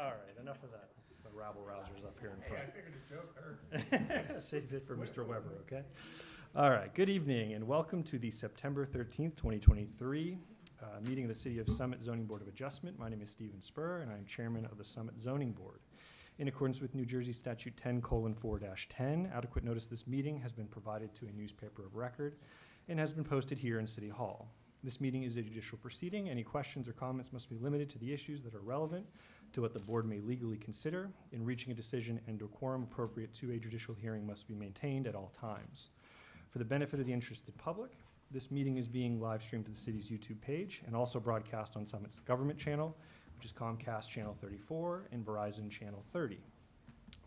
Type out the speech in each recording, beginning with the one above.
All right, enough of that. The rabble rousers up here in Hey, I front. figured a joke hurt. Save it for Mr. Weber, okay? All right, good evening and welcome to the September 13th, 2023 meeting of the City of Summit Zoning Board of Adjustment. My name is Stephen Spur and I am Chairman of the Summit Zoning Board. In accordance with New Jersey Statute 10:4-10, adequate notice of this meeting has been provided to a newspaper of record and has been posted here in City Hall. This meeting is a judicial proceeding. Any questions or comments must be limited to the issues that are relevant to what the board may legally consider. In reaching a decision and a quorum appropriate to a judicial hearing must be maintained at all times. For the benefit of the interested public, this meeting is being live streamed to the city's YouTube page and also broadcast on Summit's government channel, which is Comcast Channel 34 and Verizon Channel 30.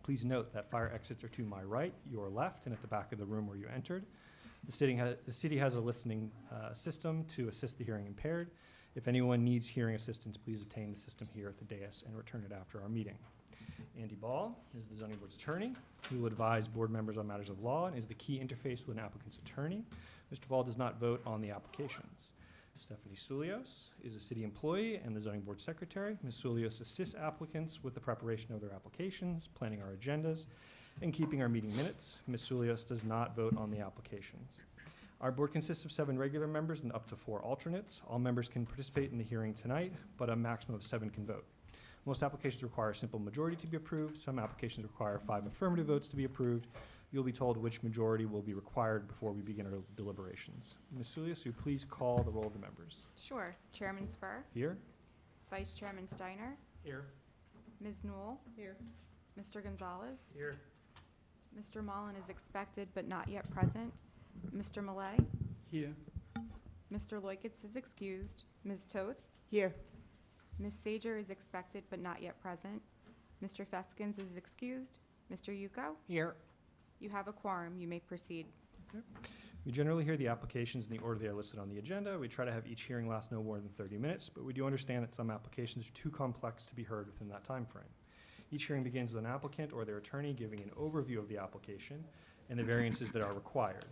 Please note that fire exits are to my right, your left, and at the back of the room where you entered. The city has a listening system to assist the hearing impaired. If anyone needs hearing assistance, please obtain the system here at the dais and return it after our meeting. Andy Ball is the zoning board's attorney. He will advise board members on matters of law and is the key interface with an applicant's attorney. Mr. Ball does not vote on the applications. Stephanie Sulios is a city employee and the zoning board secretary. Ms. Sulios assists applicants with the preparation of their applications, planning our agendas, and keeping our meeting minutes. Ms. Sulios does not vote on the applications. Our board consists of 7 regular members and up to 4 alternates. All members can participate in the hearing tonight, but a maximum of 7 can vote. Most applications require a simple majority to be approved. Some applications require 5 affirmative votes to be approved. You'll be told which majority will be required before we begin our deliberations. Ms. Sulios, will you please call the roll of the members? Sure. Chairman Spur, Here? Vice Chairman Steiner, Here. Ms. Newell. Here. Mr. Gonzalez. Here. Mr. Mullen is expected but not yet present. Mr. Millay. Here. Mr. Loikitz is excused. Ms. Toth. Here. Ms. Sager is expected but not yet present. Mr. Feskins is excused. Mr. Yuko. Here. You have a quorum. You may proceed. We generally hear the applications in the order they are listed on the agenda. We try to have each hearing last no more than 30 minutes, but we do understand that some applications are too complex to be heard within that time frame. Each hearing begins with an applicant or their attorney giving an overview of the application and the variances that are required.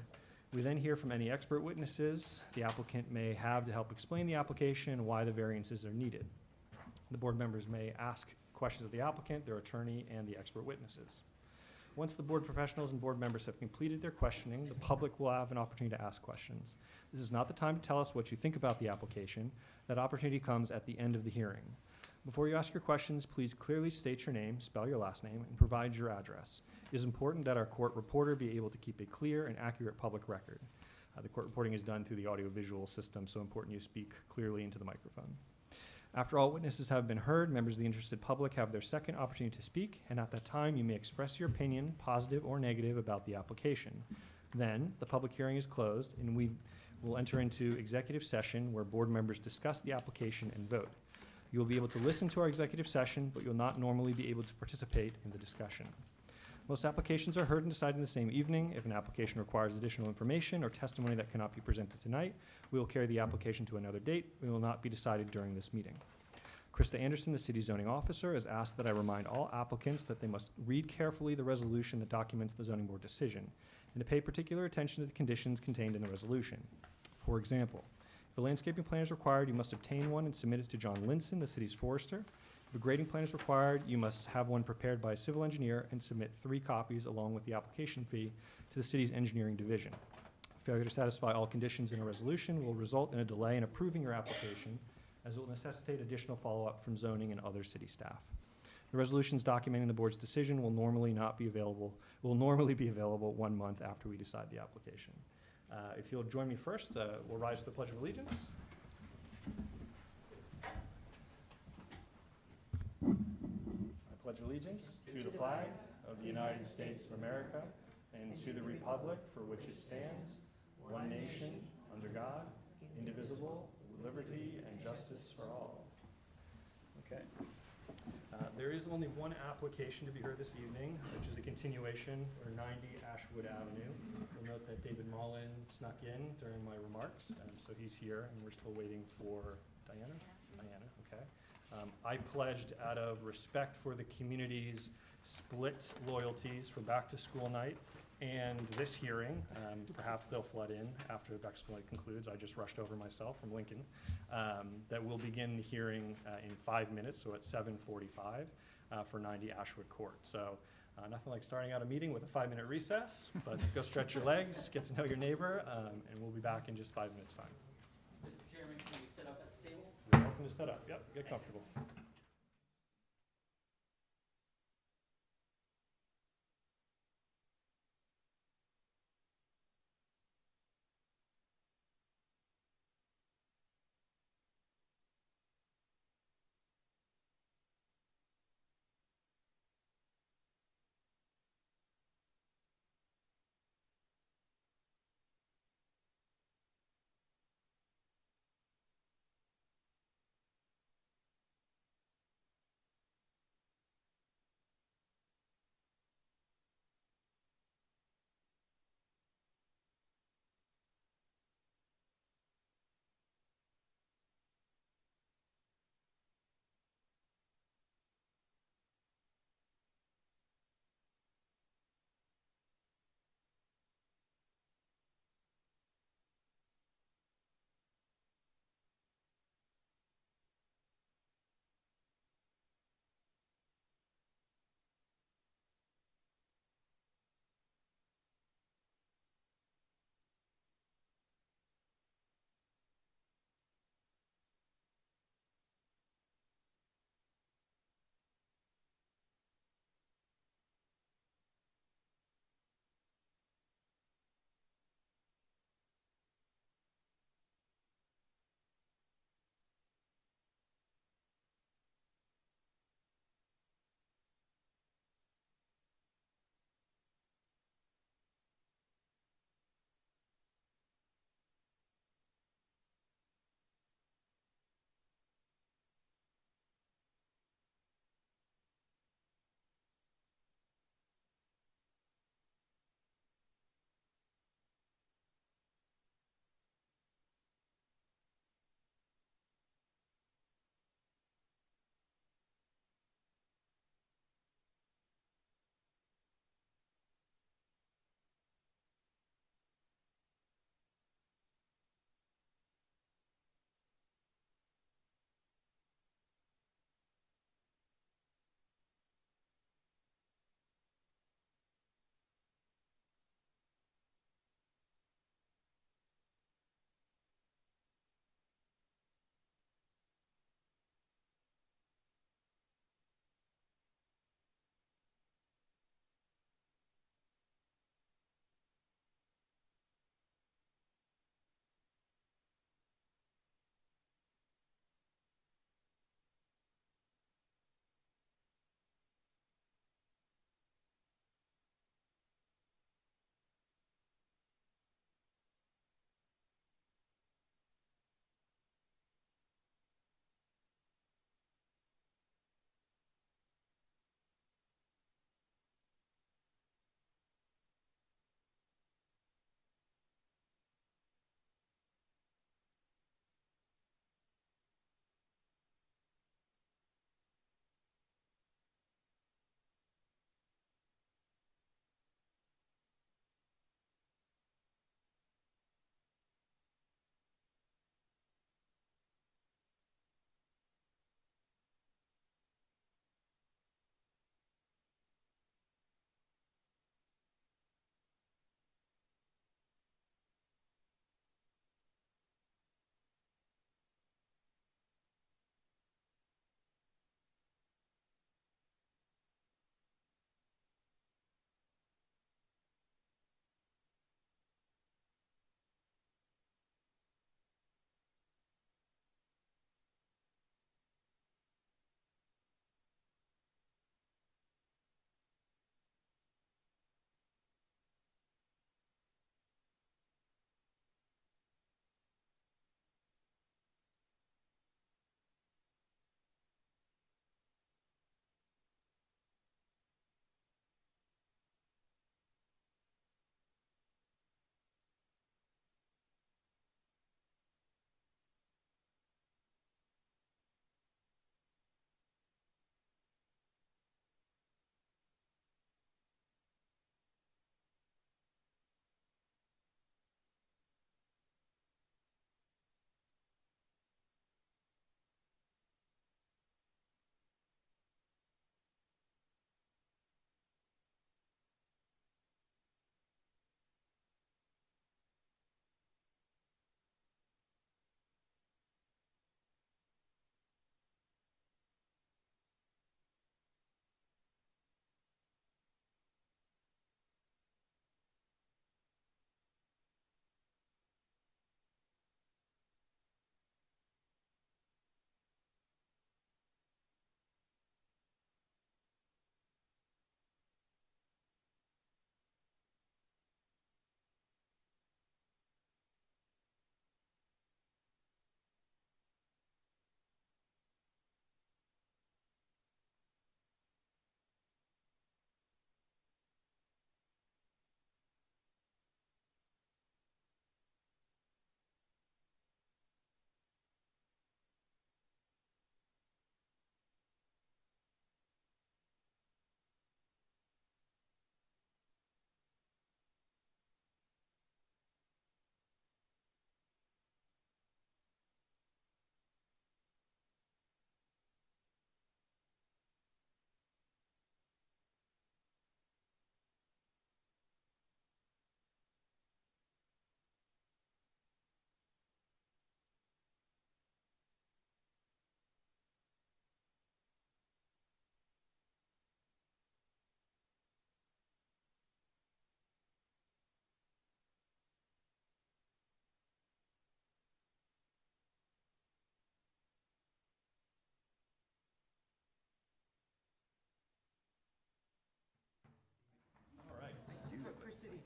We then hear from any expert witnesses the applicant may have to help explain the application and why the variances are needed. The board members may ask questions of the applicant, their attorney, and the expert witnesses. Once the board professionals and board members have completed their questioning, the public will have an opportunity to ask questions. This is not the time to tell us what you think about the application. That opportunity comes at the end of the hearing. Before you ask your questions, please clearly state your name, spell your last name, and provide your address. It is important that our court reporter be able to keep a clear and accurate public record. The court reporting is done through the audiovisual system, so important you speak clearly into the microphone. After all witnesses have been heard, members of the interested public have their second opportunity to speak, and at that time you may express your opinion, positive or negative, about the application. Then, the public hearing is closed, and we will enter into executive session where board members discuss the application and vote. You will be able to listen to our executive session, but you'll not normally be able to participate in the discussion. Most applications are heard and decided in the same evening. If an application requires additional information or testimony that cannot be presented tonight, we will carry the application to another date. It will not be decided during this meeting. Krista Anderson, the city zoning officer, has asked that I remind all applicants that they must read carefully the resolution that documents the zoning board decision and to pay particular attention to the conditions contained in the resolution. For example, if a landscaping plan is required, you must obtain one and submit it to John Linson, the city's forester. If a grading plan is required, you must have one prepared by a civil engineer and submit 3 copies along with the application fee to the city's engineering division. Failure to satisfy all conditions in a resolution will result in a delay in approving your application, as it will necessitate additional follow-up from zoning and other city staff. The resolutions documenting the board's decision will normally be available 1 month after we decide the application. If you'll join me first, we'll rise to the Pledge of Allegiance. I pledge allegiance to the flag of the United States of America and to the republic for which it stands, one nation, under God, indivisible, with liberty and justice for all. Okay. There is only one application to be heard this evening, which is a continuation for 90 Ashwood Avenue. You'll note that David Mullen snuck in during my remarks, so he's here, and we're still waiting for Diana? Diana, okay. I pledged out of respect for the community's split loyalties for back to school night And this hearing, perhaps they'll flood in after the explanation concludes. I just rushed over myself from Lincoln. That will begin the hearing in 5 minutes, so at 7:45 for 90 Ashwood Court. So nothing like starting out a meeting with a 5-minute recess, but go stretch your legs, get to know your neighbor, and we'll be back in just 5 minutes' time. Mr. Chairman, can we sit up at the table? You're welcome to set up. Yep, get comfortable.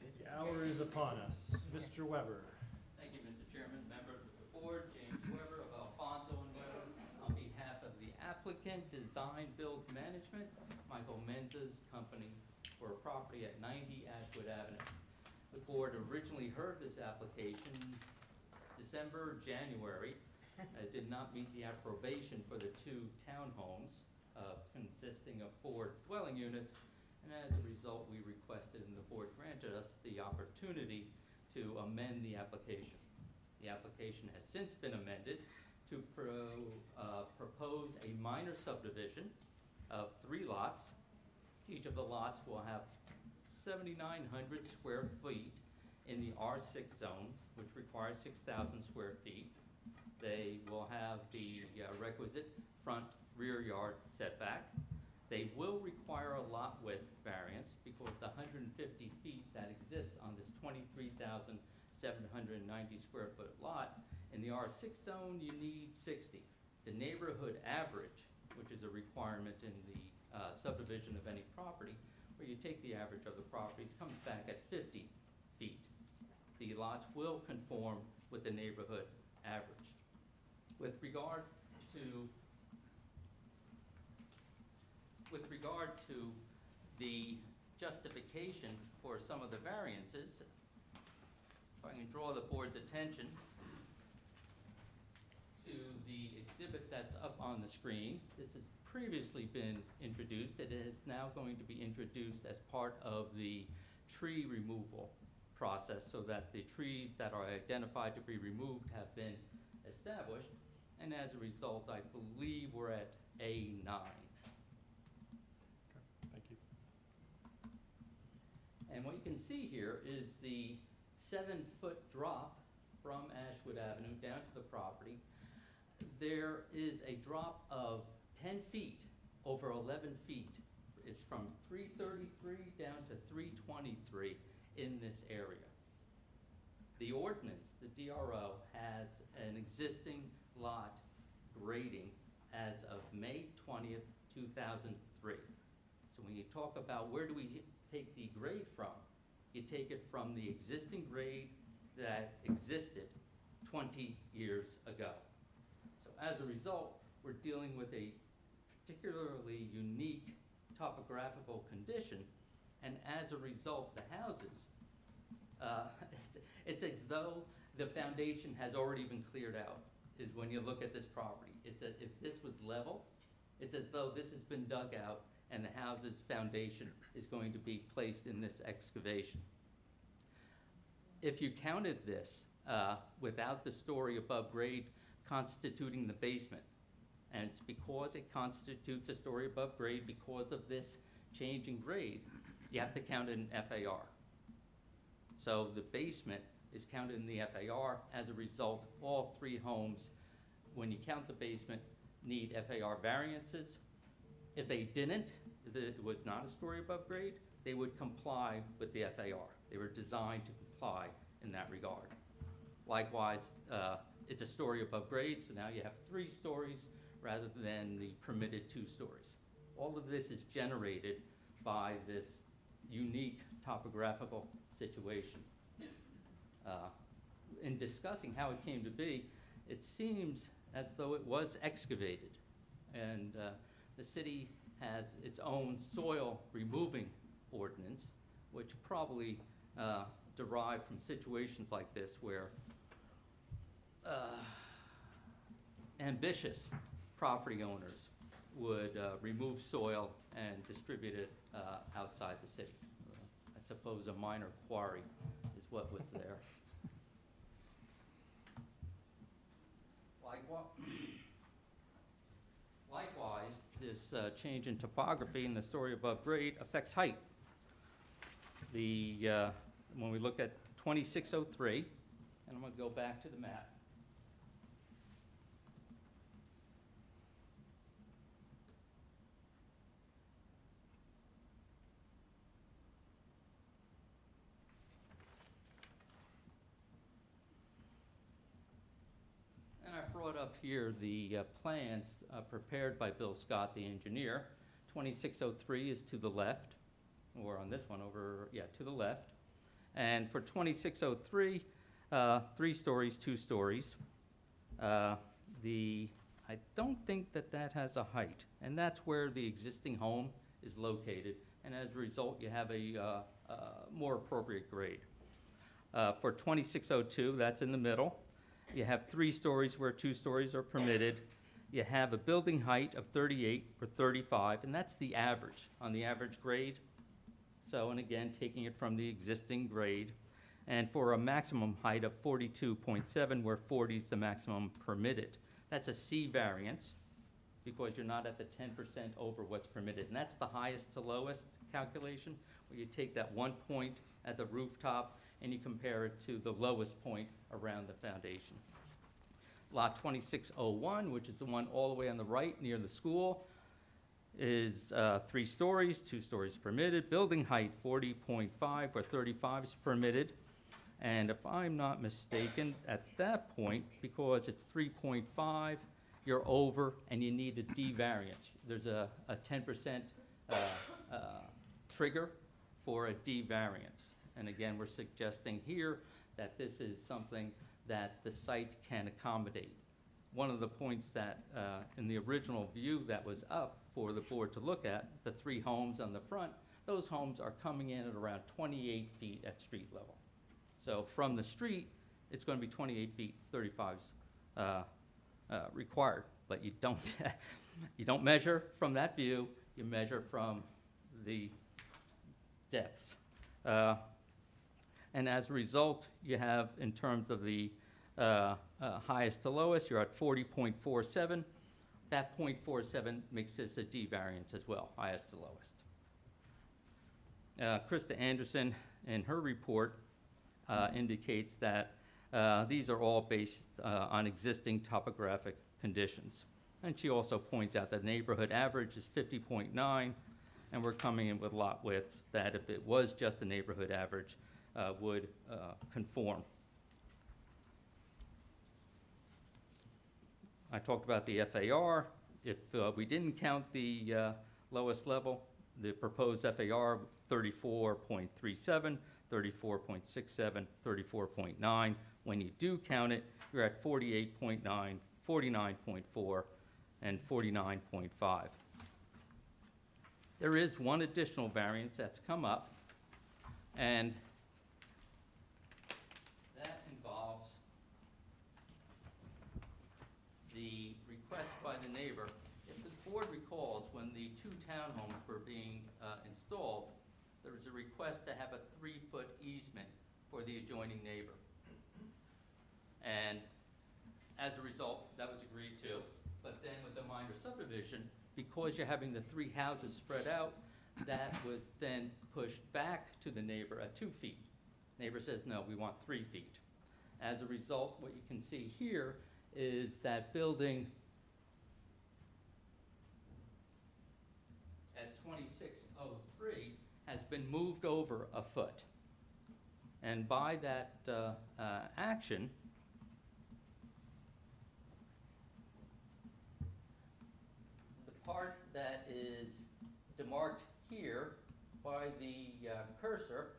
The hour is upon us. Mr. Weber. Thank you, Mr. Chairman, members of the board, James Weber of Alfonso and Weber. On behalf of the applicant, Design Build Management, Michael Menza's company for a property at 90 Ashwood Avenue. The board originally heard this application December, January. It did not meet the approbation for the two townhomes consisting of 4 dwelling units, and as a result, we requested and the board granted us the opportunity to amend the application. The application has since been amended to propose a minor subdivision of 3 lots. Each of the lots will have 7,900 square feet in the R6 zone, which requires 6,000 square feet. They will have the requisite front rear yard setback. They will require a lot width variance because the 150 feet that exists on this 23,790 square foot lot, in the R6 zone, you need 60. The neighborhood average, which is a requirement in the subdivision of any property, where you take the average of the properties, comes back at 50 feet. The lots will conform with the neighborhood average. With regard to the justification for some of the variances, if I can draw the board's attention to the exhibit that's up on the screen. This has previously been introduced. It is now going to be introduced as part of the tree removal process so that the trees that are identified to be removed have been established. And as a result, I believe we're at A9. Thank you. And what you can see here is the 7-foot drop from Ashwood Avenue down to the property. There is a drop of 10 feet over 11 feet. It's from 333 down to 323 in this area. The ordinance, the DRO, has an existing lot grading as of May 20th, 2003. So when you talk about where do we take the grade from, you take it from the existing grade that existed 20 years ago. So as a result, we're dealing with a particularly unique topographical condition, and as a result, the houses, it's as though the foundation has already been cleared out, is when you look at this property. If this was level, it's as though this has been dug out and the house's foundation is going to be placed in this excavation. If you counted this without the story above grade constituting the basement, and it's because it constitutes a story above grade because of this change in grade, you have to count it in FAR. So the basement is counted in the FAR. As a result, all 3 homes, when you count the basement, need FAR variances. If they didn't, if it was not a story above grade, they would comply with the FAR. They were designed to comply in that regard. Likewise, it's a story above grade, so now you have 3 stories rather than the permitted 2 stories. All of this is generated by this unique topographical situation. In discussing how it came to be, it seems as though it was excavated, and the city has its own soil removing ordinance, which probably derived from situations like this where ambitious property owners would remove soil and distribute it outside the city. I suppose a minor quarry is what was there. Likewise, this change in topography in the story above grade affects height. When we look at 2603, and I'm going to go back to the map. And I brought up here the plans prepared by Bill Scott, the engineer. 2603 is to the left, or on this one over, yeah, to the left. And for 2603, 3 stories, 2 stories. I don't think that that has a height, and that's where the existing home is located, and as a result, you have a more appropriate grade. For 2602, that's in the middle. You have 3 stories where 2 stories are permitted. You have a building height of 38 or 35, and that's the average, on the average grade. So, and again, taking it from the existing grade. And for a maximum height of 42.7, where 40 is the maximum permitted. That's a C variance, because you're not at the 10% over what's permitted. And that's the highest to lowest calculation, where you take that 1 point at the rooftop and you compare it to the lowest point around the foundation. Lot 2601, which is the one all the way on the right near the school, is 3 stories, 2 stories permitted. Building height 40.5 or 35 is permitted. And if I'm not mistaken, at that point, because it's 3.5, you're over and you need a D variance. There's a 10% trigger for a D variance. And again, we're suggesting here that this is something that the site can accommodate. One of the points that in the original view that was up for the board to look at, the 3 homes on the front, those homes are coming in at around 28 feet at street level. So from the street, it's going to be 28 feet, 35's required. But you don't, you don't measure from that view, you measure from the depths. And as a result, you have, in terms of the highest to lowest, you're at 40.47. That 0.47 makes this a D variance as well, highest to lowest. Krista Anderson, in her report, indicates that these are all based on existing topographic conditions. And she also points out that neighborhood average is 50.9, and we're coming in with lot widths that, if it was just the neighborhood average, would conform. I talked about the FAR. If we didn't count the lowest level, the proposed FAR 34.37, 34.67, 34.9. When you do count it, you're at 48.9, 49.4, and 49.5. There is one additional variance that's come up, and that involves the request by the neighbor. If the board recalls, when the 2 townhomes were being installed, there was a request to have a 3-foot easement for the adjoining neighbor. And as a result, that was agreed to. But then with the minor subdivision, because you're having the 3 houses spread out, that was then pushed back to the neighbor at 2 feet. Neighbor says, no, we want 3 feet. As a result, what you can see here is that building at 2603 has been moved over a foot. And by that action, the part that is demarked here by the cursor,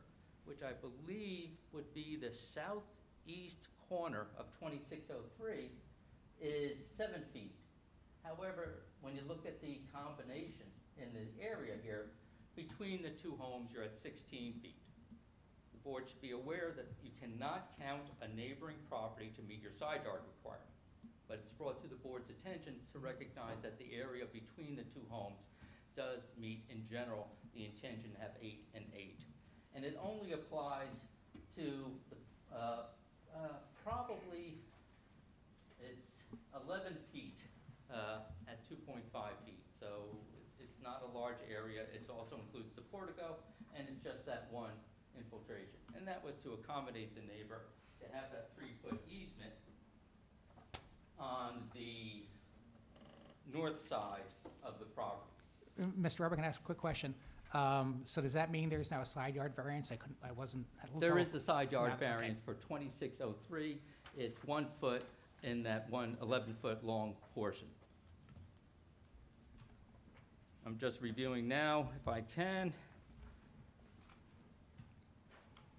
which I believe would be the southeast corner of 2603, is 7 feet. However, when you look at the combination in the area here, between the 2 homes, you're at 16 feet. The board should be aware that you cannot count a neighboring property to meet your side yard requirement. But it's brought to the board's attention to recognize that the area between the 2 homes does meet, in general, the intention to have 8 and 8. And it only applies to the, probably, it's 11 feet at 2.5 feet. So it's not a large area. It also includes the portico, and it's just that one infiltration. And that was to accommodate the neighbor to have that 3-foot easement on the north side of the property. Mr. Weber, can I ask a quick question? So does that mean there's now a side yard variance? I wasn't. There is a side yard variance for 2603. It's 1 foot in that 11-foot long portion. I'm just reviewing now, if I can.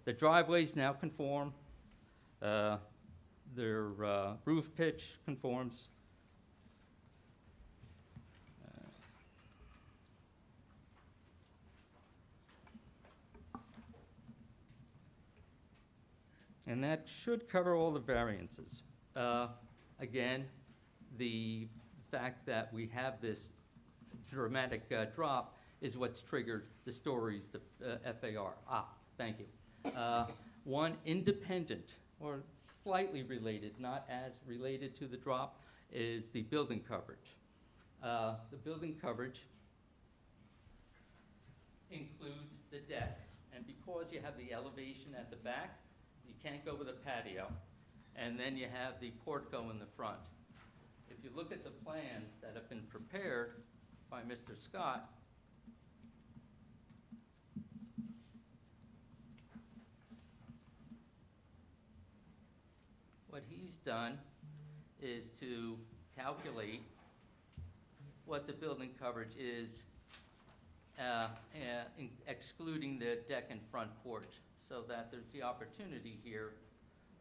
The driveways now conform. Their roof pitch conforms. And that should cover all the variances. Again, the fact that we have this dramatic drop is what's triggered the stories, the FAR. Thank you. One independent or slightly related, not as related to the drop, is the building coverage. The building coverage includes the deck, and because you have the elevation at the back, you can't go with a patio, and then you have the portico in the front. If you look at the plans that have been prepared by Mr. Scott, what he's done is to calculate what the building coverage is, excluding the deck and front porch, so that there's the opportunity here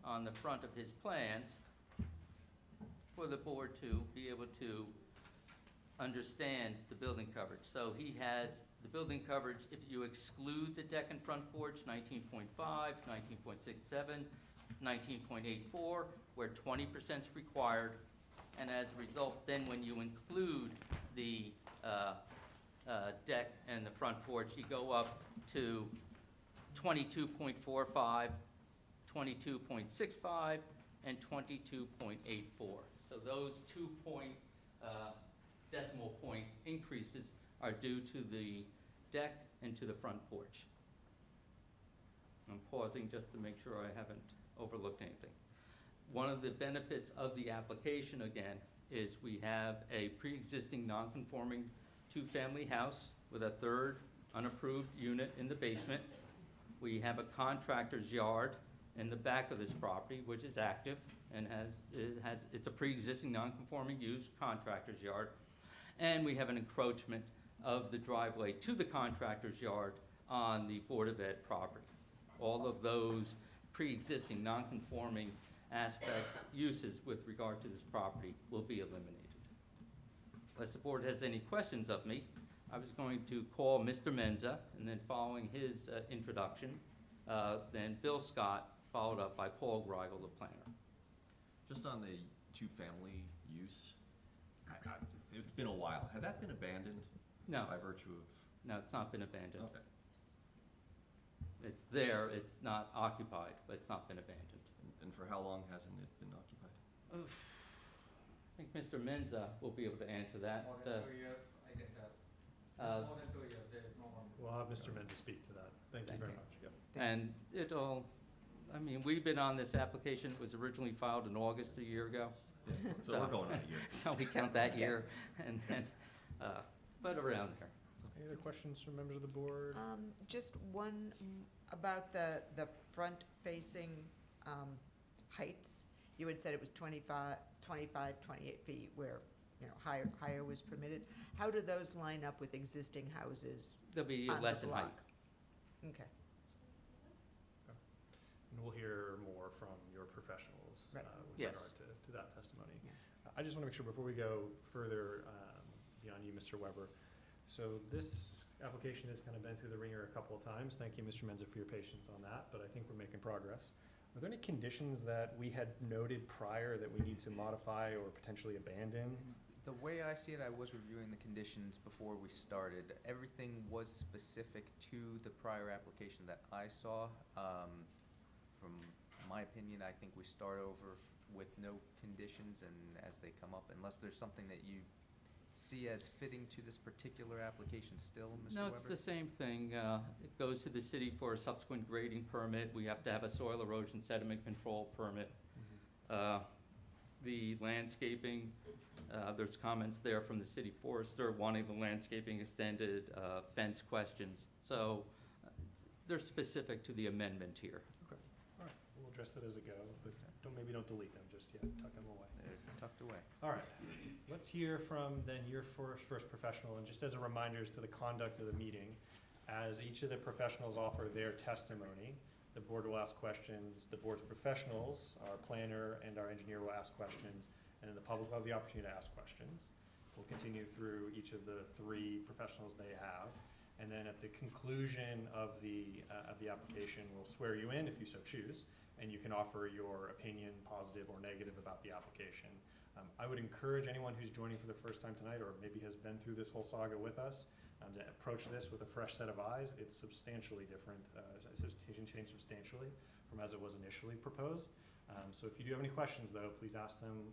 on the front of his plans for the board to be able to understand the building coverage. So he has the building coverage, if you exclude the deck and front porch, 19.5, 19.67, 19.84, where 20% is required, and as a result, then when you include the deck and the front porch, you go up to 22.45, 22.65, and 22.84. So those 2 decimal point increases are due to the deck and to the front porch. I'm pausing just to make sure I haven't overlooked anything. One of the benefits of the application, again, is we have a pre-existing non-conforming two-family house with a third unapproved unit in the basement. We have a contractor's yard in the back of this property, which is active and it's a pre-existing non-conforming use contractor's yard. And we have an encroachment of the driveway to the contractor's yard on the Board of Ed property. All of those pre-existing non-conforming aspects, uses with regard to this property will be eliminated. Unless the board has any questions of me, I was going to call Mr. Menza, and then following his introduction, then Bill Scott, followed up by Paul Greigel, the planner. Just on the two-family use, it's been a while. Had that been abandoned? No. By virtue of? No, it's not been abandoned. Okay. It's there, it's not occupied, but it's not been abandoned. And for how long hasn't it been occupied? Oof. I think Mr. Menza will be able to answer that. More than 2 years, I can tell. More than 2 years, there is no one. We'll have Mr. Menza speak to that. Thank you very Thanks. much. Yep. And it'll, I mean, we've been on this application, it was originally filed in August a year ago. Yeah. So we're going on a year. So we count that year, and then, but around there. Any other questions from members of the board? Just one about the front-facing heights. You had said it was 25, 28 feet where, you know, higher was permitted. How do those line up with existing houses There'll be on the less in height. block? Okay. And we'll hear more from your professionals Right. with Yes. regard to that testimony. Yeah. I just want to make sure before we go further beyond you, Mr. Weber. So this application has kind of been through the ringer a couple of times. Thank you, Mr. Menza, for your patience on that, but I think we're making progress. Are there any conditions that we had noted prior that we need to modify or potentially abandon? The way I see it, I was reviewing the conditions before we started. Everything was specific to the prior application that I saw. From my opinion, I think we start over with no conditions, and as they come up, unless there's something that you see as fitting to this particular application still, Mr. No, Weber? it's the same thing. It goes to the city for a subsequent grading permit. We have to have a soil erosion sediment control permit. The landscaping, there's comments there from the city forester wanting the landscaping extended, fence questions. So they're specific to the amendment here. Okay, all right, we'll address that as it goes, but maybe don't delete them just yet, tuck them away. They're tucked away. All right, let's hear from then your first professional, and just as a reminder as to the conduct of the meeting, as each of the professionals offer their testimony, The board will ask questions, the board's professionals, our planner and our engineer will ask questions, and then the public will have the opportunity to ask questions. We'll continue through each of the 3 professionals they have, and then at the conclusion of the application, we'll swear you in if you so choose, and you can offer your opinion, positive or negative, about the application. I would encourage anyone who's joining for the first time tonight, or maybe has been through this whole saga with us, to approach this with a fresh set of eyes. It's substantially different, changed substantially from as it was initially proposed. So if you do have any questions, though, please ask them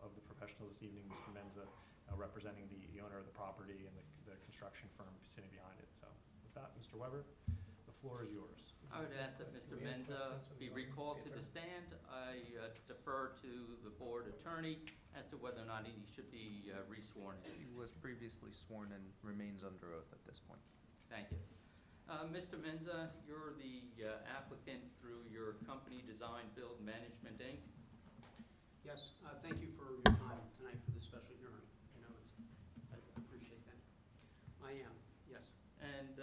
of the professionals this evening, Mr. Menza, representing the owner of the property and the construction firm sitting behind it. So with that, Mr. Weber, the floor is yours. I would ask that Mr. Menza be recalled to the stand. I defer to the board attorney as to whether or not he should be resworn in. He was previously sworn and remains under oath at this point. Thank you. Mr. Menza, you're the applicant through your company Design Build Management, Inc. Yes, thank you for your time tonight for this special hearing. I appreciate that. I am, yes. And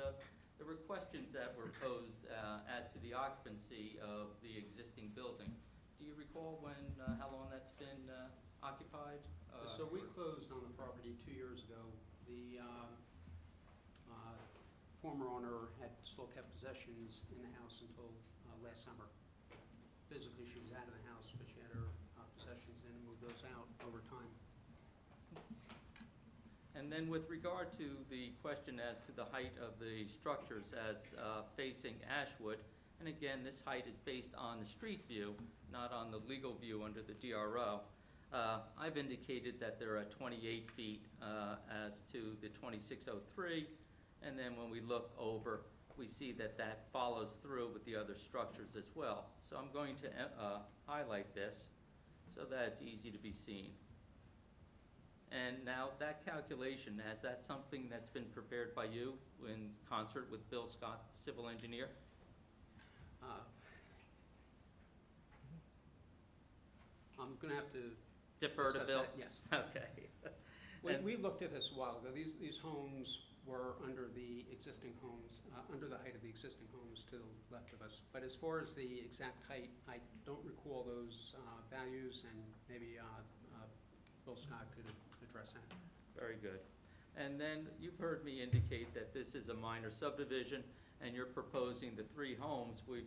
there were questions that were posed as to the occupancy of the existing building. Do you recall how long that's been occupied? So we closed on the property 2 years ago. The former owner had still kept possessions in the house until last summer. Physically, she was out of the house, but she had her possessions in and moved those out over time. And then with regard to the question as to the height of the structures as facing Ashwood, and again, this height is based on the street view, not on the legal view under the DRO. I've indicated that there are 28 feet as to the 2603, and then when we look over, we see that that follows through with the other structures as well. So I'm going to highlight this so that it's easy to be seen. And now that calculation, is that something that's been prepared by you in concert with Bill Scott, civil engineer? I'm going to have to Defer to discuss Bill? that, yes. Okay. We looked at this a while ago. These homes were under the existing homes, under the height of the existing homes to the left of us. But as far as the exact height, I don't recall those values, and maybe Bill Scott could address that. Very good. And then you've heard me indicate that this is a minor subdivision, and you're proposing the 3 homes which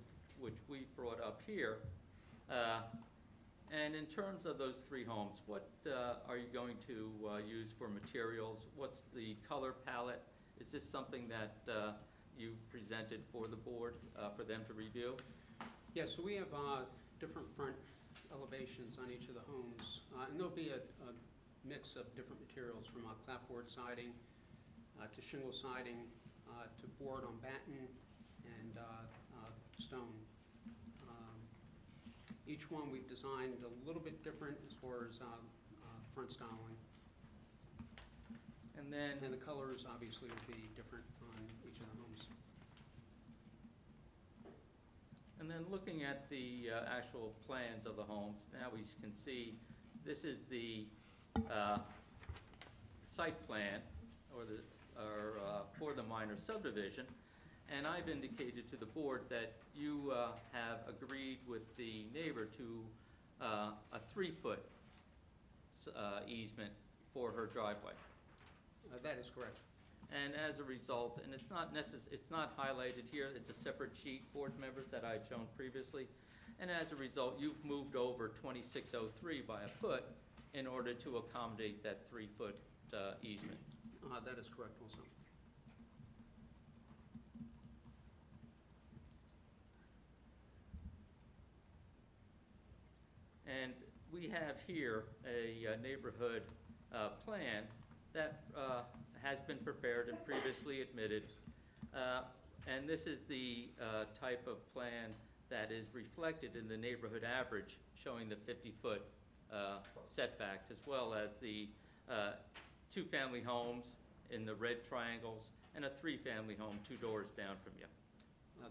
we've brought up here. And in terms of those 3 homes, what are you going to use for materials? What's the color palette? Is this something that you've presented for the board for them to review? Yeah, so we have different front elevations on each of the homes, and there'll be a mix of different materials, from clapboard siding to shingle siding to board on batten and stone. Each one we've designed a little bit different as far as front styling. And then, And the colors obviously will be different on each of the homes. and then looking at the actual plans of the homes, now we can see this is the site plan for the minor subdivision. And I've indicated to the board that you have agreed with the neighbor to a 3-foot easement for her driveway. That is correct. And as a result, and it's not highlighted here, it's a separate sheet, board members, that I had shown previously. And as a result, you've moved over 2603 by a foot in order to accommodate that 3-foot easement. That is correct also. And we have here a neighborhood plan that has been prepared and previously admitted. And this is the type of plan that is reflected in the neighborhood average, showing the 50-foot setbacks, as well as the 2-family homes in the red triangles and a 3-family home 2 doors down from you.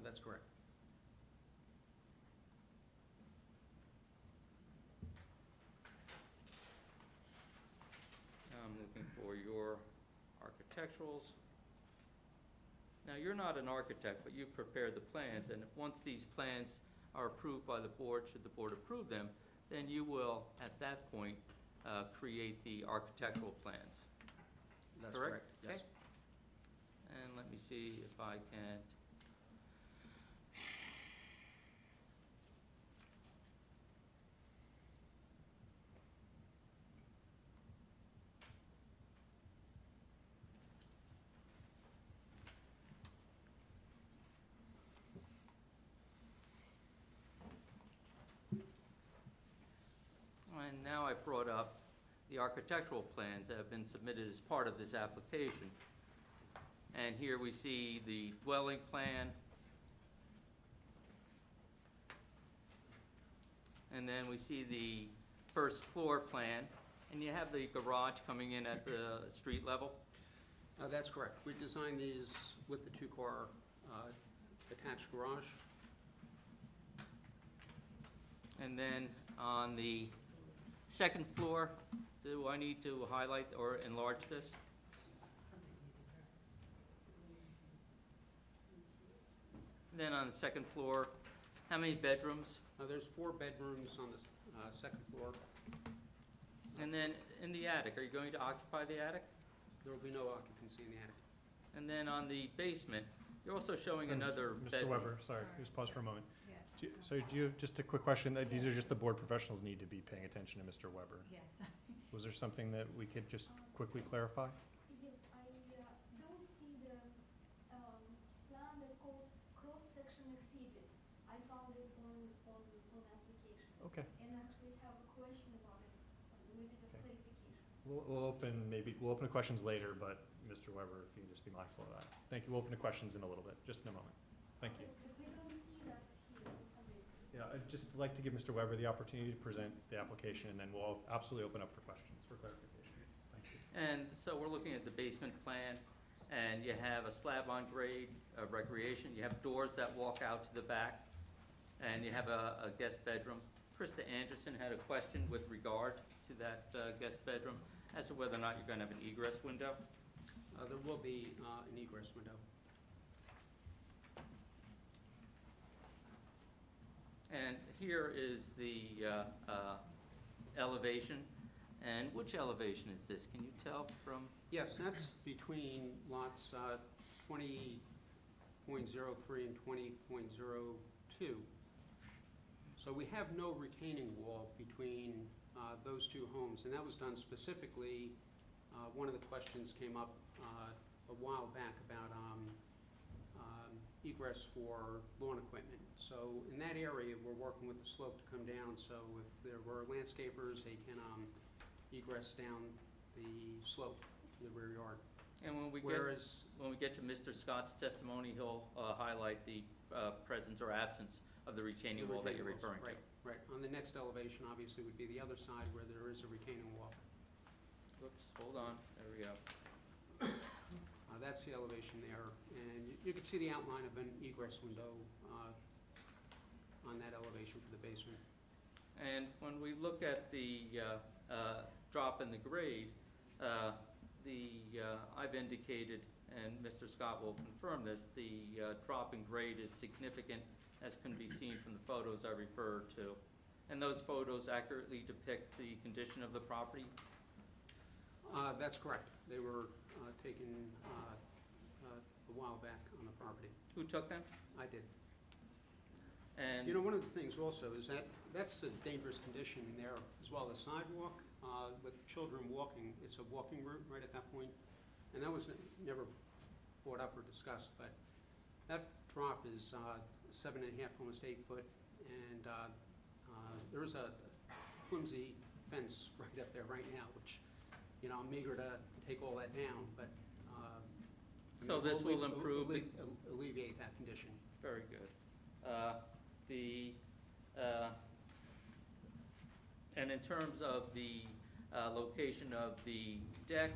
That's correct. I'm looking for your architecturals. Now, you're not an architect, but you've prepared the plans, and once these plans are approved by the board, should the board approve them, then you will, at that point, create the architectural plans. That's Correct? correct, yes. Okay. And let me see if I can. And now I brought up the architectural plans that have been submitted as part of this application. And here we see the dwelling plan. And then we see the first floor plan. And you have the garage coming in at the street level. That's correct. We designed these with the two-car attached garage. And then on the second floor, do I need to highlight or enlarge this? Then on the second floor, how many bedrooms? There's 4 bedrooms on the second floor. And then in the attic, are you going to occupy the attic? There will be no occupancy in the attic. And then on the basement, you're also showing So, another Mr. bedroom. Weber, sorry, just pause for a moment. So do you, just a quick question, these are just the board professionals need to be paying attention to Mr. Weber. Yes. Was there something that we could just quickly clarify? Yes, I don't see the plan that calls cross-section exhibit. I found it on application. Okay. And actually have a question about it, maybe just Okay. clarification. We'll open to questions later, but Mr. Weber, if you can just be mindful of that. Thank you, we'll open to questions in a little bit, just in a moment. Thank you. But we don't see that here for some reason. Yeah, I'd just like to give Mr. Weber the opportunity to present the application, and then we'll absolutely open up for questions for clarification. Thank you. And so we're looking at the basement plan, and you have a slab on grade of recreation. You have doors that walk out to the back, and you have a guest bedroom. Krista Anderson had a question with regard to that guest bedroom as to whether or not you're going to have an egress window. There will be an egress window. And here is the elevation. And which elevation is this? Can you tell from? Yes, that's between lots 20.03 and 20.02. So we have no retaining wall between those two homes, and that was done specifically. One of the questions came up a while back about egress for lawn equipment. So in that area, we're working with the slope to come down, so if there were landscapers, they can egress down the slope to the rear yard. And when we get to Mr. Scott's testimony, he'll highlight the presence or absence of the retaining wall that you're referring to. Right. On the next elevation, obviously, would be the other side where there is a retaining wall. Oops, hold on, there we go. That's the elevation there, and you can see the outline of an egress window on that elevation for the basement. And when we look at the drop in the grade, I've indicated, and Mr. Scott will confirm this, the drop in grade is significant, as can be seen from the photos I referred to. And those photos accurately depict the condition of the property? That's correct. They were taken a while back on the property. Who took them? I did. And You know, one of the things also is that that's a dangerous condition there as well. The sidewalk with children walking, it's a walking route right at that point, and that was never brought up or discussed, but that drop is 7.5, almost 8 foot, and there is a flimsy fence right up there right now, which, you know, I'm eager to take all that down, but So this will improve the- alleviate that condition. very good. And in terms of the location of the deck,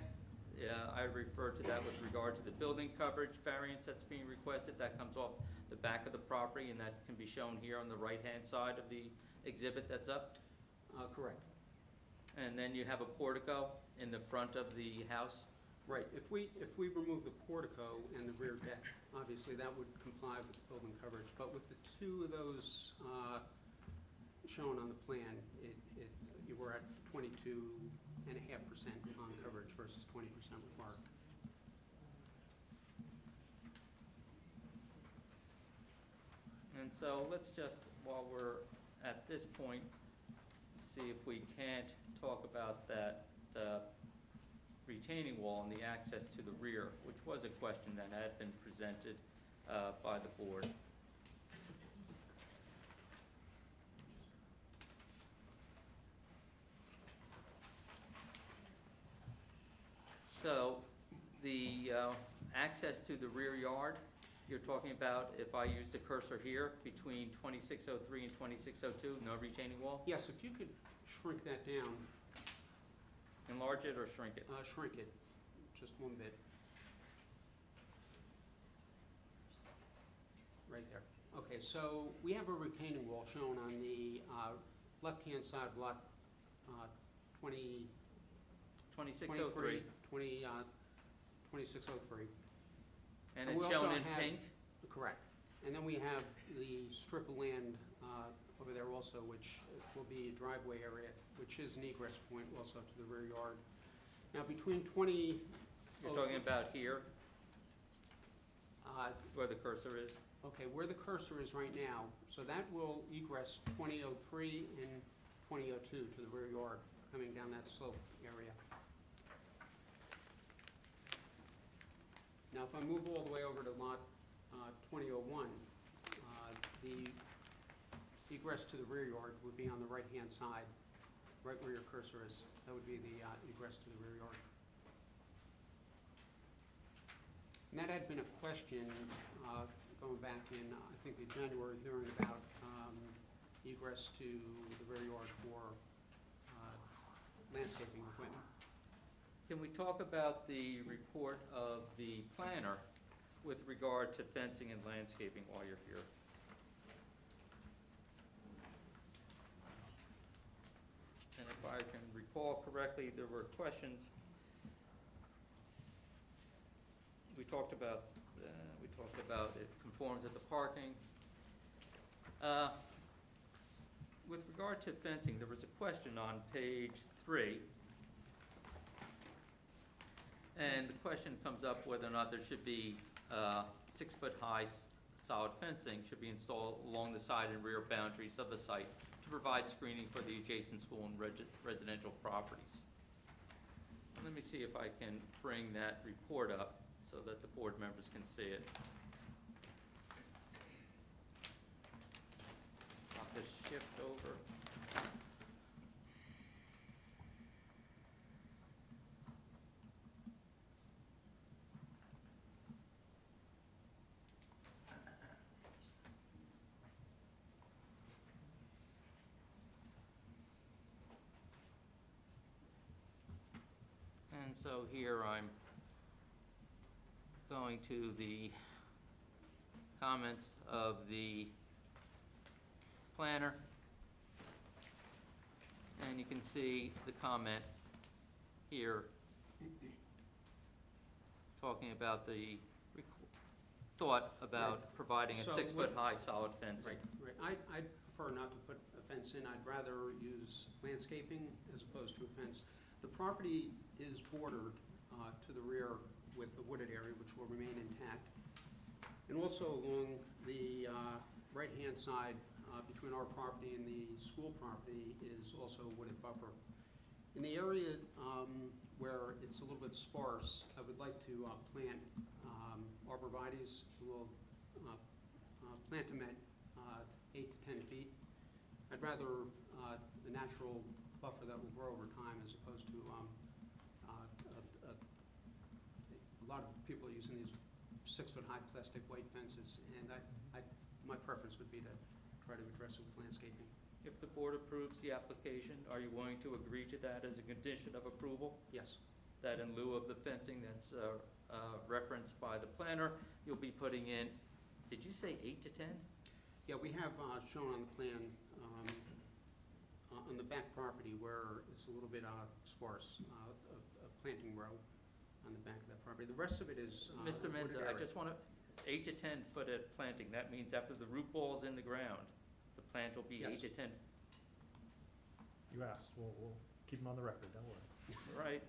I refer to that with regard to the building coverage variance that's being requested. That comes off the back of the property, and that can be shown here on the right-hand side of the exhibit that's up. Correct. And then you have a portico in the front of the house. Right, if we remove the portico and the rear deck, obviously that would comply with the building coverage, but with the two of those shown on the plan, you were at 22.5% on coverage versus 20% required. And so let's just, while we're at this point, see if we can't talk about that retaining wall and the access to the rear, which was a question that had been presented by the board. So the access to the rear yard, you're talking about if I use the cursor here between 2603 and 2602, no retaining wall? Yes, if you could shrink that down, Enlarge it or shrink it? shrink it just one bit. Right there. Okay, so we have a retaining wall shown on the left-hand side of lot 20. 2603. 2603. And And it's we shown also in have- pink? Correct. And then we have the strip of land over there also, which will be a driveway area, which is an egress point also to the rear yard. Now, between 20. You're talking about here, uh, where the cursor is? Okay, where the cursor is right now, so that will egress 2003 and 2002 to the rear yard, coming down that slope area. Now, if I move all the way over to lot 2001, the egress to the rear yard would be on the right-hand side, right where your cursor is. That would be the egress to the rear yard. And that had been a question going back in, I think, the January hearing about egress to the rear yard for landscaping equipment. Can we talk about the report of the planner with regard to fencing and landscaping while you're here? And if I can recall correctly, there were questions. We talked about it conforms with the parking. With regard to fencing, there was a question on page 3. And the question comes up whether or not there should be 6-foot-high solid fencing should be installed along the side and rear boundaries of the site to provide screening for the adjacent school and residential properties. Let me see if I can bring that report up so that the board members can see it. I'll have to shift over. And so here I'm going to the comments of the planner. And you can see the comment here talking about the thought about providing a So 6-foot-high solid fencing. Right. I'd prefer not to put a fence in. I'd rather use landscaping as opposed to a fence. The property is bordered to the rear with a wooded area, which will remain intact. And also along the right-hand side, between our property and the school property, is also a wooded buffer. In the area where it's a little bit sparse, I would like to plant arborvitaes. We'll plant them at 8 to 10 feet. I'd rather the natural buffer that will grow over time as opposed to a lot of people are using these 6-foot-high plastic white fences, and my preference would be to try to address it with landscaping. If the board approves the application, are you willing to agree to that as a condition of approval? Yes. That in lieu of the fencing that's referenced by the planner, you'll be putting in, did you say 8 to 10? Yeah, we have shown on the plan on the back property where it's a little bit sparse, a planting row. on the back of that property. The rest of it is Mr. wooded Menza, I area. just want to, 8 to 10 foot at planting, that means after the root ball's in the ground, the plant will be Yes. 8 to 10, You asked, we'll keep them on the record, don't worry. right?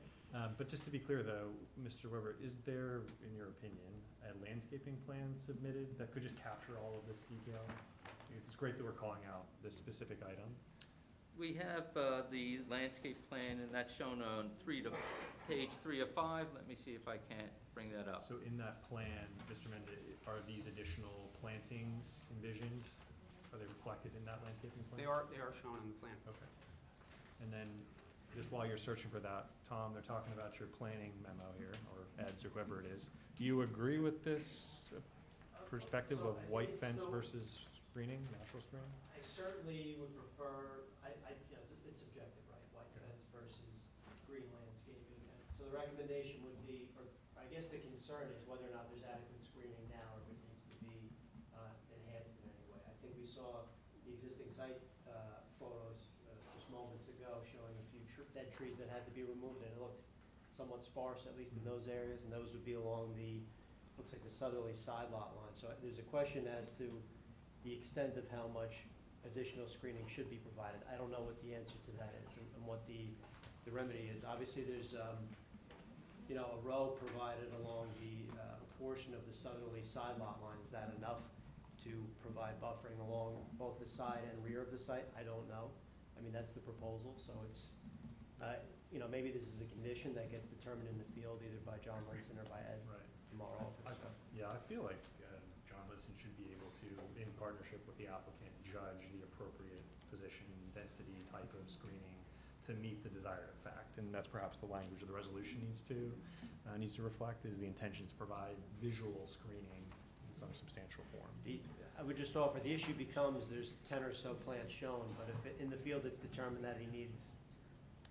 But just to be clear though, Mr. Weber, is there, in your opinion, a landscaping plan submitted that could just capture all of this detail? It's great that we're calling out this specific item. We have the landscape plan, and that's shown on page 3 of 5. Let me see if I can't bring that up. So in that plan, Mr. Mendez, are these additional plantings envisioned? Are they reflected in that landscaping plan? They are shown on the plan. Okay. And then, just while you're searching for that, Tom, they're talking about your planning memo here, or Ed's, or whoever it is. Do you agree with this perspective So of I think white it's fence still- versus screening, natural screening? I certainly would prefer, you know, it's subjective, right? White fence versus green landscaping. And so the recommendation would be, or I guess the concern is whether or not there's adequate screening now or if it needs to be enhanced in any way. I think we saw the existing site photos just moments ago showing a few dead trees that had to be removed, and it looked somewhat sparse, at least in those areas, and those would be along the, looks like the southerly side lot line. So there's a question as to the extent of how much additional screening should be provided. I don't know what the answer to that is and what the remedy is. Obviously, there's, you know, a row provided along the portion of the southerly side lot line. Is that enough to provide buffering along both the side and rear of the site? I don't know. I mean, that's the proposal, so it's, you know, maybe this is a condition that gets determined in the field either by John Linson or by Ed Right. from our office. So. Yeah, I feel like John Liston should be able to, in partnership with the applicant, judge the appropriate position, density, type of screening to meet the desired effect. And that's perhaps the language of the resolution needs to reflect, is the intention to provide visual screening in some substantial form. I would just offer, the issue becomes there's 10 or so plants shown, but if in the field it's determined that he needs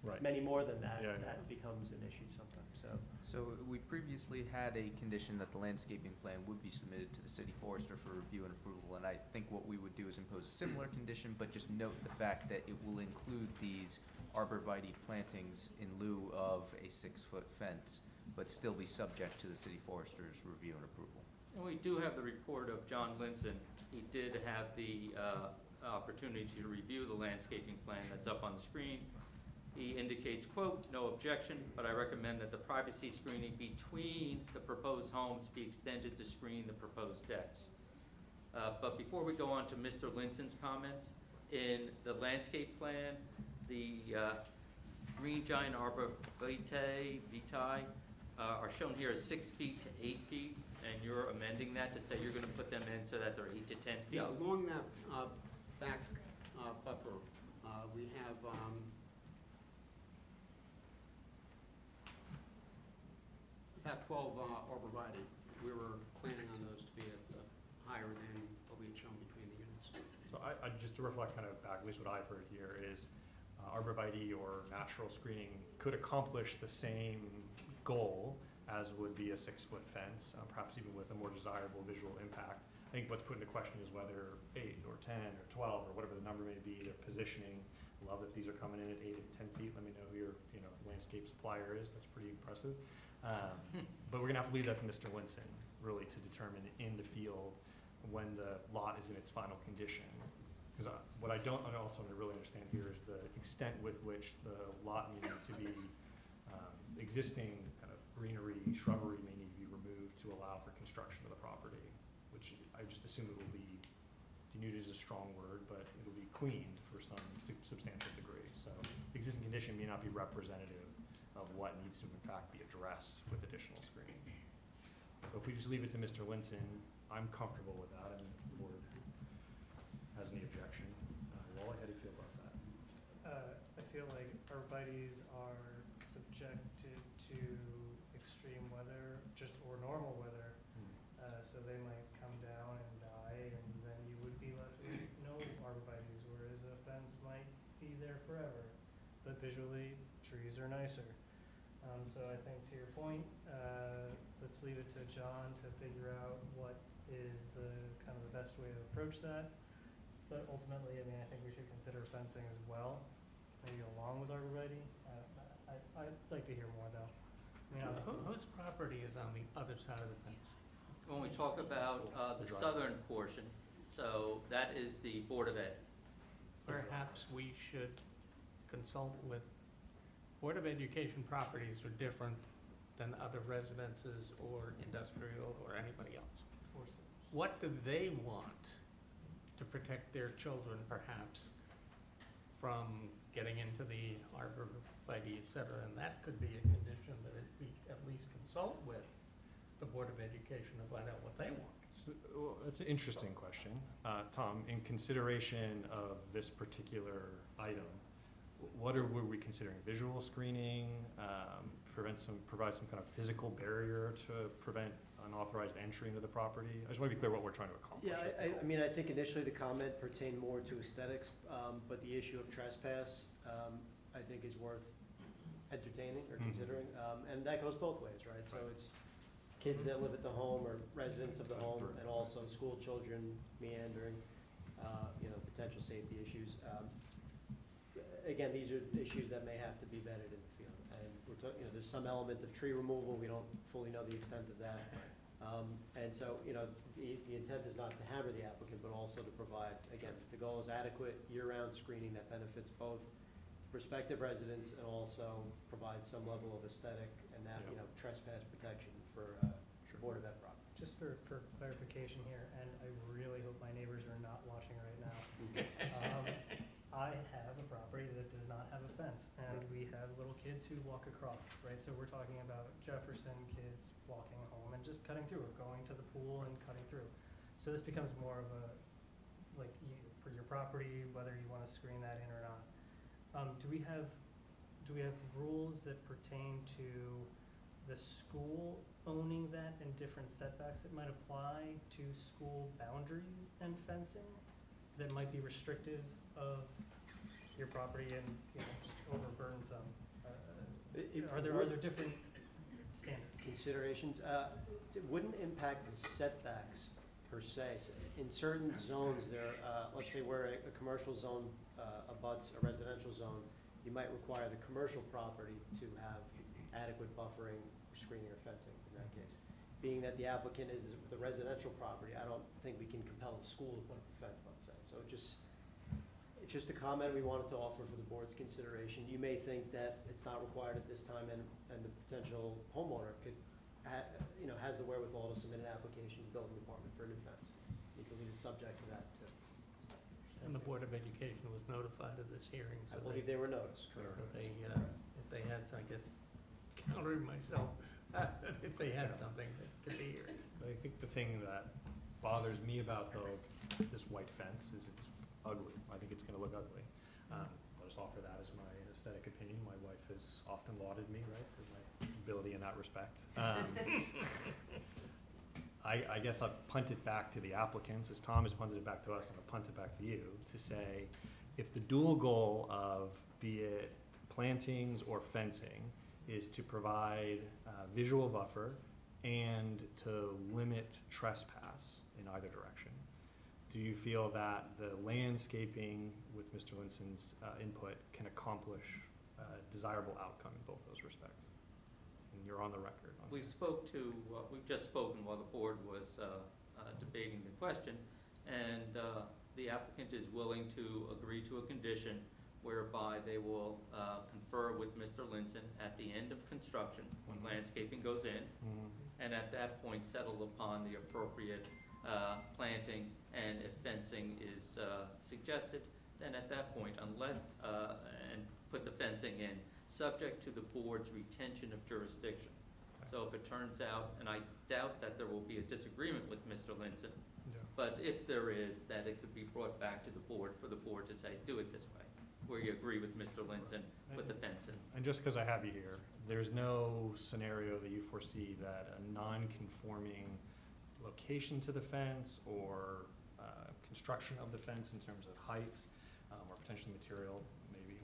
Right. many more than that, Yeah, yeah. that becomes an issue sometimes, so. So we previously had a condition that the landscaping plan would be submitted to the city forester for review and approval, and I think what we would do is impose a similar condition, but just note the fact that it will include these arborvitae plantings in lieu of a 6-foot fence, but still be subject to the city forester's review and approval. And we do have the report of John Linson. He did have the opportunity to review the landscaping plan that's up on the screen. He indicates, quote, "No objection, but I recommend that the privacy screening between the proposed homes be extended to screen the proposed decks." But before we go on to Mr. Linson's comments, in the landscape plan, the green giant arborvitae are shown here as 6 feet to 8 feet, and you're amending that to say you're gonna put them in so that they're 8 to 10 feet? Yeah, along that back buffer, we have about 12 arborvitae. We were planning on those to be at higher than what we had shown between the units. So I just to reflect kind of back, at least what I've heard here is arborvitae or natural screening could accomplish the same goal as would be a 6-foot fence, perhaps even with a more desirable visual impact. I think what's put into question is whether 8 or 10 or 12 or whatever the number may be, their positioning. Love that these are coming in at 8 and 10 feet. Let me know who your landscape supplier is. That's pretty impressive. But we're gonna have to leave that to Mr. Linson, really, to determine in the field when the lot is in its final condition. Because what I don't also really understand here is the extent with which the lot needed to be, existing kind of greenery, shrubbery may need to be removed to allow for construction of the property, which I just assume it will be, denuded is a strong word, but it'll be cleaned for some substantial degree. So the existing condition may not be representative of what needs to in fact be addressed with additional screening. So if we just leave it to Mr. Linson, I'm comfortable with that, and the board has any objection. Wally, how do you feel about that? I feel like arborvitaes are subjected to extreme weather, or normal weather, so they might come down and die, and then you would be left with no arborvitaes, whereas a fence might be there forever. But visually, trees are nicer. So I think to your point, let's leave it to John to figure out what is the kind of the best way to approach that. But ultimately, I mean, I think we should consider fencing as well, maybe along with arborvitae. I'd like to hear more though. I mean, obviously, Whose property is on the other side of the fence? When we talk about the The driveway. southern portion, so that is the Board of Ed. Perhaps we should consult with, Board of Education properties are different than other residences or industrial or anybody else. What do they want to protect their children perhaps from getting into the arborvitae, et cetera? And that could be a condition that we at least consult with the Board of Education to find out what they want. So, well, that's an interesting question. Tom, in consideration of this particular item, were we considering? Visual screening, provide some kind of physical barrier to prevent unauthorized entry into the property? I just want to be clear what we're trying to accomplish. Yeah, as the I goal. mean, I think initially the comment pertained more to aesthetics, but the issue of trespass, I think is worth entertaining or Mhm. considering. And that goes both ways, right? So Right. it's kids that live at the home or residents of the home, Right. and also school children meandering, potential safety issues. Again, these are issues that may have to be vetted in the field. And we're talking, there's some element of tree removal, we don't fully know the extent of that. And so, the intent is not to hammer the applicant, but also to provide, again, the goal is adequate year-round screening that benefits both prospective residents and also provides some level of aesthetic and that, Yeah. trespass protection for Sure. Board of Ed property. Just for clarification here, and I really hope my neighbors are not watching right now. I have a property that does not have a fence, and we have little kids who walk across, right? So we're talking about Jefferson kids walking home and just cutting through, or going to the pool and cutting through. So this becomes more of a, for your property, whether you wanna screen that in or not. Do we have rules that pertain to the school owning that and different setbacks that might apply to school boundaries and fencing that might be restrictive of your property and, just overburden some? Are there different standards? Considerations, it wouldn't impact the setbacks per se. So in certain zones, let's say where a commercial zone abuts a residential zone, you might require the commercial property to have adequate buffering, screening, or fencing in that case. Being that the applicant is the residential property, I don't think we can compel the school to put up a fence, let's say. So it's just a comment we wanted to offer for the board's consideration. You may think that it's not required at this time, and the potential homeowner has the wherewithal to submit an application to the building department for a new fence. You can leave it subject to that too. And the Board of Education was notified of this hearing, I so believe they were noticed, so correct? they, if they had, I guess, countering myself, if they had something that could be here. I think the thing that bothers me about this white fence is it's ugly. I think it's gonna look ugly. I'll just offer that as my aesthetic opinion. My wife has often lauded me, right, for my ability in that respect. I guess I'll punt it back to the applicants, as Tom has punted it back to us, and I'll punt it back to you, to say, if the dual goal of, be it plantings or fencing, is to provide visual buffer and to limit trespass in either direction, do you feel that the landscaping, with Mr. Linson's input, can accomplish a desirable outcome in both those respects? And you're on the record on We've just spoken while the board was debating the question, and the applicant is willing to agree to a condition whereby they will confer with Mr. Linson at the end of construction, when landscaping goes in, and at that point settle upon the appropriate planting, and if fencing is suggested, then at that point, and put the fencing in, subject to the board's retention of jurisdiction. So if it turns out, and I doubt that there will be a disagreement with Mr. Linson, Yeah. but if there is, that it could be brought back to the board for the board to say, do it this way, where you agree with Mr. Linson, put the fence in. And just because I have you here, there's no scenario that you foresee that a non-conforming location to the fence or construction of the fence in terms of height or potentially material, maybe,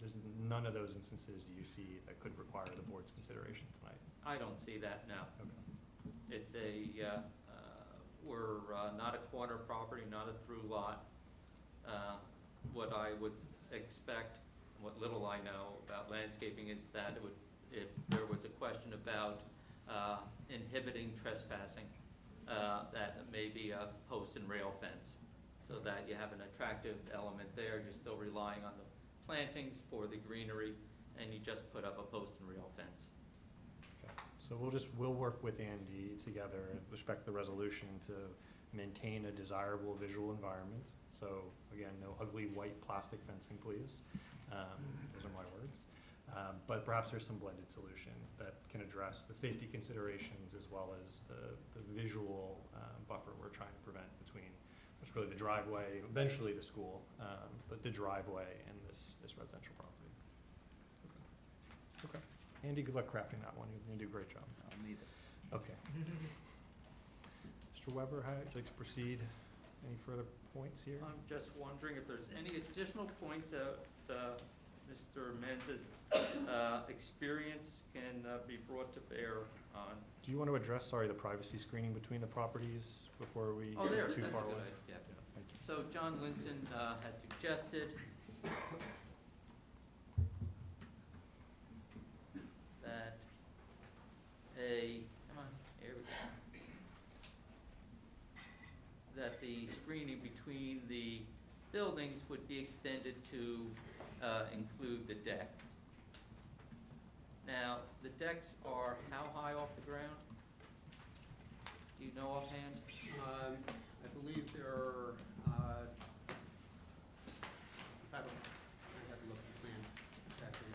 there's none of those instances do you see that could require the board's consideration tonight? I don't see that now. Okay. It's we're not a corner property, not a through lot. What I would expect, what little I know about landscaping, is that it would if there was a question about inhibiting trespassing, that maybe a post and rail fence, so that you have an attractive element there. You're still relying on the plantings for the greenery, and you just put up a post and rail fence. Okay. So we'll work with Andy together with respect to the resolution to maintain a desirable visual environment. So again, no ugly white plastic fencing, please. Those are my words. But perhaps there's some blended solution that can address the safety considerations as well as the visual buffer we're trying to prevent between what's really the driveway, eventually the school, but the driveway and this residential property. Okay. Andy, good luck crafting that one. You're gonna do a great job. I'll need it. Okay. Mr. Weber, how would you like to proceed? Any further points here? I'm just wondering if there's any additional points that Mr. Menz's experience can be brought to bear on. Do you want to address, sorry, the privacy screening between the properties before we Oh, there, get too that's a far good away? idea, yeah. Thank you. So John Linson had suggested that come on, here we go. That the screening between the buildings would be extended to include the deck. Now, the decks are how high off the ground? Do you know offhand? I believe they're, I have to look at the plan exactly,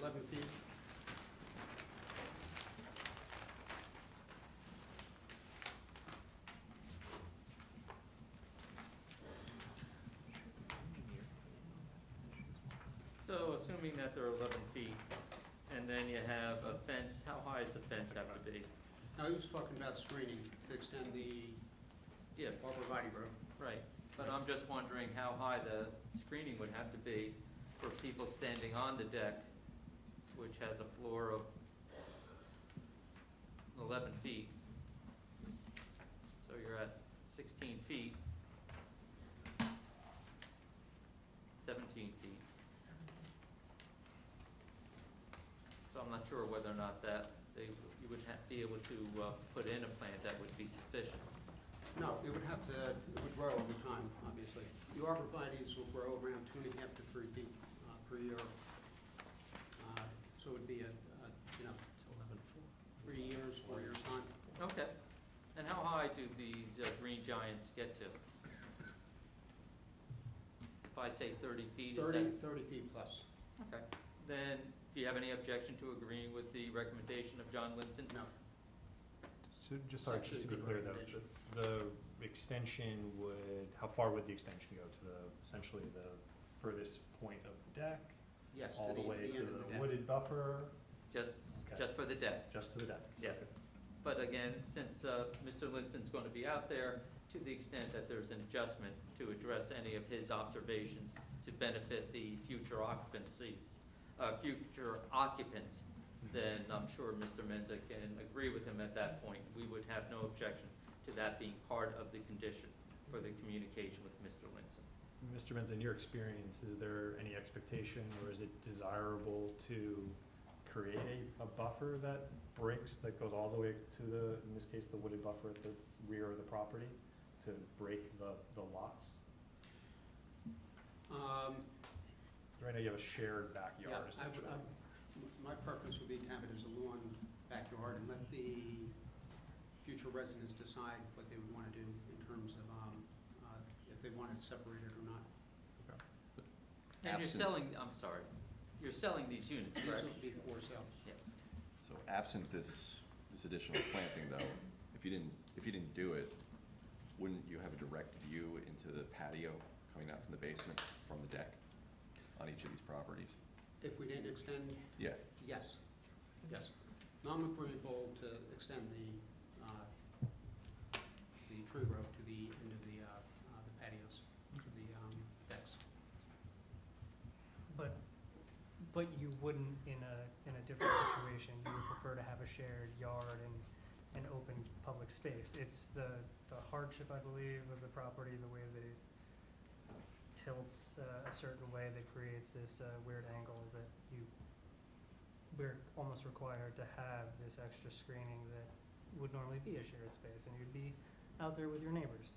11 feet. So assuming that they're 11 feet, and then you have a fence, how high does the fence have to be? Now, he was talking about screening to extend the Yeah, arborvitae road. right, but I'm just wondering how high the screening would have to be for people standing on the deck, which has a floor of 11 feet. So you're at 16 feet, 17 feet. So I'm not sure whether or not that you would be able to put in a plant that would be sufficient. No, it would have to, it would grow over time, obviously. The arborvitaes will grow around 2.5 to 3 feet per year. So it would be you know, 3 years, 4 years time. Okay. And how high do these green giants get to? If I say 30 feet, is that? 30 feet plus. Okay. Then, do you have any objection to agreeing with the recommendation of John Linson? No. So just, sorry, just to be clear though, the extension would, how far would the extension go to essentially the furthest point of the deck? Yes, All the way to end of the deck. wooded buffer, Just Okay. for the deck? just to the deck? Yeah. But again, since Mr. Linson's going to be out there, to the extent that there's an adjustment to address any of his observations to benefit the future occupants, then I'm sure Mr. Menza can agree with him at that point. We would have no objection to that being part of the condition for the communication with Mr. Linson. Mr. Benz, in your experience, is there any expectation or is it desirable to create a buffer that that goes all the way to in this case, the wooded buffer at the rear of the property to break the lots? Right now you have a shared backyard Yeah, essentially. my preference would be to have it as a lawn backyard and let the future residents decide what they would want to do in terms of if they wanted it separated or not. And you're Absent- selling, I'm sorry, you're selling these units, These correct? would be for sale. Yes. So absent this additional planting though, if you didn't do it, wouldn't you have a direct view into the patio coming out from the basement from the deck on each of these properties? If we didn't extend, Yeah. yes, yes. Now I'm agreeable to extend the tree row to the end of the patios, to the decks. But you wouldn't, in a different situation, you would prefer to have a shared yard and open public space. It's the hardship, I believe, of the property, the way that it tilts a certain way that creates this weird angle that you we're almost required to have this extra screening that would normally be a shared space, and you'd be out there with your neighbors.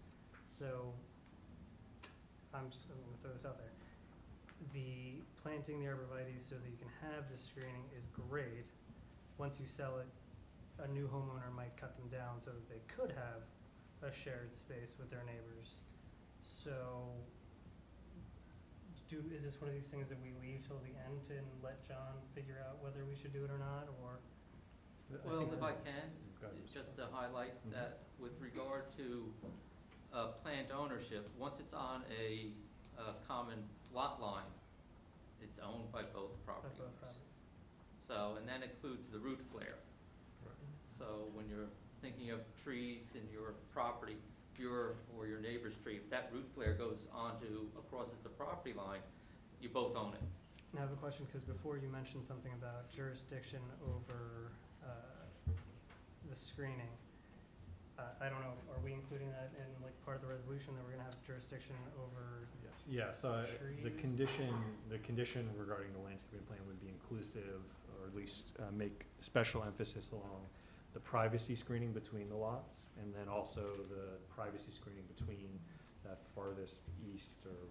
So, I'm gonna throw this out there. The planting the arborvitae so that you can have this screening is great. Once you sell it, a new homeowner might cut them down so that they could have a shared space with their neighbors. So, is this one of these things that we leave till the end and let John figure out whether we should do it or not, or? Well, if I can, Go ahead, Mr. just to highlight Mhm. that with regard to plant ownership, once it's on a common lot line, it's owned by both property Both owners. properties. So, and that includes the root flare. So when you're thinking of trees in your property, or your neighbor's tree, if that root flare goes crosses the property line, you both own it. And I have a question, because before you mentioned something about jurisdiction over the screening. I don't know, are we including that in like part of the resolution, that we're gonna have jurisdiction over? Yeah, so the Trees. condition regarding the landscaping plan would be inclusive, or at least make special emphasis along the privacy screening between the lots, and then also the privacy screening between that farthest east or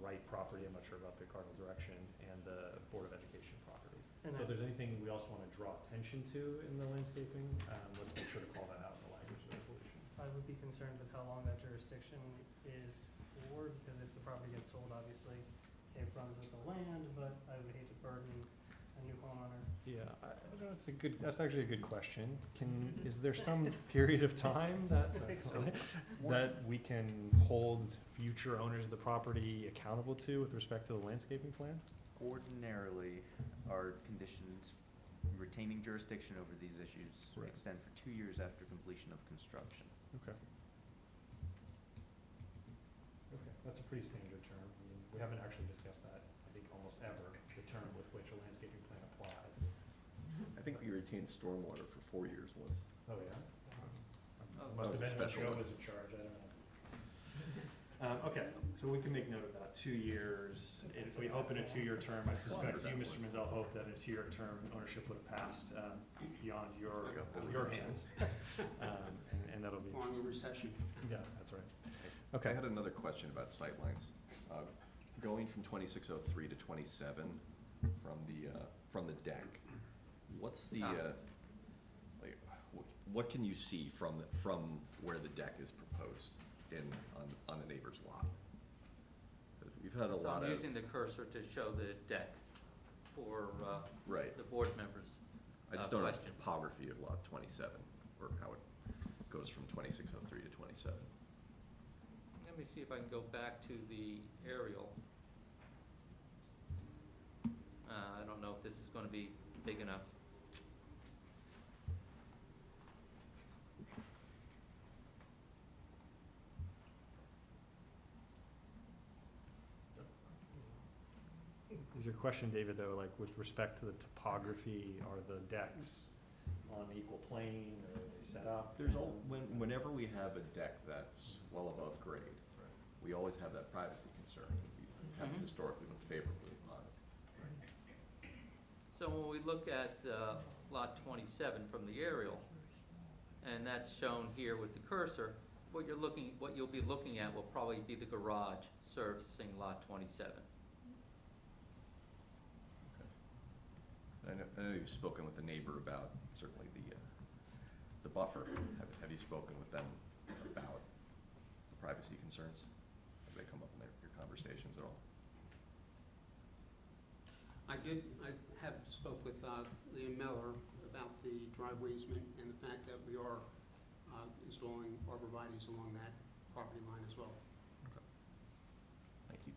right property, I'm not sure about the cardinal direction, and the Board of Education property. And So if then- there's anything we also wanna draw attention to in the landscaping, let's make sure to call that out in the language of the resolution. I would be concerned with how long that jurisdiction is for, because if the property gets sold, obviously it runs with the land, but I would hate to burden a new homeowner. Yeah, I don't know, that's actually a good question. Is there some period of time that, that we can hold future owners of the property accountable to with respect to the landscaping plan? Ordinarily, our conditions retaining jurisdiction over these issues Right. extend for 2 years after completion of construction. Okay. Okay, that's a pretty standard term. I mean, we haven't actually discussed that, I think, almost ever, the term with which a landscaping plan applies. I think we retained stormwater for 4 years once. Oh, yeah? Oh. Must have That was a been when special Joe one. was in charge, I don't know. Okay, so we can make note of that, 2 years. If we hope in a 2-year term, I suspect you, Mr. Menzel, hope that in a 2-year term, ownership would have passed beyond your hands. And that'll be On the interesting. recession. Yeah, that's right. I Okay. had another question about sightlines. Going from 2603 to 27 from the deck, what's the, like, what can you see from where the deck is proposed on a neighbor's lot? 'Cause we've had a So lot I'm of, using the cursor to show the deck for right, the board members. I just don't know the question. topography of lot 27, or how it goes from 2603 to 27. Let me see if I can go back to the aerial. I don't know if this is gonna be big enough. Is your question, David, though, like with respect to the topography, are the decks on equal plane, or are they set up? Whenever we have a deck that's well above grade, we always have that privacy concern. We haven't Mhm. historically looked favorably upon it. So when we look at lot 27 from the aerial, and that's shown here with the cursor, what you'll be looking at will probably be the garage servicing lot 27. I know you've spoken with the neighbor about certainly the buffer. Have you spoken with them about the privacy concerns? Have they come up in your conversations at all? I have spoke with Liam Miller about the driveway easement and the fact that we are installing arborvitae's along that property line as well. Thank you.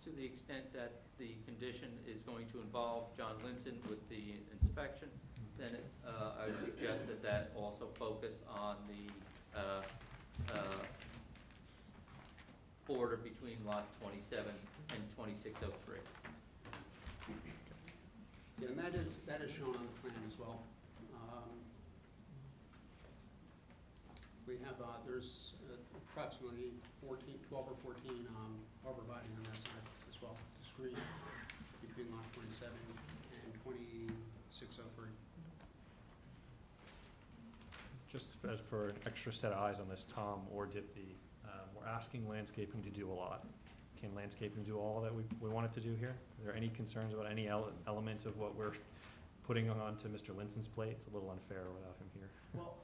To the extent that the condition is going to involve John Linson with the inspection, then I would suggest that also focus on the border between lot 27 and 2603. Yeah, and that is shown on the plan as well. We have, there's approximately 12 or 14 arborvitae on that side as well, to screen between lot 27 27 and 2603. Just as for an extra set of eyes on this, Tom or Dipti, we're asking landscaping to do a lot. Can landscaping do all that we want it to do here? Are there any concerns about any element of what we're putting onto Mr. Linson's plate? It's a little unfair without him here. Well,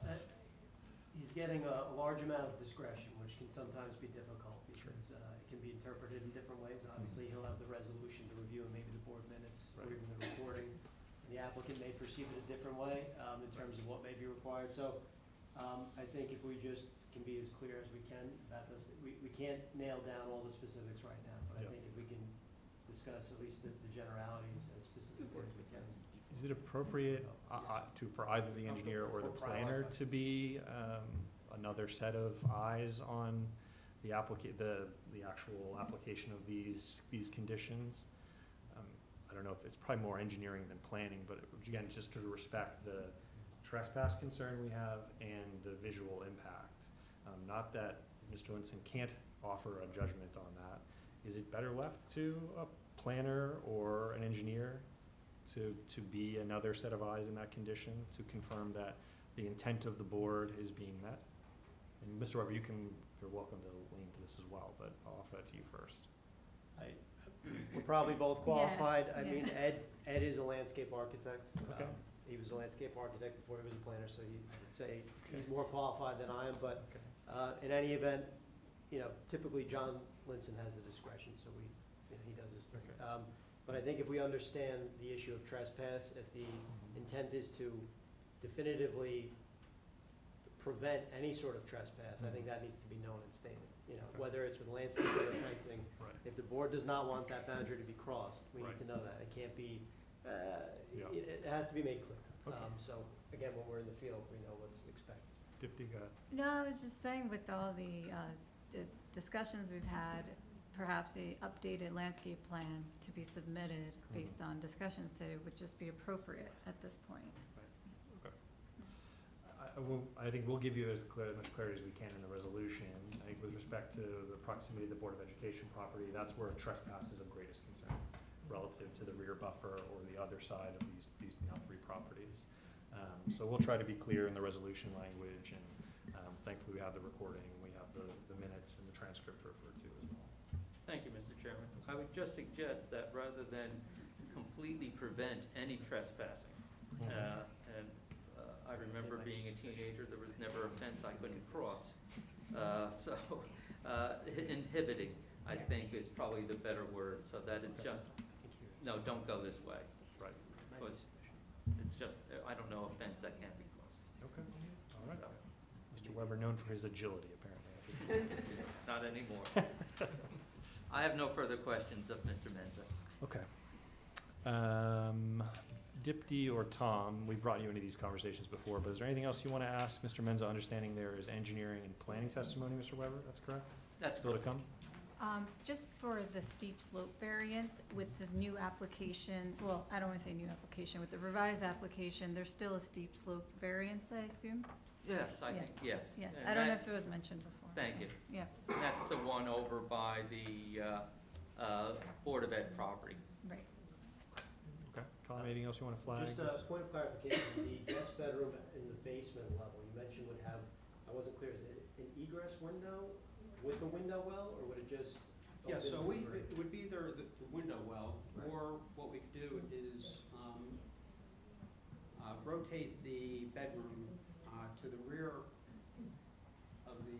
he's getting a large amount of discretion, which can sometimes be difficult because it can be interpreted in different ways. Obviously, he'll have the resolution to review and maybe the board minutes or Right. even the recording. And the applicant may perceive it a different way in terms of what may be required. So I think if we just can be as clear as we can about this, we can't nail down all the specifics right now. But I Yep. think if we can discuss at least the generalities as specifically as we can. Is it appropriate for either the engineer or the planner to be another set of eyes on the actual application of these conditions? I don't know if it's probably more engineering than planning, but again, just to respect the trespass concern we have and the visual impact. Not that Mr. Linson can't offer a judgment on that. Is it better left to a planner or an engineer to be another set of eyes in that condition to confirm that the intent of the board is being met? And Mr. Weber, you're welcome to lean to this as well, but I'll offer that to you first. We're probably both qualified. I Yeah. mean, Ed is a landscape architect. Okay. He was a landscape architect before he was a planner, so I would say he's more qualified than I am. But in any event, typically John Linson has the discretion, so he does his thing. Okay. But I think if we understand the issue of trespass, if the intent is to definitively prevent any sort of trespass, I think that needs to be known and stated. Okay. Whether it's with landscaping or fencing, Right. if the board does not want that boundary to be crossed, we need Right. to know that. It can't be, Yeah. it has to be made clear. Okay. So again, when we're in the field, we know what's expected. Dipti, go ahead. No, I was just saying with all the discussions we've had, perhaps a updated landscape plan to be submitted based on discussions today would just be appropriate at this point. I think we'll give you as much clarity as we can in the resolution. I think with respect to the proximity of the Board of Education property, that's where trespass is of greatest concern relative to the rear buffer or the other side of these three properties. So we'll try to be clear in the resolution language, and thankfully we have the recording, and we have the minutes and the transcript to refer to as well. Thank you, Mr. Chairman. I would just suggest that rather than completely prevent any trespassing, and I remember being a teenager, there was never a fence I couldn't cross. Inhibiting, I think, is probably the better word, so that it just, no, don't go this way. Right. Because it's just, I don't know a fence that can't be crossed. Okay. All right. So, Mr. Weber, known for his agility, apparently. not anymore. I have no further questions of Mr. Menza. Okay. Dipti or Tom, we brought you into these conversations before, but is there anything else you want to ask Mr. Menza, understanding there is engineering and planning testimony, Mr. Weber? That's correct? That's Still to good. come? Just for the steep slope variance with the new application, well, I don't want to say new application, with the revised application, there's still a steep slope variance, I assume? Yes, I think, yes. Yes, And I don't know that- if it was mentioned before. Thank you. Yeah, That's the one over by the Board of Ed property. right. Okay. Tom, anything else you want to flag? Just a point of clarification, the guest bedroom in the basement level, you mentioned would have, I wasn't clear, is it an egress window with a window well, or would it just? Yeah, open so over? it would be either the window well, Right. or what we could do is rotate the bedroom to the rear of the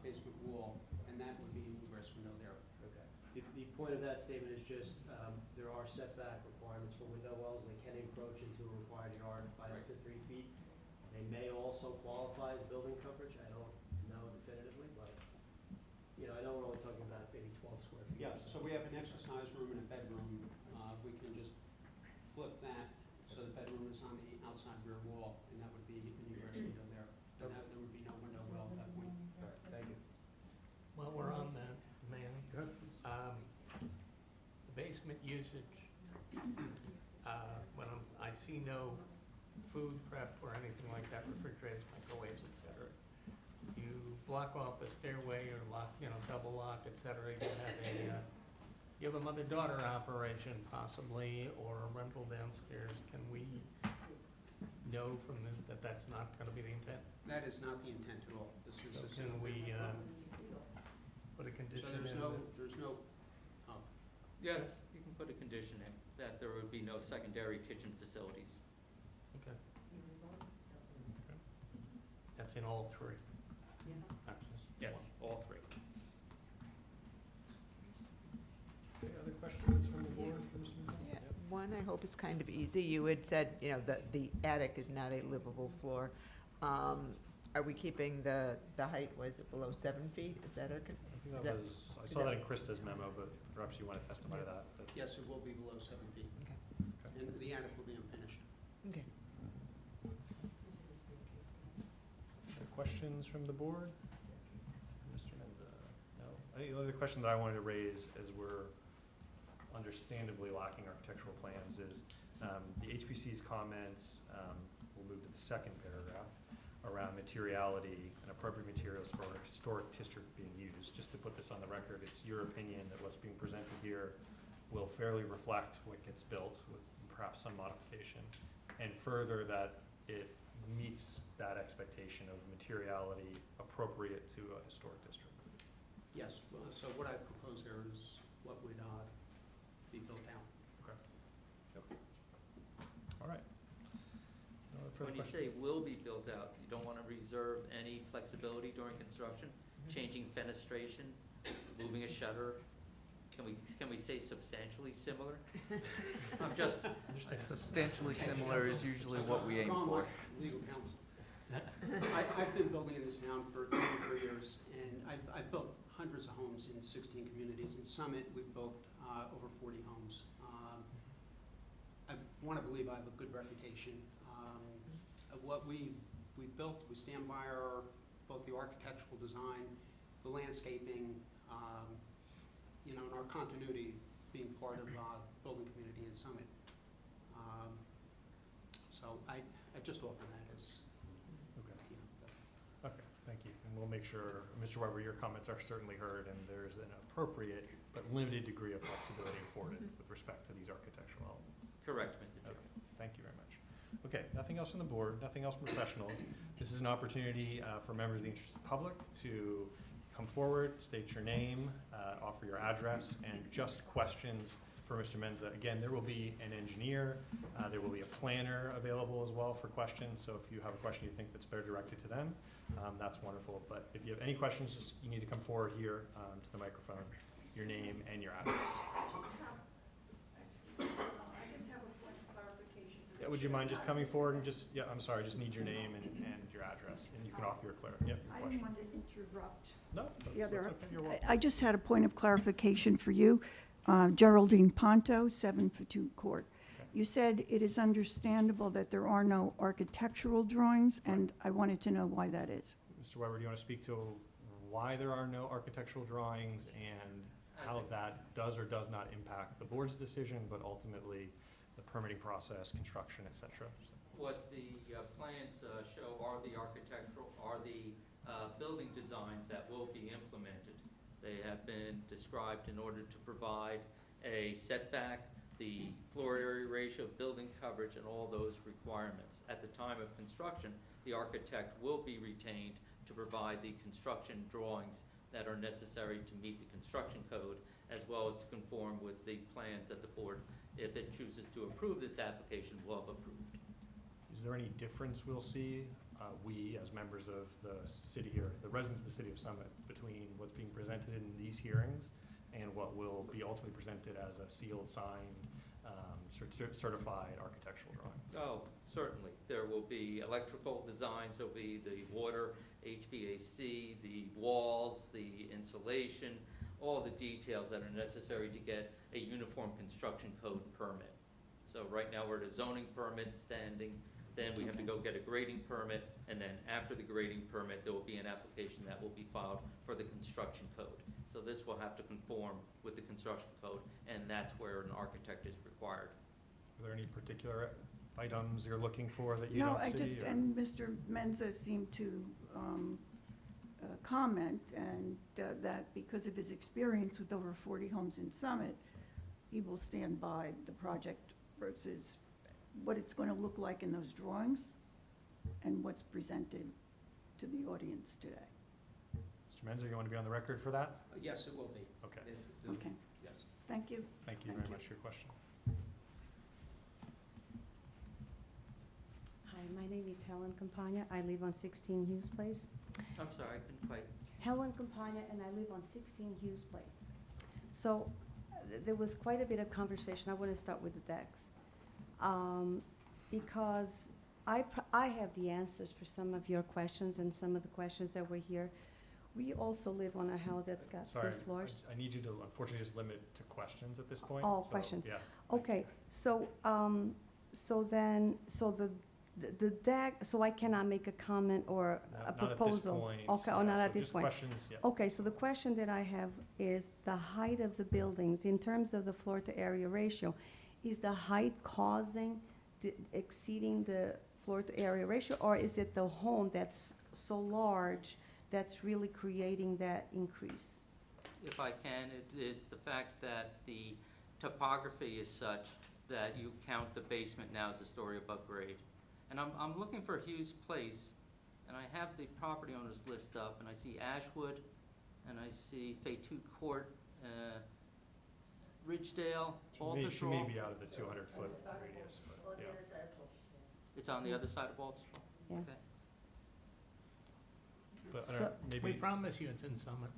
basement wall, and that would be an egress window there. Okay. The point of that statement is just, there are setback requirements for window wells. They can encroach into a required yard by up to 3 feet. They may also qualify as building coverage. I don't know definitively, but, I know we're only talking about maybe 12 square feet. Yeah, or so we have an exercise room and a bedroom. We can just flip that, so the bedroom is on the outside rear wall, and that would be an egress window there. And there would be no window well at that point. All right, thank you. While we're on that, man, Go ahead. the basement usage, when I see no food prep or anything like that, refrigerators, microwaves, et cetera, you block off the stairway or lock, double lock, et cetera, you have you have a mother-daughter operation possibly, or a rental downstairs, can we know from that that's not gonna be the intent? That is not the intent at all. This is So a can single. we, put a So condition there's in no, that- there's no, oh, Yes, you can put a condition in that there would be no secondary kitchen facilities. Okay. That's in all three? Not just Yes, one. all three. Any other questions from the board for Mr. Mensah? Yeah, Yep. one I hope is kind of easy. You had said, you know, that the attic is not a livable floor. Are we keeping the height, was it below 7 feet? Is that our, I think Is that that- was, I is saw that- that in Krista's memo, but perhaps you want to testify to that. but- yes, it will be below 7 feet. Okay. And the attic will be unfinished. okay. Any questions from the board? Mr. Menza? No? The other question that I wanted to raise, as we're understandably lacking architectural plans, is the HPC's comments, we'll move to the second paragraph, around materiality and appropriate materials for a historic district being used. Just to put this on the record, it's your opinion that what's being presented here will fairly reflect what gets built with perhaps some modification. And further, that it meets that expectation of materiality appropriate to a historic district. Yes, so what I propose there is what would be built out. All right. No other further When you questions? say will be built out, you don't want to reserve any flexibility during construction? Changing fenestration, moving a shutter? Can we say substantially similar? I'm just, Substantially similar is usually what we aim From for. my legal counsel. I've been building in this town for 34 years, and I've built hundreds of homes in 16 communities. In Summit, we've built over 40 homes. I want to believe I have a good reputation. What we built, we stand by both the architectural design, the landscaping, you know, and our continuity being part of building community in Summit. So I just offer that as, Okay. you know, Okay, thank you. And we'll make sure, Mr. Weber, your comments are certainly heard, and there's an appropriate but limited degree of flexibility afforded with respect to these architectural elements. correct, Mr. Chair. Okay, thank you very much. Okay, nothing else from the board, nothing else from professionals. This is an opportunity for members of the interested public to come forward, state your name, offer your address, and just questions for Mr. Menza. Again, there will be an engineer, there will be a planner available as well for questions, so if you have a question you think that's better directed to them, that's wonderful. But if you have any questions, just, you need to come forward here to the microphone, your name and your address. Yeah, would you mind just coming forward and just, yeah, I'm sorry, just need your name and your address, and you can offer your your I question. didn't want to interrupt No, the that's other. okay, you're welcome. I just had a point of clarification for you. Geraldine Ponto, 7 Fatute Court. Okay. You said it is understandable that there are no architectural drawings, and I wanted to know why that is. Mr. Weber, do you want to speak to why there are no architectural drawings and how that does or does not impact the board's decision, but ultimately the permitting process, construction, et cetera? What the plans show are the building designs that will be implemented. They have been described in order to provide a setback, the floor area ratio, building coverage, and all those requirements. At the time of construction, the architect will be retained to provide the construction drawings that are necessary to meet the construction code, as well as to conform with the plans that the board, if it chooses to approve this application, will have approved. Is there any difference we'll see, we as members of the city here, the residents of the city of Summit, between what's being presented in these hearings and what will be ultimately presented as a sealed, signed, certified architectural drawing? Oh, certainly. There will be electrical designs, there'll be the water, HVAC, the walls, the insulation, all the details that are necessary to get a uniform construction code permit. So right now, we're at a zoning permit standing, then we have to go get a grading permit, and then after the grading permit, there will be an application that will be filed for the construction code. So this will have to conform with the construction code, and that's where an architect is required. Are there any particular items you're looking for that you No, don't see? I just, or- and Mr. Menza seemed to comment, and that because of his experience with over 40 homes in Summit, he will stand by the project versus what it's going to look like in those drawings and what's presented to the audience today. Mr. Menzer, you want to be on the record for that? Yes, it will be. Okay, Okay, Yes. thank you. thank you Thank very you. much for your question. Hi, my name is Helen Campagna. I live on 16 Hughes Place. I'm sorry, I couldn't quite. Helen Campagna, and I live on 16 Hughes Place. So there was quite a bit of conversation. I want to start with the decks. Because I have the answers for some of your questions and some of the questions that were here. We also live on a house that's got Sorry, 3 floors. I need you to unfortunately just limit to questions at this point. Oh, so, question. Yeah. Okay, so, so the deck, so I cannot make a comment or a proposal? Not at this point. Okay, oh, yeah, not so at this just point. questions, yeah. Okay, so the question that I have is the height of the buildings, in terms of the floor to area ratio, is the height causing, exceeding the floor to area ratio, or is it the home that's so large that's really creating that increase? If I can, it is the fact that the topography is such that you count the basement now as a story above grade. And I'm looking for Hughes Place, and I have the property owners list up, and I see Ashwood, and I see Fayette Court, Ridgedale, She may Baltusrol. be out of the 200-foot radius, but yeah. It's on the other side of Baltusrol? Yeah. Okay. But I So- don't know, We maybe, promise you it's in Summit.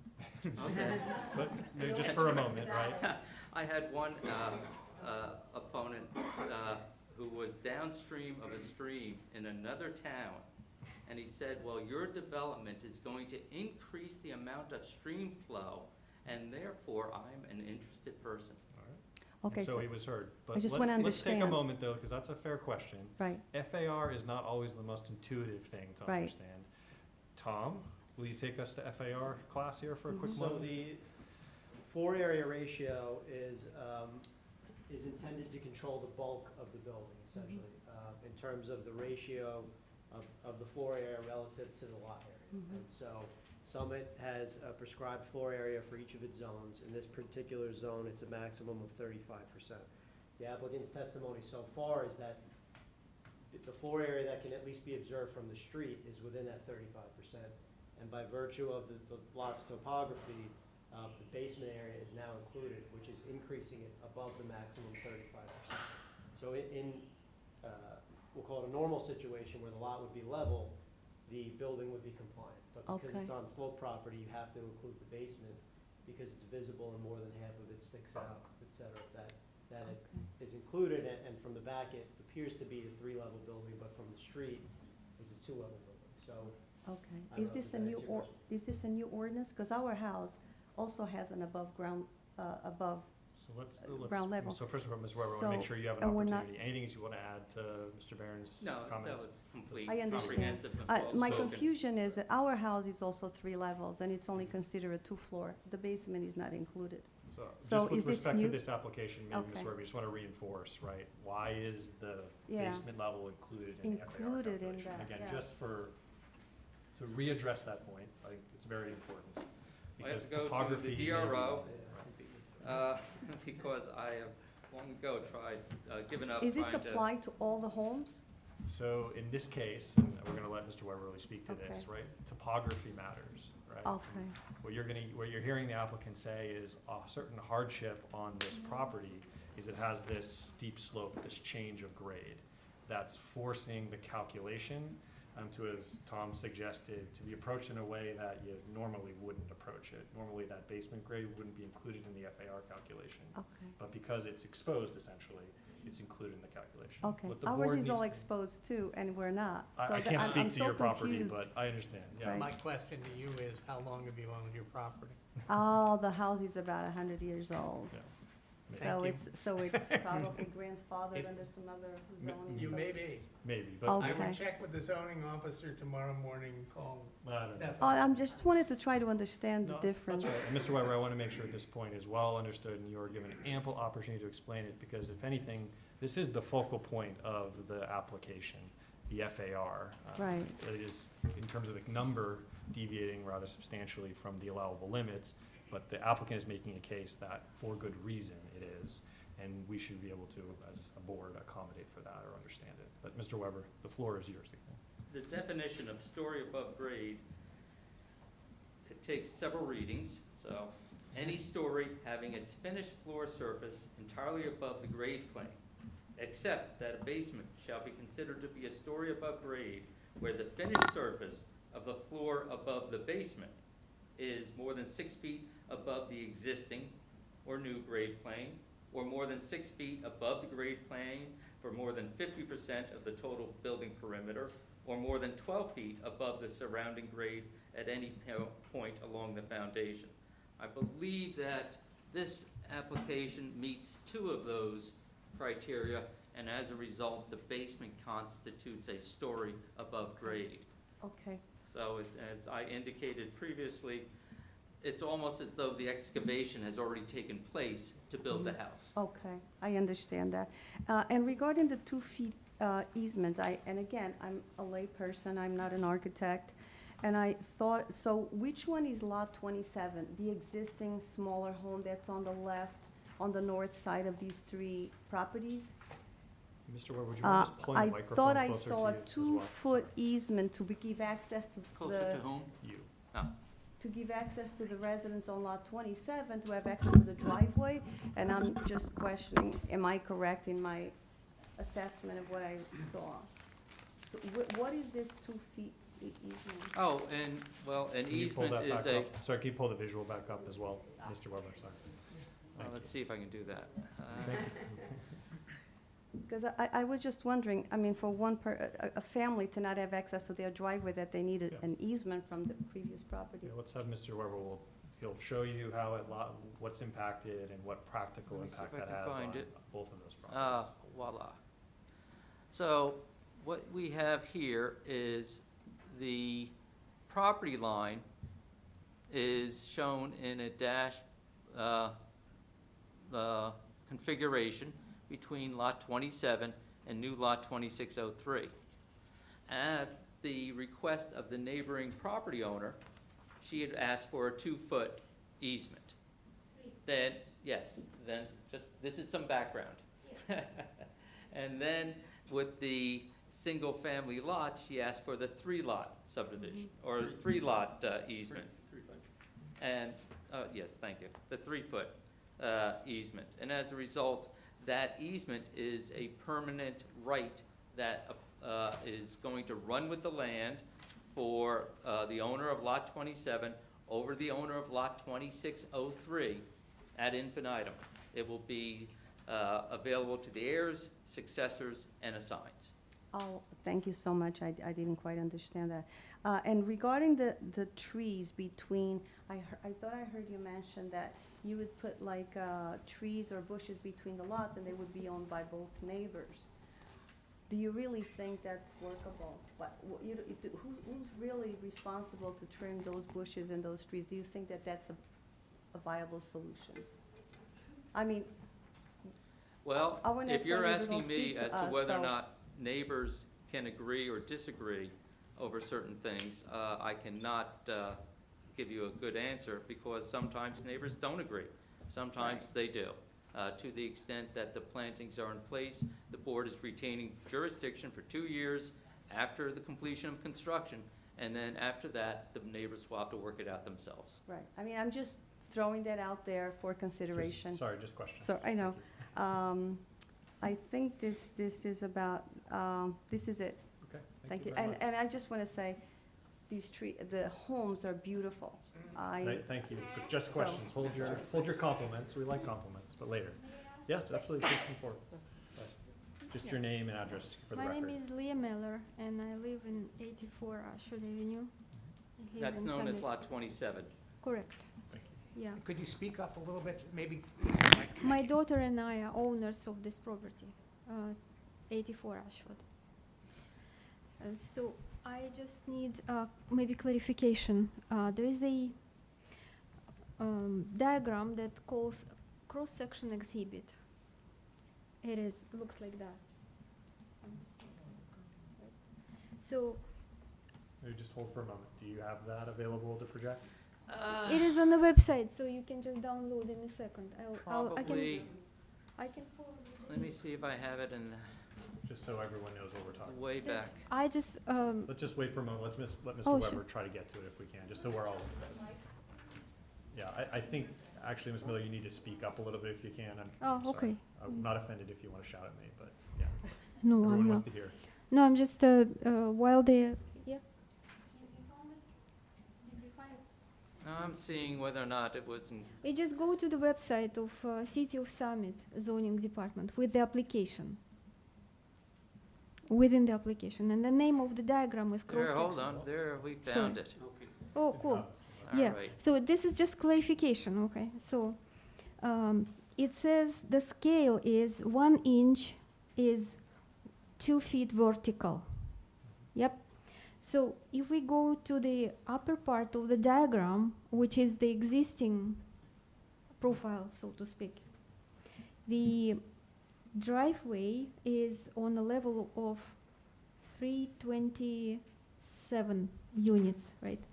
Okay. but maybe just for a moment, right? I had one opponent who was downstream of a stream in another town, and he said, well, your development is going to increase the amount of stream flow, and therefore I'm an interested person. All right. Okay, And so so, he was heard. But I just let's- wanna Let's take a understand. moment, though, because that's a fair question. right, FAR is not always the most intuitive thing to Right. understand. Tom, will you take us to FAR class here for a quick Mhm. So moment? the floor area ratio is intended to control the bulk of the building, essentially, in terms of the ratio of the floor area relative to the lot area. Mhm. And so Summit has a prescribed floor area for each of its zones. In this particular zone, it's a maximum of 35%. The applicant's testimony so far is that the floor area that can at least be observed from the street is within that 35%. And by virtue of the lot's topography, the basement area is now included, which is increasing it above the maximum 35%. So we'll call it a normal situation where the lot would be level, the building would be compliant. But because it's Okay. on slope property, you have to include the basement because it's visible and more than half of it sticks out, et cetera. That it okay, is included, and from the back, it appears to be a 3-level building, but from the street, it's a 2-level building. So okay. I don't Is know this if a that new, answers your question. is this a new ordinance? Because our house also has an above ground, above, So let's, ground level. so first of all, Ms. Weber, I want to make So- sure you have an and we're not- opportunity. Anything you want to add to Mr. Barron's No, comments? that was complete, I understand. comprehensive, and well My spoken. confusion is that our house is also 3 levels, and it's only considered a 2-floor. The basement is not included. So So just with is this respect to new? this application, maybe, Ms. Okay. Weber, you just want to reinforce, right? Why is the Yeah. basement level included in the FAR Included in calculation? that, Again, yeah. just to readdress that point, I think it's very important. I have Because to go to the topography. DRO, because I have long ago given up Is this trying to. applied to all the homes? So in this case, and we're going to let Mr. Weber really speak to this, Okay. right? Topography matters, right? Okay, What you're hearing the applicant say is a certain hardship on this property is it has this steep slope, this change of grade. That's forcing the calculation to, as Tom suggested, to be approached in a way that you normally wouldn't approach it. Normally, that basement grade wouldn't be included in the FAR calculation. okay, But because it's exposed, essentially, it's included in the calculation. okay. What the Ours board is needs all to- exposed too, and we're not. I So can't I'm speak to so your property, confused. but I understand, yeah. Right. My question to you is, how long have you owned your property? Oh, the house is about 100 years old. Yeah. So Thank it's probably grandfathered It- under some other Ma- zoning. You may codes. be. Maybe, but. Okay. I would check with the zoning officer tomorrow morning, call I don't know. Oh, Stephanie. I'm just wanted to try to understand the No, difference. That's right. And Mr. Weber, I want to make sure this point is well understood and you are given ample opportunity to explain it, because if anything, this is the focal point of the application, the FAR. Right. It is, in terms of the number, deviating rather substantially from the allowable limits, but the applicant is making a case that for good reason it is. and we should be able to, as a board, accommodate for that or understand it. But Mr. Weber, the floor is yours again. The definition of story above grade, it takes several readings, so any story having its finished floor surface entirely above the grade plane, except that a basement shall be considered to be a story above grade where the finished surface of the floor above the basement is more than 6 feet above the existing or new grade plane, or more than 6 feet above the grade plane for more than 50% of the total building perimeter, or more than 12 feet above the surrounding grade at any point along the foundation. I believe that this application meets 2 of those criteria, and as a result, the basement constitutes a story above grade. Okay. So as I indicated previously, it's almost as though the excavation has already taken place to build the house. Okay, I understand that. And regarding the 2 feet easements, and again, I'm a layperson, I'm not an architect, and I thought, so which one is lot 27? The existing smaller home that's on the left, on the north side of these 3 properties? Mr. Weber, would you mind just pulling the I microphone thought I closer to saw a you as well? 2-foot easement to give access to Closer the, to whom? You. to give access to the residents on lot 27 to have access to the driveway, and I'm just questioning, am I correct in my assessment of what I saw? So what is this 2 feet easement? Oh, and, well, an Can you pull easement that is back a, up? Sorry, can you pull the visual back up as well, Mr. Weber, sorry. Thank let's you. see if I can do that. Thank you. Because I was just wondering, I mean, for a family to not have access to their driveway, that they needed Yeah. an easement from the previous property. Yeah, let's have Mr. Weber, he'll show you how what's impacted and what practical Let me see impact if I that can has on find it. both of those properties. Voila. So what we have here is the property line is shown in a dashed configuration between lot 27 and new lot 2603. At the request of the neighboring property owner, she had asked for a 2-foot easement. Then, yes, then this is some background. And then with the single-family lot, she asked for the 3-lot subdivision, or 3-lot easement. 3 foot. And, yes, thank you, the 3-foot easement. And as a result, that easement is a permanent right that is going to run with the land for the owner of lot 27 over the owner of lot 2603 ad infinitum. It will be available to the heirs, successors, and assigns. Oh, thank you so much. I didn't quite understand that. And regarding the trees between, I thought I heard you mention that you would put like trees or bushes between the lots and they would be owned by both neighbors. Do you really think that's workable? Who's really responsible to trim those bushes and those trees? Do you think that that's a viable solution? I mean, Well, our if next you're door neighbor will asking me speak to as to us, whether or so- not neighbors can agree or disagree over certain things, I cannot give you a good answer because sometimes neighbors don't agree. Sometimes they do. To the extent that the plantings are in place, the board is retaining jurisdiction for 2 years after the completion of construction, and then after that, the neighbors will have to work it out themselves. right. I mean, I'm just throwing that out there for consideration. Just question. So, I know. I think this is about, this is it. Okay, Thank you. very much. And I just want to say, the homes are beautiful. Thank you, but just So- questions, hold your compliments, we like compliments, but later. Yes, absolutely, please come forward. Just your name and address for the My record. name is Leah Miller, and I live in 84 Ashford Avenue. Here That's in known as Summit. lot 27. Correct, Thank you. yeah. Could you speak up a little bit, maybe? My daughter and I are owners of this property, 84 Ashford. So I just need maybe clarification. There is a diagram that calls cross-section exhibit. Looks like that. So Maybe just hold for a moment. Do you have that available to project? it is on the website, so you can just download in a second. I can. I can forward it. Let me see if I have it in Just so everyone knows what we're talking about. way back. I just, Let's just wait for a moment. Let Mr. Oh, Weber sure. try to get to it if we can, just so we're all this. Yeah, I think, actually, Ms. Miller, you need to speak up a little bit if you can. I'm oh, sorry. okay. I'm not offended if you want to shout at me, but yeah, No, everyone I'm wants not. to hear. No, I'm just, while they, yeah. No, I'm seeing whether or not it was in, You just go to the website of City of Summit Zoning Department with the application. Within the application, and the name of the diagram is cross there, section. hold on, there, we So- found it. Okay. Oh, Good cool. job. All Yeah. right. So this is just clarification, okay? So it says the scale is 1 inch is 2 feet vertical. Yep. So if we go to the upper part of the diagram, which is the existing profile, so to speak, the driveway is on a level of 327 units, right?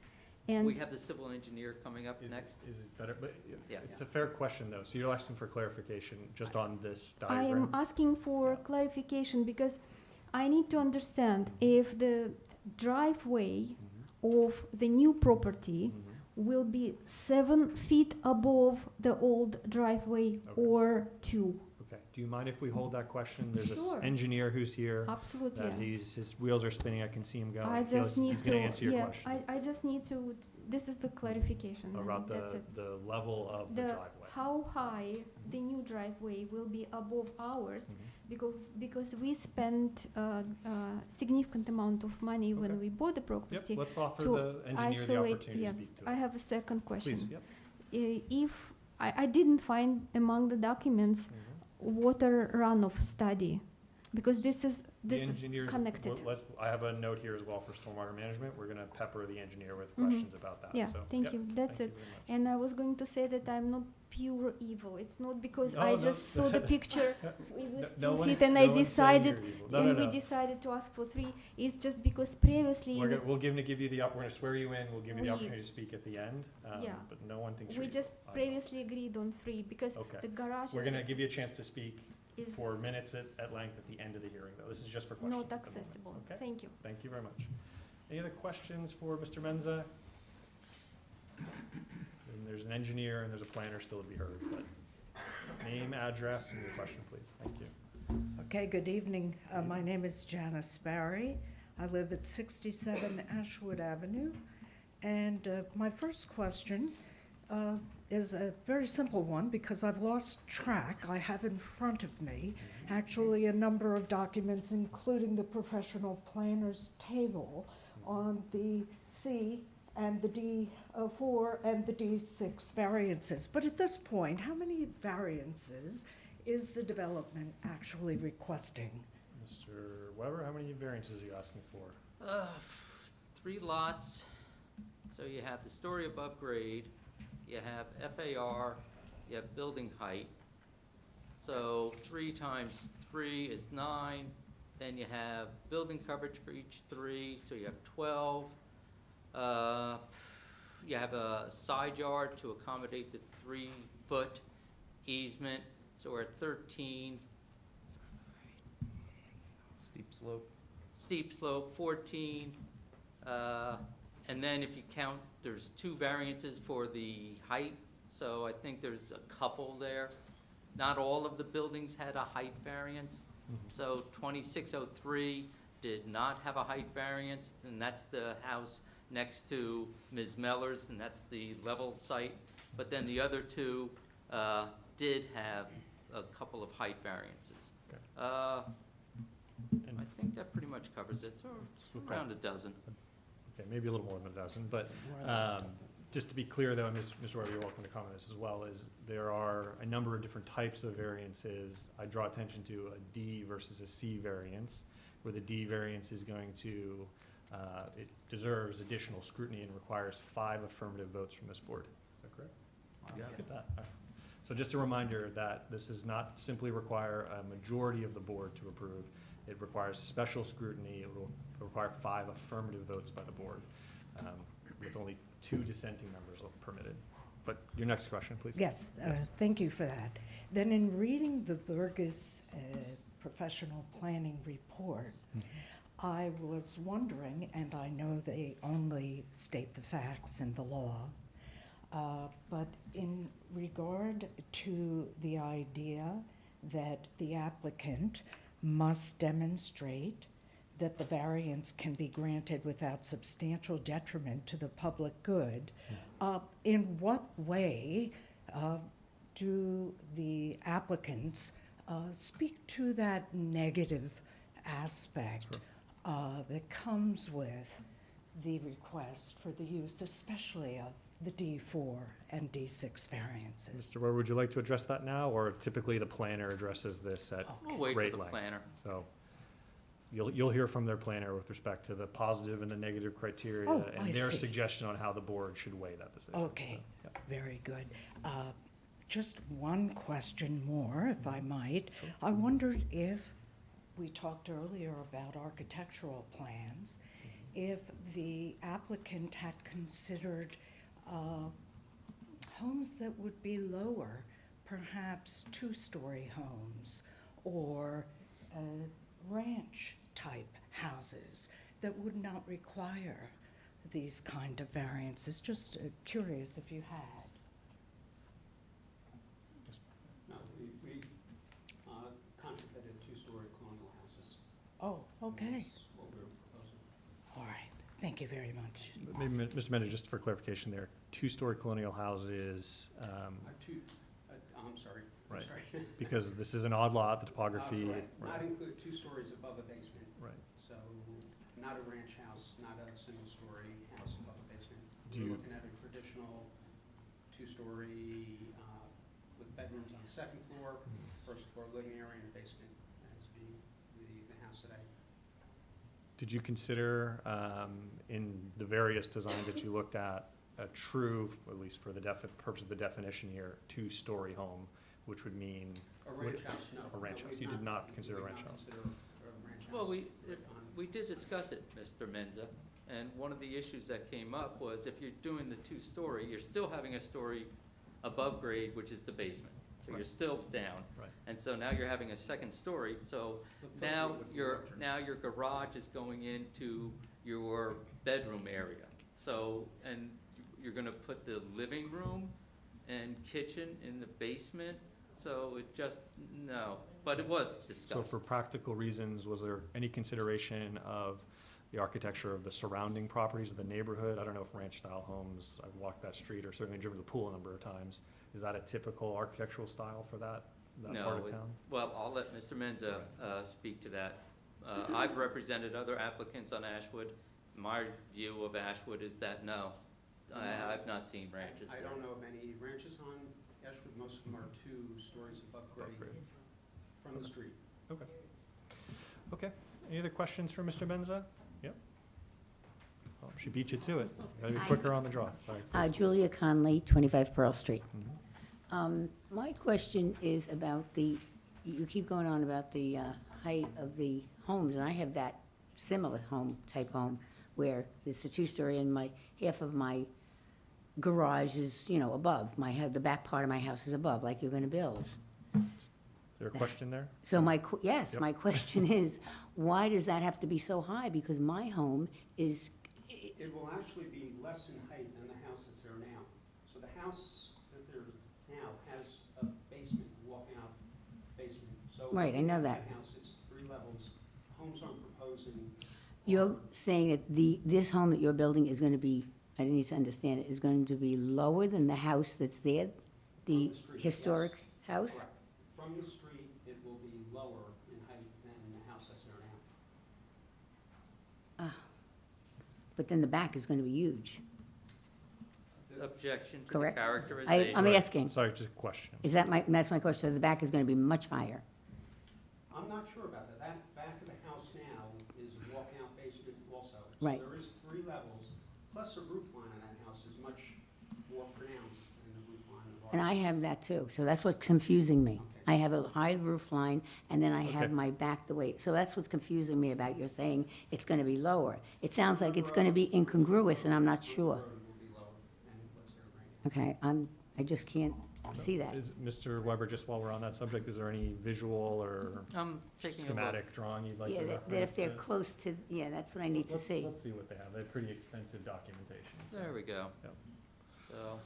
And We have the civil engineer coming up Is next. it better? But Yeah. it's a fair question, though. So you're asking for clarification just on this I am diagram? asking for Yeah. clarification because I need to understand if the driveway Mhm, of the new property mhm. will be 7 feet above the old driveway Okay. or 2. Okay. Do you mind if we hold that question? There's an Sure. engineer who's here. Absolutely. That his wheels are spinning. I can see him going. I just need He's to, going to answer your yeah, question I just need to, this is the clarification, and about that's it. the level of the The, driveway. how high the new driveway will be above ours, Mhm. because we spent significant amount of money when Okay. we bought the Yep, property. let's offer to the engineer the Isolate, opportunity yes. to speak to I it. have a second question. Please, yep. If, I didn't find among the documents Mhm. water runoff study, because this The is engineers, connected. I have a note here as well for stormwater management. We're gonna pepper the engineer with Mhm. questions about that, Yeah, so. thank yep, you, that's thank it. you very much. And I was going to say that I'm not pure evil. It's not because No, I no. just saw the picture, it was No 2 one's- feet and no I one's saying decided, you're evil. No, and no, we no. decided to ask for 3. It's just because previously, We're gonna give you the, we're gonna swear you in, we'll give you the We- opportunity to speak at the end, Yeah. but no one thinks you're we evil. just I know. previously agreed on 3, because Okay. the garage We're gonna give you a chance to speak is for minutes at length at the end of the hearing, though. This is just for questions not at the moment, accessible. Okay? Thank you. Thank you very much. Any other questions for Mr. Menza? And there's an engineer and there's a planner still to be heard, but name, address, and your question, please. Thank you. Okay, good evening. My name is Janice Barry. I live at 67 Ashwood Avenue. And my first question is a very simple one because I've lost track. I have in front of me actually a number of documents, including the professional planners table on the C and the D4 and the D6 variances. But at this point, how many variances is the development actually requesting? Mr. Weber, how many variances are you asking for? 3 lots, so you have the story above grade, you have FAR, you have building height. So 3 times 3 is 9, then you have building coverage for each 3, so you have 12. You have a side yard to accommodate the 3-foot easement, so we're at 13. Steep slope. Steep slope, 14. And then if you count, there's 2 variances for the height, so I think there's a couple there. Not all of the buildings had a height variance. So 2603 did not have a height variance, and that's the house next to Ms. Mellor's, and that's the level site. But then the other 2 did have a couple of height variances. Okay. I think that pretty much covers it, so it's Okay. around a dozen. Okay, maybe a little more than a dozen, but just to be clear, though, and Mr. Weber, you're welcome to comment on this as well, is there are a number of different types of variances. I draw attention to a D versus a C variance, where the D variance is going to, it deserves additional scrutiny and requires 5 affirmative votes from this board. Is that correct? Look at that. All right. So just a reminder that this does not simply require a majority of the board to approve. It requires special scrutiny. It will require 5 affirmative votes by the board, with only 2 dissenting members permitted. But your next question, please. Yes, thank you for that. Then in reading the Burgess professional planning report, I was wondering, and I know they only state the facts in the law, but in regard to the idea that the applicant must demonstrate that the variance can be granted without substantial detriment to the public good, in what way do the applicants speak to that negative aspect that comes with the request for the use, especially of the D4 and D6 variances? Mr. Weber, would you like to address that now, or typically the planner addresses this at We'll wait for great the length? planner. So you'll hear from their planner with respect to the positive and the negative criteria Oh, I and their see. suggestion on how the board should weigh that decision. Okay, So, yeah. very good. Just one question more, if I might. I wondered if, we talked earlier about architectural plans, if the applicant had considered homes that would be lower, perhaps two-story homes or ranch-type houses that would not require these kind of variances. Just curious if you had. No, we contemplated two-story colonial houses. Oh, okay. That's what we're proposing. All right. Thank you very much. Maybe, Mr. Mendes, just for clarification there, two-story colonial houses, I'm sorry. I'm Right. sorry. because this is an odd lot, the topography. Correct. Not Right. include 2 stories above a basement. Right. So not a ranch house, not a single-story house above a basement. Do We're you- looking at a traditional 2-story with bedrooms on the second floor, first floor living area and basement as being the house that I, Did you consider, in the various designs that you looked at, a true, at least for the purpose of the definition here, two-story home, which would mean a ranch house, no. a ranch No, house. we've You did not consider a we've ranch not house. considered a ranch house. Well, on- we did discuss it, Mr. Menza, and one of the issues that came up was if you're doing the two-story, you're still having a story above grade, which is the basement. So you're Right. still down. Right. And so now you're having a second story, so the footprint now would be your, larger. your garage is going into your bedroom area. So, and you're gonna put the living room and kitchen in the basement, so it just, no, but it was So discussed. for practical reasons, was there any consideration of the architecture of the surrounding properties of the neighborhood? I don't know if ranch-style homes, I've walked that street or certainly driven to the pool a number of times. Is that a typical architectural style for that part No, of it- town? Well, I'll let Mr. Menza speak to that. I've represented other applicants on Ashwood. My view of Ashwood is that no, I've not seen ranches I there. don't know of any ranches on Ashwood. Most of them are 2 stories above Above grade grade. from the Okay. street. Okay, any other questions for Mr. Benza? Yep. Oh, she beat you to it. Gotta be Hi. quicker on the draw, sorry. please. Julia Conley, 25 Pearl Street. Mhm. My question is about you keep going on about the height of the homes, and I have that similar type home, where it's a two-story and half of my garage is, above. The back part of my house is above, like you're gonna build. Is there a question there? So yes, Yep. my question is, why does that have to be so high? Because my home is, It will actually be less in height than the house that's there now. So the house that there now has a basement, walking-out basement. So Right, I know looking that. at the house, it's 3 levels. Homes I'm proposing. you're are- saying that this home that you're building is gonna be, I need to understand it, is going to be lower than the house that's there? The From the street, historic yes. house? Correct. From the street, it will be lower in height than the house that's there now. But then the back is gonna be huge. Objection to the Correct. characterization. I'm Sorry, asking, Sorry, just a question. that's my question, so the back is gonna be much higher? I'm not sure about that. That back of the house now is a walkout basement also. Right. So there is 3 levels, plus the roof line on that house is much more pronounced than the roof line of ours. And I have that too, so that's what's confusing me. Okay. I have a high roof line, and then I have Okay. my back the way, so that's what's confusing me about you're saying it's gonna be lower. It sounds like it's gonna be incongruous, and I'm not The sure. road will be lower than what's there right now. Okay, I just can't see that. Is, Mr. Weber, just while we're on that subject, is there any visual or I'm taking a look. schematic drawing you'd like Yeah, to that reference? if they're to- close to, yeah, that's what I need to Let's- see. Let's see what they have. They have pretty extensive documentation. so- There we go. Yep. So,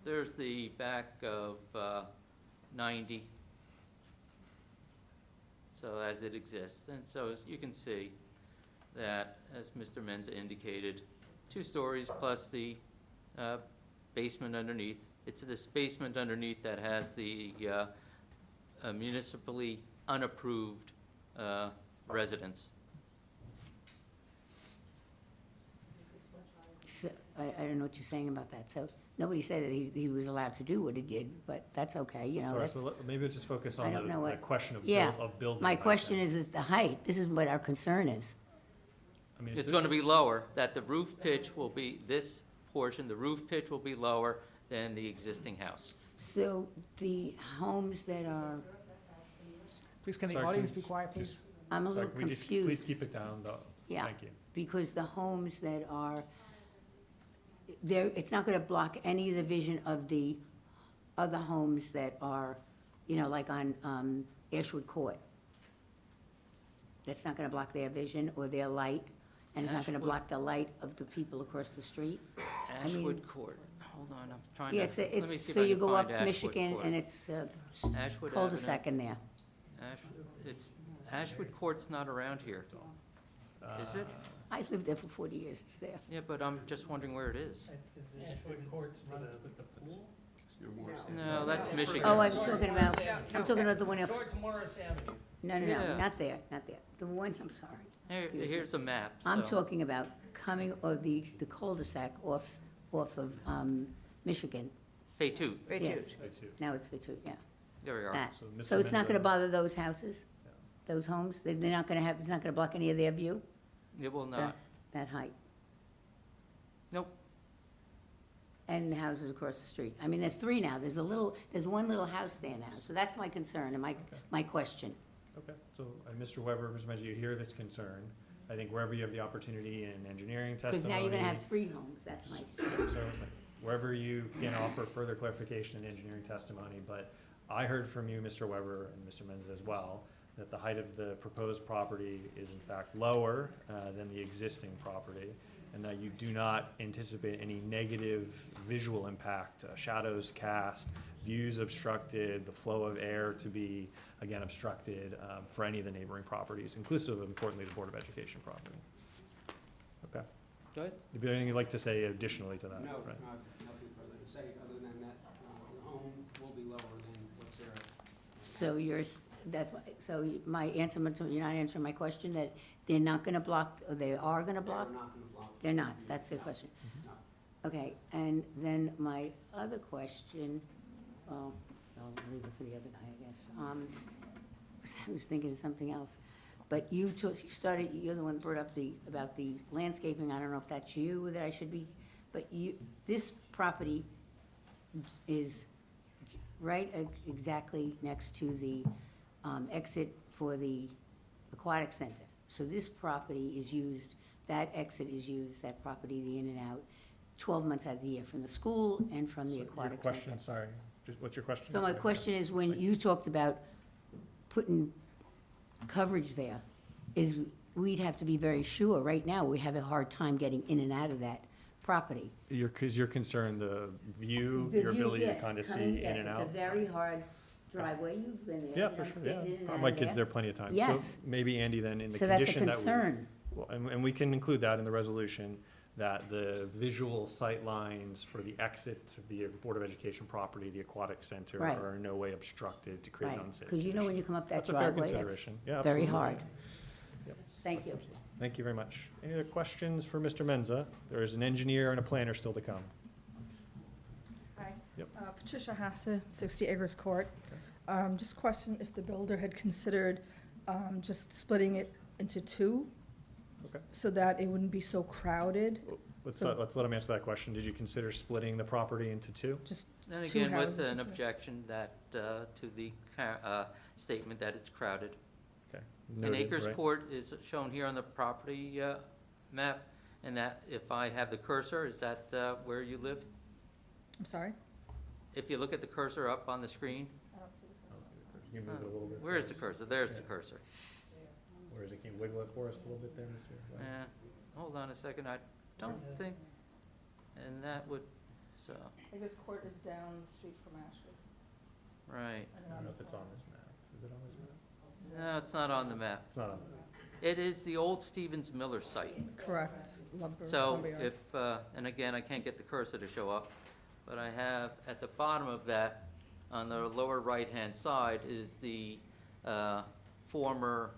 there's the back of 90. So as it exists, and so as you can see that, as Mr. Menza indicated, 2 stories plus the basement underneath. It's this basement underneath that has the municipally unapproved residence. So, I don't know what you're saying about that. So nobody said that he was allowed to do what he did, but that's okay, you know, Sorry, that's, so maybe let's just focus I on don't know the what- question of Yeah. building. my back question then. is the height. This is what our concern is. I mean, It's gonna be lower, that the roof pitch will be, this portion, the roof pitch will be lower than the existing house. So the homes that are, Please, can the Sorry, can audience we be just- quiet, just- please? I'm a Sorry, little can we just please confused. keep it down, though? Yeah. Thank you. Because the homes that are, there, it's not gonna block any of the vision of the other homes that are, you know, like on Ashwood Court. That's not gonna block their vision or their light, and it's not gonna Ashwood- block the light of the people across the street. Ashwood Court, hold on, I'm trying to, Yeah, let me see it's, if so I you can go up find Ashwood Michigan, Court. and it's Ashwood cul-de-sac in there. Ashwood Court's not around here, is it? I lived there for 40 years, it's there. Yeah, but I'm just wondering where it is. Ashwood Courts runs with the pool? No, that's Michigan. Oh, I'm talking about, I'm talking about the one up, George Morris Avenue. no, Yeah. not there, not there. The one, I'm sorry. Excuse me. Here's a map, I'm so- talking about coming, or the cul-de-sac off of Michigan. Faytute, Yes, I too. now it's Vitu, yeah, there we are. that. So Mr. So it's not gonna Menza- bother those houses, Yeah. those homes? They're not gonna have, it's not gonna block any of their view, It will not, that height? nope. And the houses across the street. I mean, there's 3 now. There's one little house there now. So that's my concern and my question. Okay, so Mr. Weber, Mr. Menza, you hear this concern. I think wherever you have the opportunity in engineering testimony. Because now you're gonna have 3 homes, that's my, So it's like, wherever you can offer further clarification in engineering testimony, but I heard from you, Mr. Weber, and Mr. Menza as well, that the height of the proposed property is in fact lower than the existing property, and that you do not anticipate any negative visual impact, shadows cast, views obstructed, the flow of air to be, again, obstructed for any of the neighboring properties, inclusive of, importantly, the Board of Education property. Okay. Go ahead. If you have anything you'd like to say additionally to that, No, right? nothing further to say, other than that the home will be lower than what's there. so that's why, so my answer, you're not answering my question, that they're not gonna block, or they are gonna block? They're not gonna block. They're not, that's the question. No. Okay, and then my other question, well, I'll leave it for the other guy, I guess. I was thinking of something else. But you're the one who brought up about the landscaping, I don't know if that's you that I should be, but this property is right exactly next to the exit for the aquatic center. So this property is used, that exit is used, that property, the in and out, 12 months out of the year, from the school and from the So aquatic your center. question, sorry, what's your question? So my Sorry. question is, when you talked about putting coverage there, is we'd have to be very sure. Right now, we have a hard time getting in and out of that property. Because you're concerned, the view, The your view, ability to yes, kind of see coming- in and Yes, out? it's a very hard driveway. You've been there. Yeah, you for know, sure, to yeah. get in and out My of kid's there. there plenty of times. Yes. So maybe, Andy, then, in the So that's a condition that we. concern. Well, and we can include that in the resolution, that the visual sight lines for the exit of the Board of Education property, the aquatic center, Right. are in no way obstructed to create Right, an unsafe because you know when you condition. come up that That's a fair driveway, that's consideration. Yeah, very absolutely. hard. Yep. Thank you. Thank you very much. Any other questions for Mr. Menza? There is an engineer and a planner still to come. Hi. Yep. Patricia Hasse, 60 Acres Court. Just question if the builder had considered just splitting it into 2? Okay. So that it wouldn't be so crowded, Let's So- let him answer that question. Did you consider splitting the property into 2? just And 2 again, houses. with an is it? objection that, to the statement that it's crowded. Okay. And Noted, Acres right. Court is shown here on the property map, and that, if I have the cursor, is that where you live? I'm sorry? if you look at the cursor up on the screen, You can move it a little bit. where is the for us. cursor? There's the Yeah. cursor. Where is it? Can you wiggle it for us a little bit there, Mr. Webb? Hold on a second, I don't think, and that would, so, Eggers Court is down the street from Ashwood. right. I don't know if it's on this map. Is it on this map? No, it's not on the map. It's not on the map. It is the old Stevens Miller site. Correct. Lumber- So lumberyard. if, and again, I can't get the cursor to show up, but I have at the bottom of that, on the lower right-hand side, is the former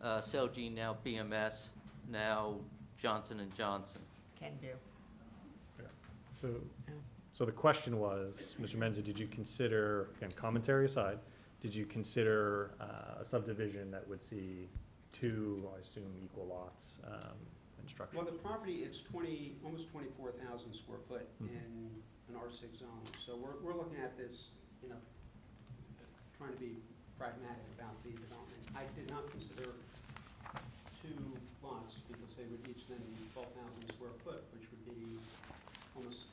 Celgene, now BMS, now Johnson & Johnson. Can do. So, so the question was, Mr. Menza, did you consider, again, commentary aside, did you consider a subdivision that would see two, I assume, equal lots and structure? Well, the property, it's almost 24,000 square foot Mhm. in an R6 zone. So we're looking at this, trying to be pragmatic about the development. I did not consider two lots because they would each then be 12,000 square foot, which would be almost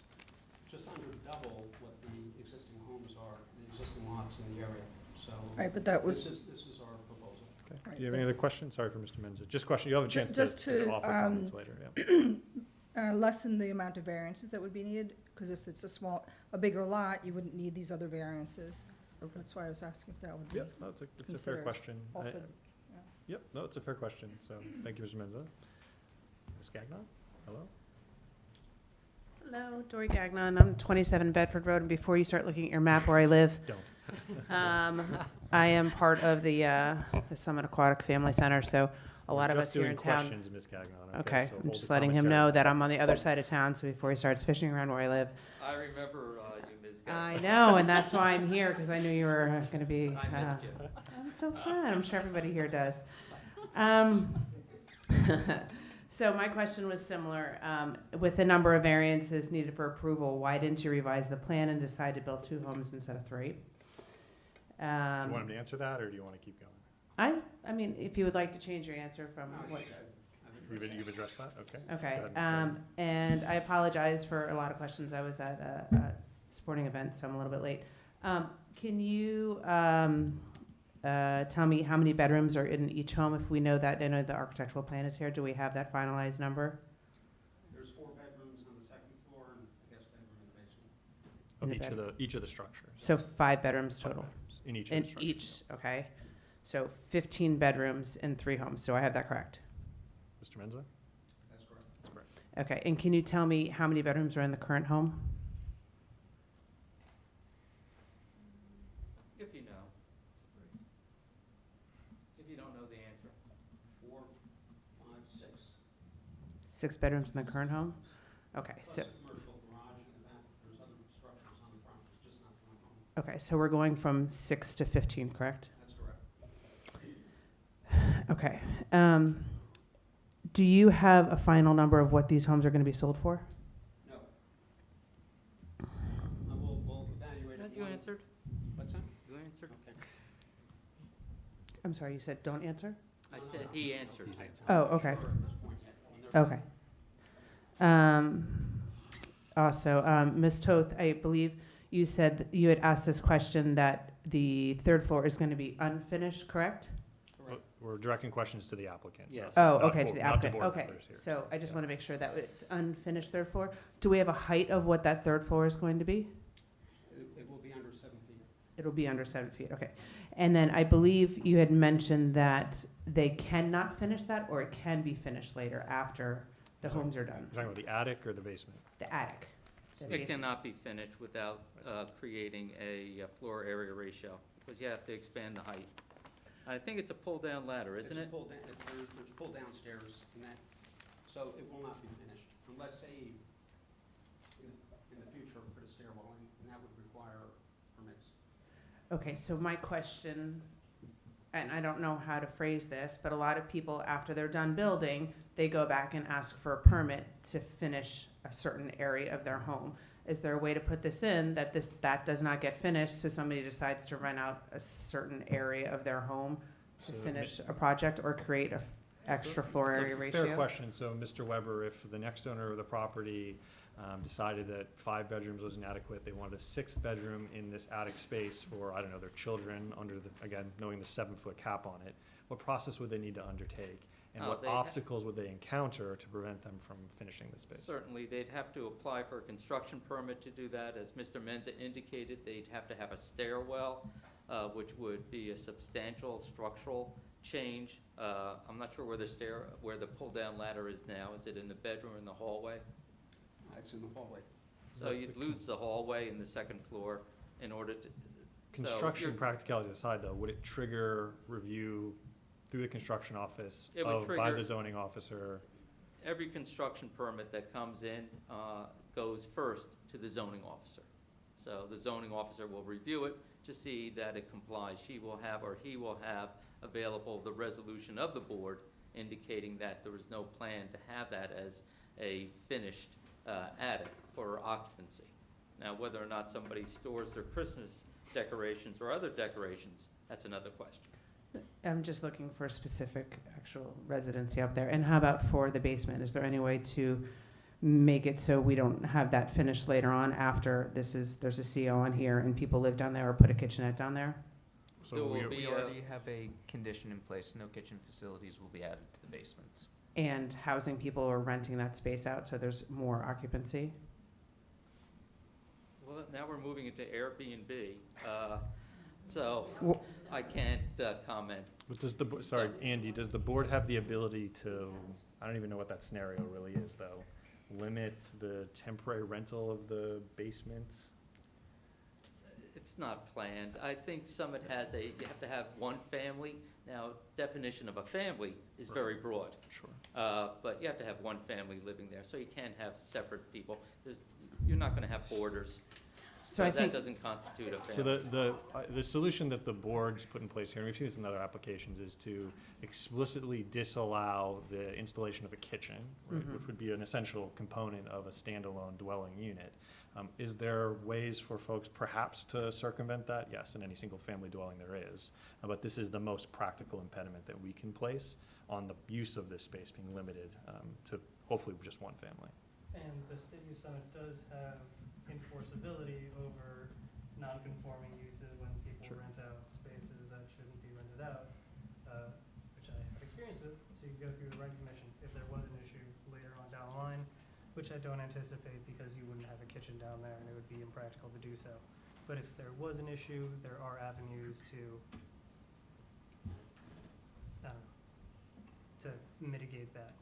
just under double what the existing homes are, the existing lots in the area. So Right, but that would, this is our proposal. Okay. Right, Do you have any other questions? Sorry for Mr. Menza. Just question, you'll have a chance just to to, offer comments later, yeah. lessen the amount of variances that would be needed, because if it's a bigger lot, you wouldn't need these other variances. That's why I was asking if that would be Yep, no, it's a fair considered question. also. Yep, no, it's a fair question, so thank you, Mr. Menza. Ms. Gagnon, hello? Hello, Dory Gagnon. I'm 27 Bedford Road, and before you start looking at your map where I live, Don't. I am part of the Summit Aquatic Family Center, so a lot of us here in town. Just doing questions, Ms. Gagnon, Okay, so I'm hold just the letting him commentary. know that I'm on the other side of town, so before he starts fishing around where I live. I remember you, Ms. I Gagnon. know, and that's why I'm here, because I knew you were going to be. I missed you. It's so fun. I'm sure everybody here does. So my question was similar. With the number of variances needed for approval, why didn't you revise the plan and decide to build 2 homes instead of 3? Do you want him to answer that, or do you want to keep going? I mean, if you would like to change your answer from what. You've addressed that, okay. Okay, Go ahead, Ms. Gagnon. and I apologize for a lot of questions. I was at a sporting event, so I'm a little bit late. Can you tell me how many bedrooms are in each home? If we know that, I know the architectural plan is here. Do we have that finalized number? There's 4 bedrooms on the second floor and I guess bedroom in the basement. Of in the each of the structures. So 5 bedrooms Five total? bedrooms in each of In the structures. each, okay. So 15 bedrooms in 3 homes. So I have that correct? Mr. Menza? That's correct. That's correct. Okay, and can you tell me how many bedrooms are in the current home? If you know. If you don't know the answer. 4, 5, 6. 6 bedrooms in the current home? Okay, Plus so, a commercial garage in the back. There's other structures on the property, it's just not one home. okay, so we're going from 6 to 15, correct? That's correct. Okay. Do you have a final number of what these homes are going to be sold for? No. We'll evaluate it. You answered? What's that? You answered? Okay. I'm sorry, you said don't answer? I said he answered. He's answered. Oh, okay. At this point yet. When they're- Okay. Also, Ms. Toth, I believe you said that you had asked this question that the 3rd floor is going to be unfinished, correct? Correct. We're directing questions to the applicant. Yes. Oh, not okay, board- to the not applicant, board okay. members here. So I just Yeah. want to make sure that it's unfinished 3rd floor. Do we have a height of what that 3rd floor is going to be? It will be under 7 feet. It'll be under 7 feet, okay. And then I believe you had mentioned that they cannot finish that, or it can be finished later after the Sorry. homes are done? You're talking about the attic or the basement? The attic. The It basement. cannot be finished without creating a floor area ratio, because you have to expand the height. I think it's a pull-down ladder, isn't It's it? pulled down- There's pull-down stairs in that, so it will not be finished unless they, in the future, put a stairwell in, and that would require permits. Okay, so my question, and I don't know how to phrase this, but a lot of people, after they're done building, they go back and ask for a permit to finish a certain area of their home. Is there a way to put this in that that does not get finished, so somebody decides to rent out a certain area of their home to So, finish a project or create a extra floor It's a area ratio? Fair question. So, Mr. Weber, if the next owner of the property decided that 5 bedrooms was inadequate. They wanted a 6th bedroom in this attic space for, I don't know, their children under the, again, knowing the 7-foot cap on it. What process would they need to undertake? And what obstacles would they encounter to prevent them from finishing the space? Certainly, they'd have to apply for a construction permit to do that. As Mr. Menza indicated, they'd have to have a stairwell, which would be a substantial structural change. I'm not sure where the pull-down ladder is now. Is it in the bedroom or in the hallway? It's in the hallway. So you'd lose the hallway in the 2nd floor in order to. Construction practicalities aside, though, would it trigger review through the construction office It would by trigger- the zoning officer? Every construction permit that comes in goes first to the zoning officer. So the zoning officer will review it to see that it complies. She will have, or he will have, available the resolution of the board indicating that there was no plan to have that as a finished attic for occupancy. Now, whether or not somebody stores their Christmas decorations or other decorations, that's another question. I'm just looking for specific actual residency up there. And how about for the basement? Is there any way to make it so we don't have that finished later on after there's a CO on here and people live down there or put a kitchenette down there? So There we- will be We a- already have a condition in place, no kitchen facilities will be added to the basements. And housing people or renting that space out so there's more occupancy? Well, now we're moving into Airbnb, so Wh- I can't comment. But does the, sorry, Andy, does the board have the ability to, I don't even know what that scenario really is, though, limit the temporary rental of the basement? It's not planned. I think Summit has you have to have one family. Now, definition of a family is very broad. Sure. But you have to have one family living there, so you can't have separate people. You're not gonna have boarders. So I that think, doesn't constitute a So family. the solution that the board's put in place here, and we've seen this in other applications, is to explicitly disallow the installation of a kitchen, right, which would be an essential component of a standalone dwelling unit. Is there ways for folks perhaps to circumvent that? Yes, in any single-family dwelling there is. But this is the most practical impediment that we can place on the use of this space being limited to hopefully just one family. And the city of Summit does have enforceability over non-conforming uses when people Sure. rent out spaces that shouldn't be rented out, which I have experience with. So you go through the rent commission if there was an issue later on down the line, which I don't anticipate because you wouldn't have a kitchen down there and it would be impractical to do so. But if there was an issue, there are avenues to mitigate that.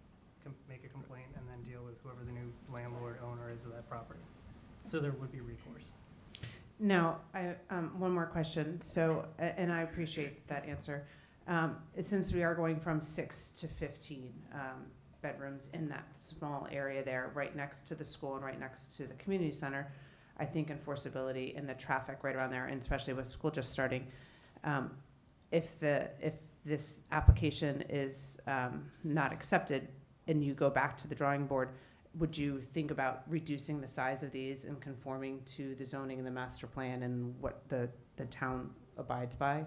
Make a complaint and then deal with whoever the new landlord owner is of that property. So there would be recourse. now, one more question. So, and I appreciate that answer. Since we are going from 6 to 15 bedrooms in that small area there, right next to the school and right next to the community center, I think enforceability and the traffic right around there, and especially with school just starting, if this application is not accepted and you go back to the drawing board, would you think about reducing the size of these and conforming to the zoning and the master plan and what the town abides by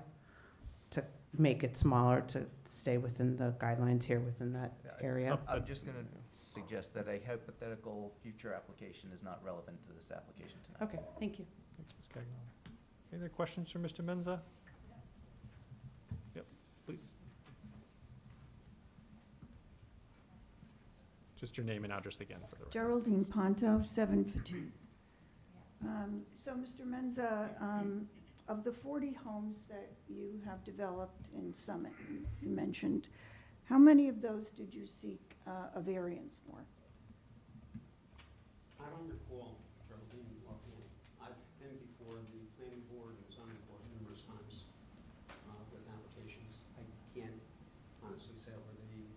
to make it smaller, to stay within the guidelines here within that area? I'm just gonna suggest that a hypothetical future application is not relevant to this application tonight. Okay, thank you. Thanks, Ms. Gagnon. Any other questions for Mr. Menza? Yep, please. Just your name and address again for the record. Geraldine Ponto, 7 Fatute. So, Mr. Menza, of the 40 homes that you have developed in Summit, you mentioned, how many of those did you seek a variance for? I don't recall, Geraldine, offhand. I've been before the planning board and zoning board numerous times with applications. I can't honestly say over the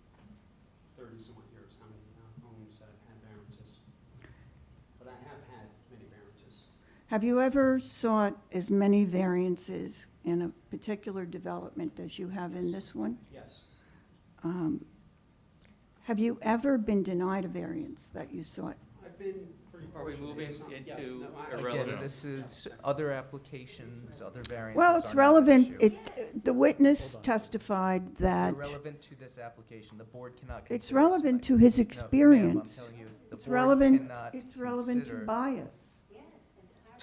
30-some-odd years how many homes that have had variances. But I have had many variances. Have you ever sought as many variances in a particular development as you have in this one? Yes. Have you ever been denied a variance that you sought? I've been Are we moving Yeah, into no, I- irrelevance? Again, this is other applications, other variances Well, are it's not an relevant, issue. the witness Hold on. testified that It's irrelevant to this application. The board cannot consider it's it relevant tonight. to his No, ma'am, I'm experience. telling you, the It's board relevant, cannot it's relevant to consider- bias.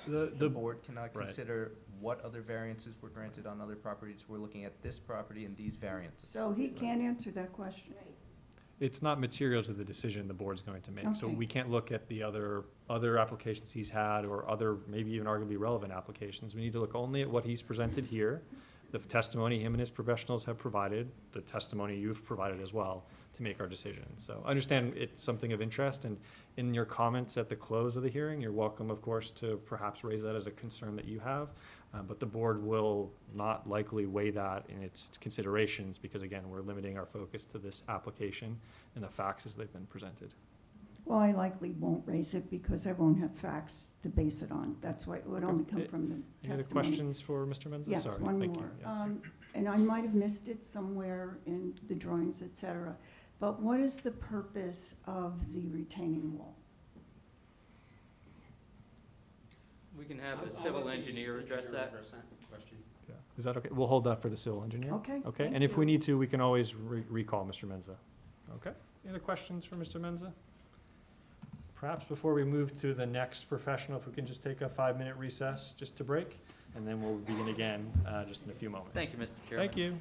The board cannot Right. consider what other variances were granted on other properties. We're looking at this property and these variances. So he can't answer that question. It's not material to the decision the board's going to make. So Okay. we can't look at the other applications he's had or other, maybe even arguably relevant applications. We need to look only at what he's presented here, the testimony him and his professionals have provided, the testimony you've provided as well, to make our decision. So I understand it's something of interest, and in your comments at the close of the hearing, you're welcome, of course, to perhaps raise that as a concern that you have. But the board will not likely weigh that in its considerations, because again, we're limiting our focus to this application and the facts as they've been presented. Well, I likely won't raise it because I won't have facts to base it on. That's why it would only come Okay. from the Any other testimony. questions for Mr. Menza? Yes, Sorry, one thank you. more. Yeah. And I might have missed it somewhere in the drawings, et cetera, but what is the purpose of the retaining wall? We can have the I'll civil let the engineer address that. question. Yeah. Is that okay? We'll hold that for the civil engineer. Okay, Okay, thank and if we you. need to, we can always recall Mr. Menza. Okay, any other questions for Mr. Menza? Perhaps before we move to the next professional, if we can just take a 5-minute recess just to break, and then we'll begin again just in a few moments. Thank you, Mr. Chairman. Thank you.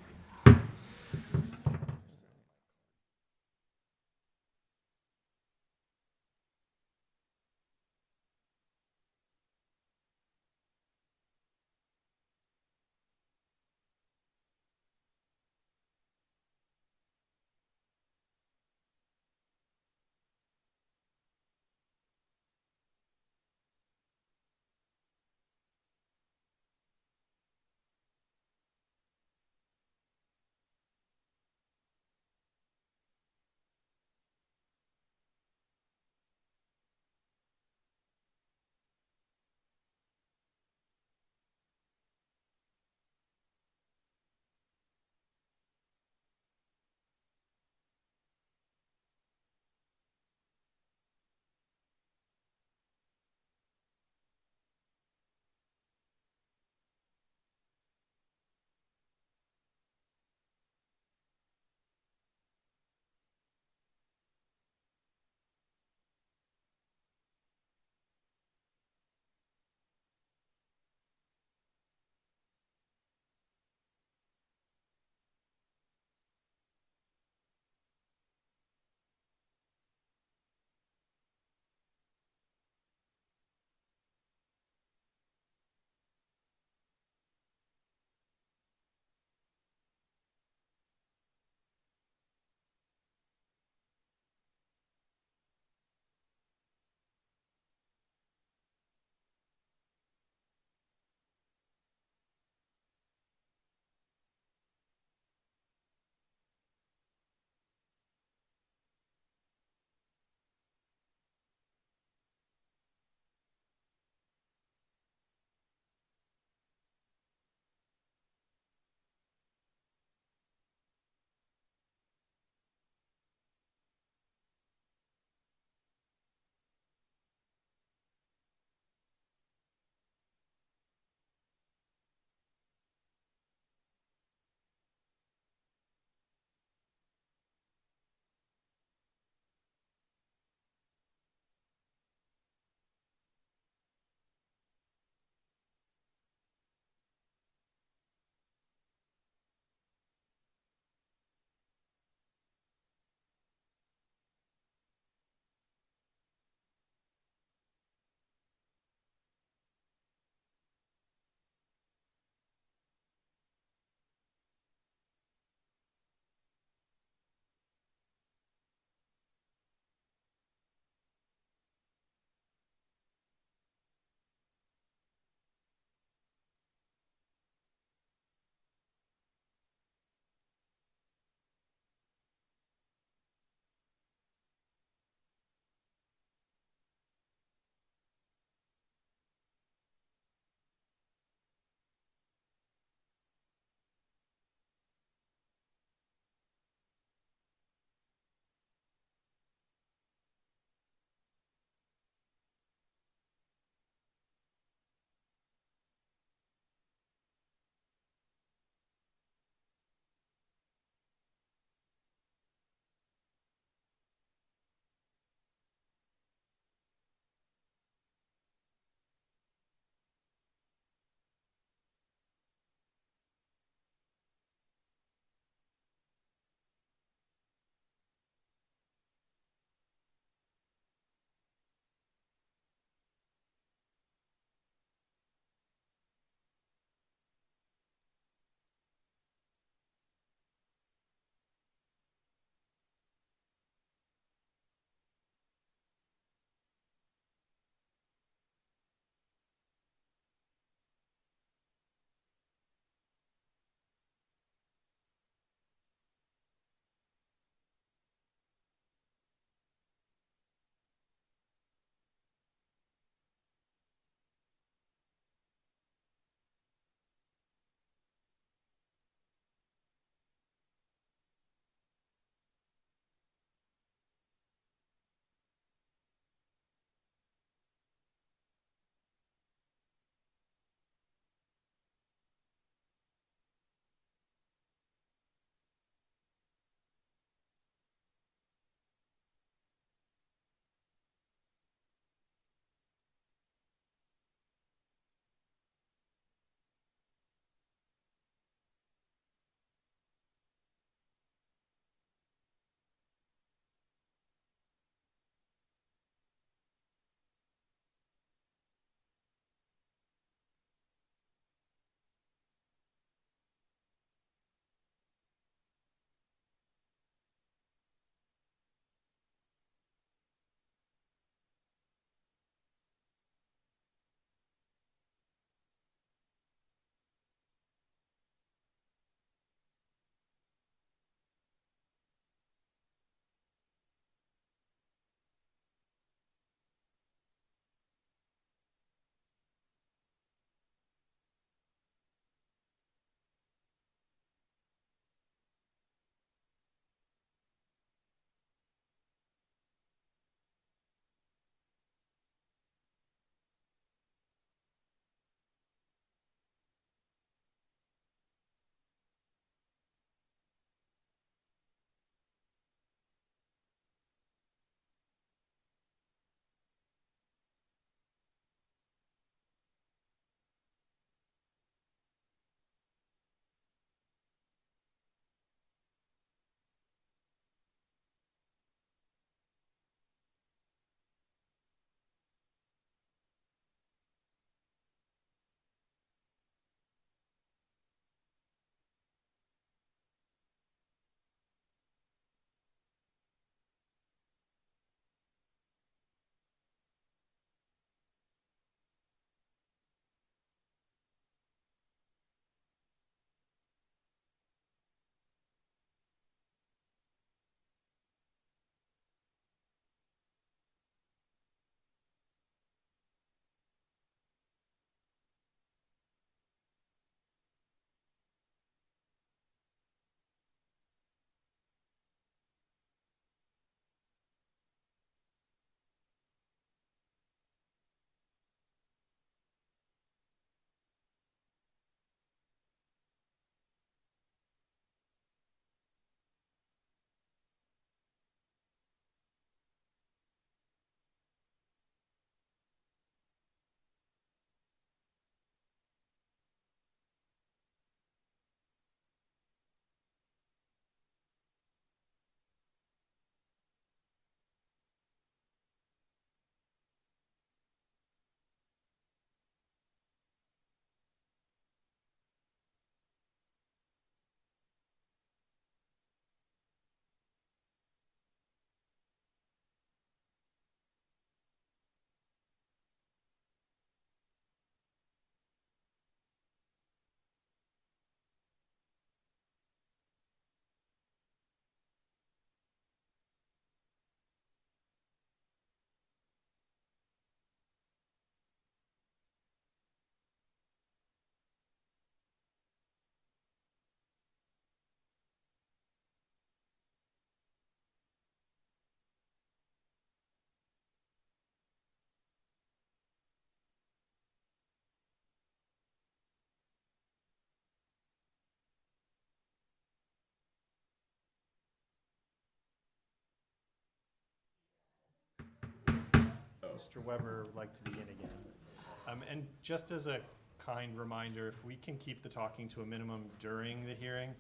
Mr. Weber would like to begin again. And just as a kind reminder, if we can keep the talking to a minimum during the hearing,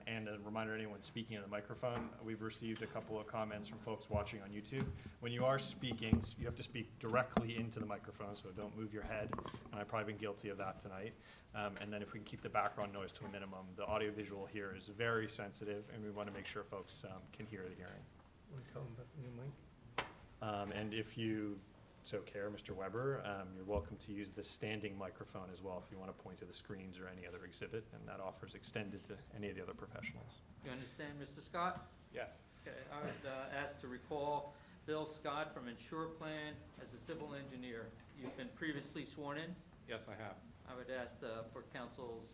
and a reminder to anyone speaking on the microphone, we've received a couple of comments from folks watching on YouTube. When you are speaking, you have to speak directly into the microphone, so don't move your head. And I've probably been guilty of that tonight. And then if we can keep the background noise to a minimum, the audiovisual here is very sensitive, and we want to make sure folks can hear the hearing. Want to tell them about the new mic? And if you so care, Mr. Weber, you're welcome to use the standing microphone as well if you want to point to the screens or any other exhibit, and that offer is extended to any of the other professionals. You understand, Mr. Scott? Yes. Okay, I would ask to recall Bill Scott from Insure Plan as a civil engineer. You've been previously sworn in. Yes, I have. I would ask for council's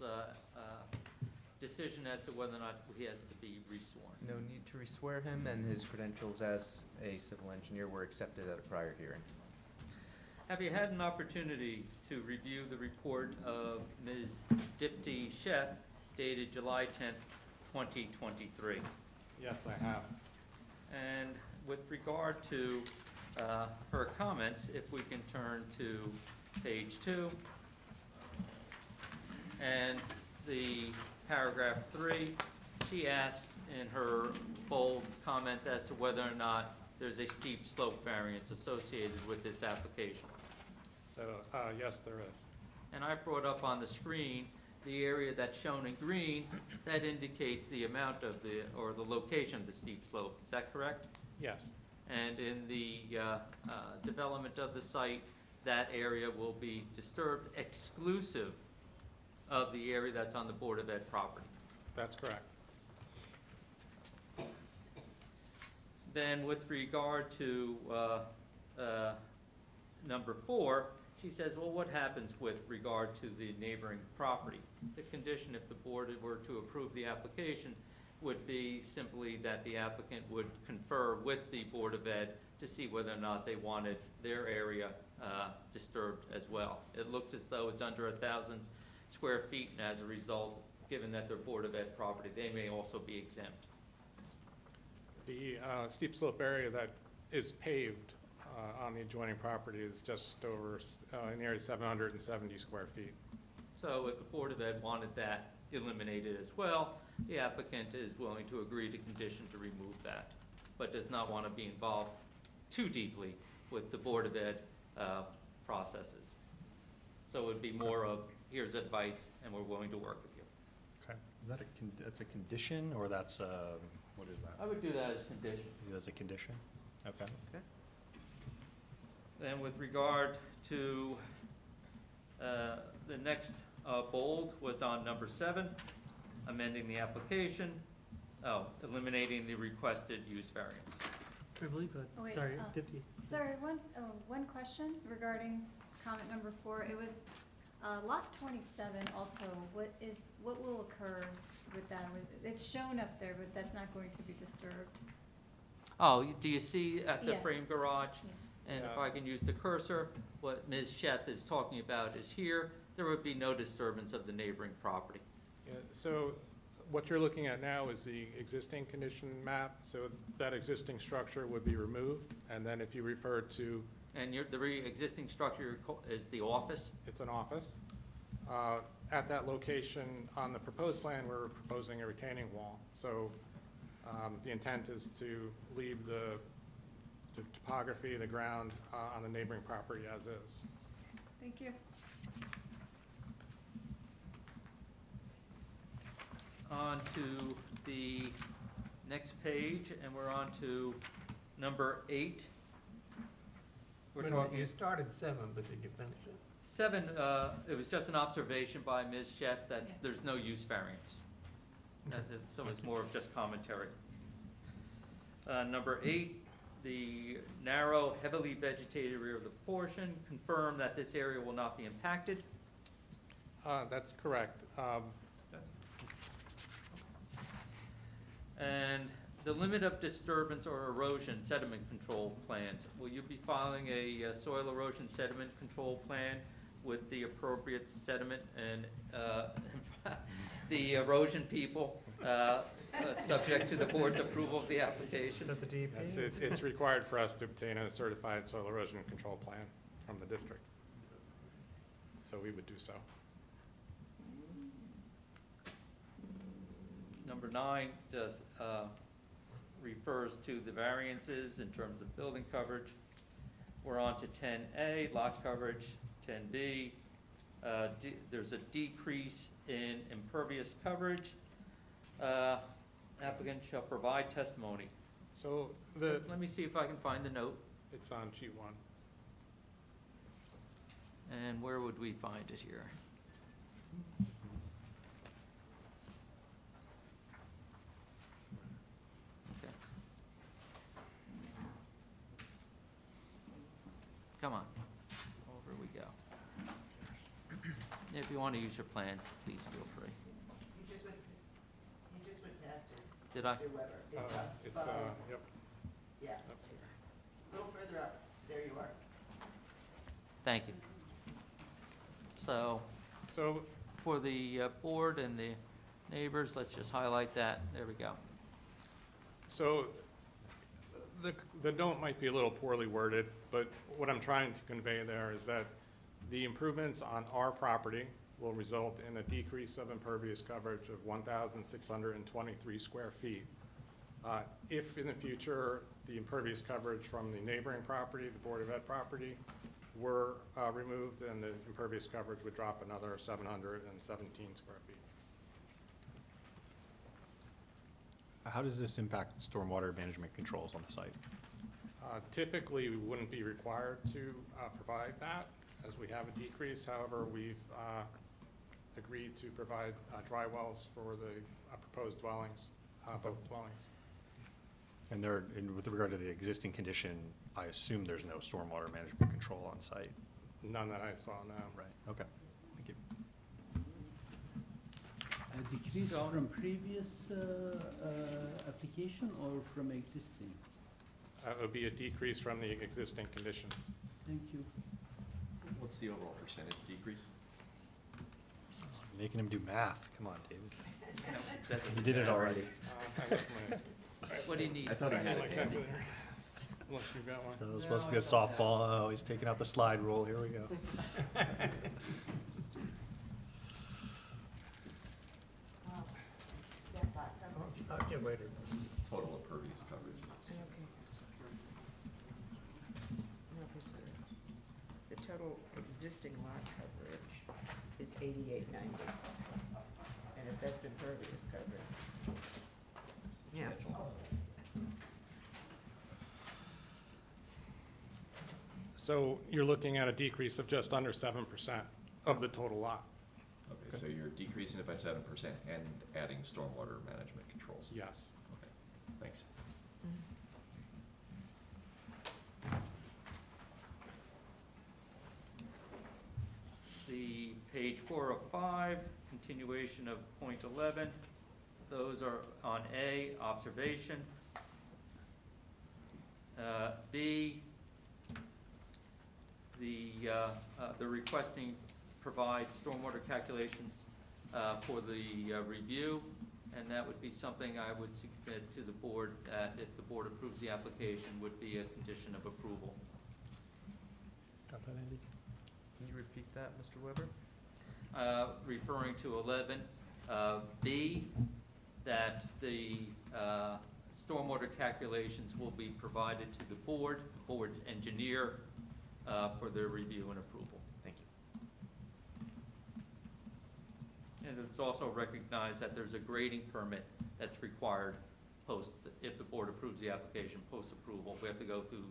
decision as to whether or not he has to be resworn. No need to reswear him, and his credentials as a civil engineer were accepted at a prior hearing. Have you had an opportunity to review the report of Ms. Dipti Ch dated July 10th, 2023? Yes, I have. And with regard to her comments, if we can turn to page 2, and the paragraph 3, she asked in her bold comments as to whether or not there's a steep slope variance associated with this application. So, yes, there is. And I brought up on the screen the area that's shown in green that indicates the amount of or the location of the steep slope. Is that correct? Yes, And in the development of the site, that area will be disturbed exclusive of the area that's on the Board of Ed property. that's correct. Then with regard to number 4, she says, well, what happens with regard to the neighboring property? The condition, if the board were to approve the application, would be simply that the applicant would confer with the Board of Ed to see whether or not they wanted their area disturbed as well. It looks as though it's under 1,000 square feet, and as a result, given that they're Board of Ed property, they may also be exempt. The steep slope area that is paved on the adjoining property is just over, nearly 770 square feet. So if the Board of Ed wanted that eliminated as well, the applicant is willing to agree to condition to remove that, but does not want to be involved too deeply with the Board of Ed processes. So it would be more of, here's advice, and we're willing to work with you. Okay. Is that that's a condition, or that's, what is that? I would do that as a condition. As a condition? Okay. Then with regard to the next bold was on number 7, amending the application, eliminating the requested use variance. Beverly, but, Oh, wait, sorry, oh. Dipti. Sorry, one question regarding comment number 4. It was lot 27 also. What will occur with that? It's shown up there, but that's not going to be disturbed. Oh, do you see at the Yeah. frame garage? Yes. And if Yeah. I can use the cursor, what Ms. Chet is talking about is here. There would be no disturbance of the neighboring property. Yeah, so what you're looking at now is the existing condition map. So that existing structure would be removed. And then if you refer to, And the existing structure is the office? it's an office. At that location, on the proposed plan, we're proposing a retaining wall. So the intent is to leave the topography, the ground on the neighboring property as is. Thank you. On to the next page, and we're on to number 8. We're talking. You started 7, but did you finish it? 7, it was just an observation by Ms. Chet that Yeah. there's no use variance. So it's more of just commentary. Number 8, the narrow, heavily vegetated rear of the portion, confirm that this area will not be impacted. That's correct. And the limit of disturbance or erosion sediment control plans. Will you be filing a soil erosion sediment control plan with the appropriate sediment and the erosion people subject to the board's approval of the application. Is that the DEP? It's required for us to obtain a certified soil erosion control plan from the district. So we would do so. Number 9 refers to the variances in terms of building coverage. We're on to 10A, lot coverage, 10B. There's a decrease in impervious coverage. Applicant shall provide testimony. So Let me see if I can find the note. it's on sheet 1. And where would we find it here? Okay. Come on, over we go. If you want to use your plans, please feel free. You just went past it. Did I? Mr. Weber. It's, yep, Yeah, up here. a little further up. There you are. Thank you. So, So for the board and the neighbors, let's just highlight that. There we go. So the note might be a little poorly worded, but what I'm trying to convey there is that the improvements on our property will result in a decrease of impervious coverage of 1,623 square feet. If in the future, the impervious coverage from the neighboring property, the Board of Ed property, were removed, then the impervious coverage would drop another 717 square feet. How does this impact stormwater management controls on the site? Typically, we wouldn't be required to provide that, as we have a decrease. However, we've agreed to provide dry wells for the proposed dwellings, both dwellings. And with regard to the existing condition, I assume there's no stormwater management control on site? None that I saw now. Right, okay, thank you. A decrease from previous application or from existing? It would be a decrease from the existing condition. Thank you. What's the overall percentage decrease? Making him do math, come on, David. No, You did it already. I left my- What do you need? I thought I had my it handy. calculator. Unless you've got one. So it was supposed to be a softball, oh, he's taking out the slide rule, here we go. I'll get later. Total impervious coverage. The total existing lot coverage is 8890. And if that's impervious coverage. Yeah. So you're looking at a decrease of just under 7% of the total lot. Okay, so you're decreasing it by 7% and adding stormwater management controls? Yes. Okay, thanks. The page 4 of 5, continuation of point 11. Those are on A, observation. B, the requesting provides stormwater calculations for the review, and that would be something I would submit to the board, that if the board approves the application, would be a condition of approval. Got that, Andy? Can you repeat that, Mr. Weber? Referring to 11, B, that the stormwater calculations will be provided to the board's engineer, for their review and approval. Thank you. And it's also recognized that there's a grading permit that's required if the board approves the application, post-approval. We have to go through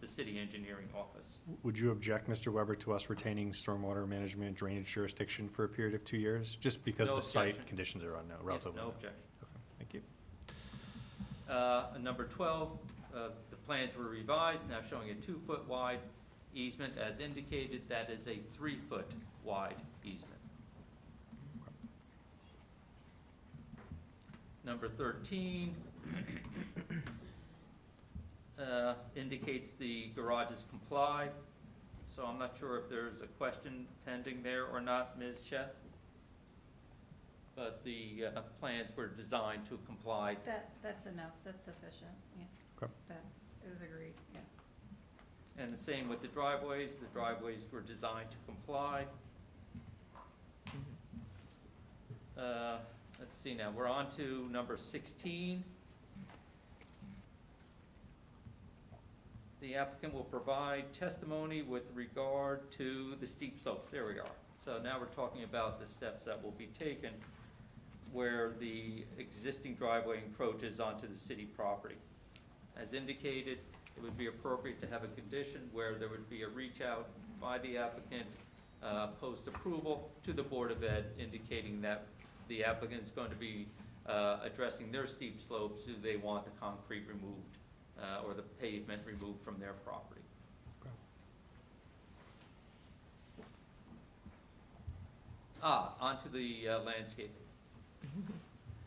the city engineering office. Would you object, Mr. Weber, to us retaining stormwater management drainage jurisdiction for a period of 2 years? Just because No the site objection. conditions are unknown, Yeah, relatively no unknown? objection. Okay, thank you. Number 12, the plans were revised, now showing a 2-foot wide easement. As indicated, that is a 3-foot wide easement. Number 13 indicates the garages comply, so I'm not sure if there's a question pending there or not, Ms. Ch. but the plans were designed to comply. That's enough, that's sufficient, yeah. Okay. That is agreed, yeah. And the same with the driveways were designed to comply. Let's see now, we're on to number 16. The applicant will provide testimony with regard to the steep slopes. There we are. So now we're talking about the steps that will be taken where the existing driveway encroaches onto the city property. As indicated, it would be appropriate to have a condition where there would be a reach out by the applicant post-approval to the Board of Ed indicating that the applicant is going to be addressing their steep slopes. Do they want the concrete removed or the pavement removed from their property? Onto the landscaping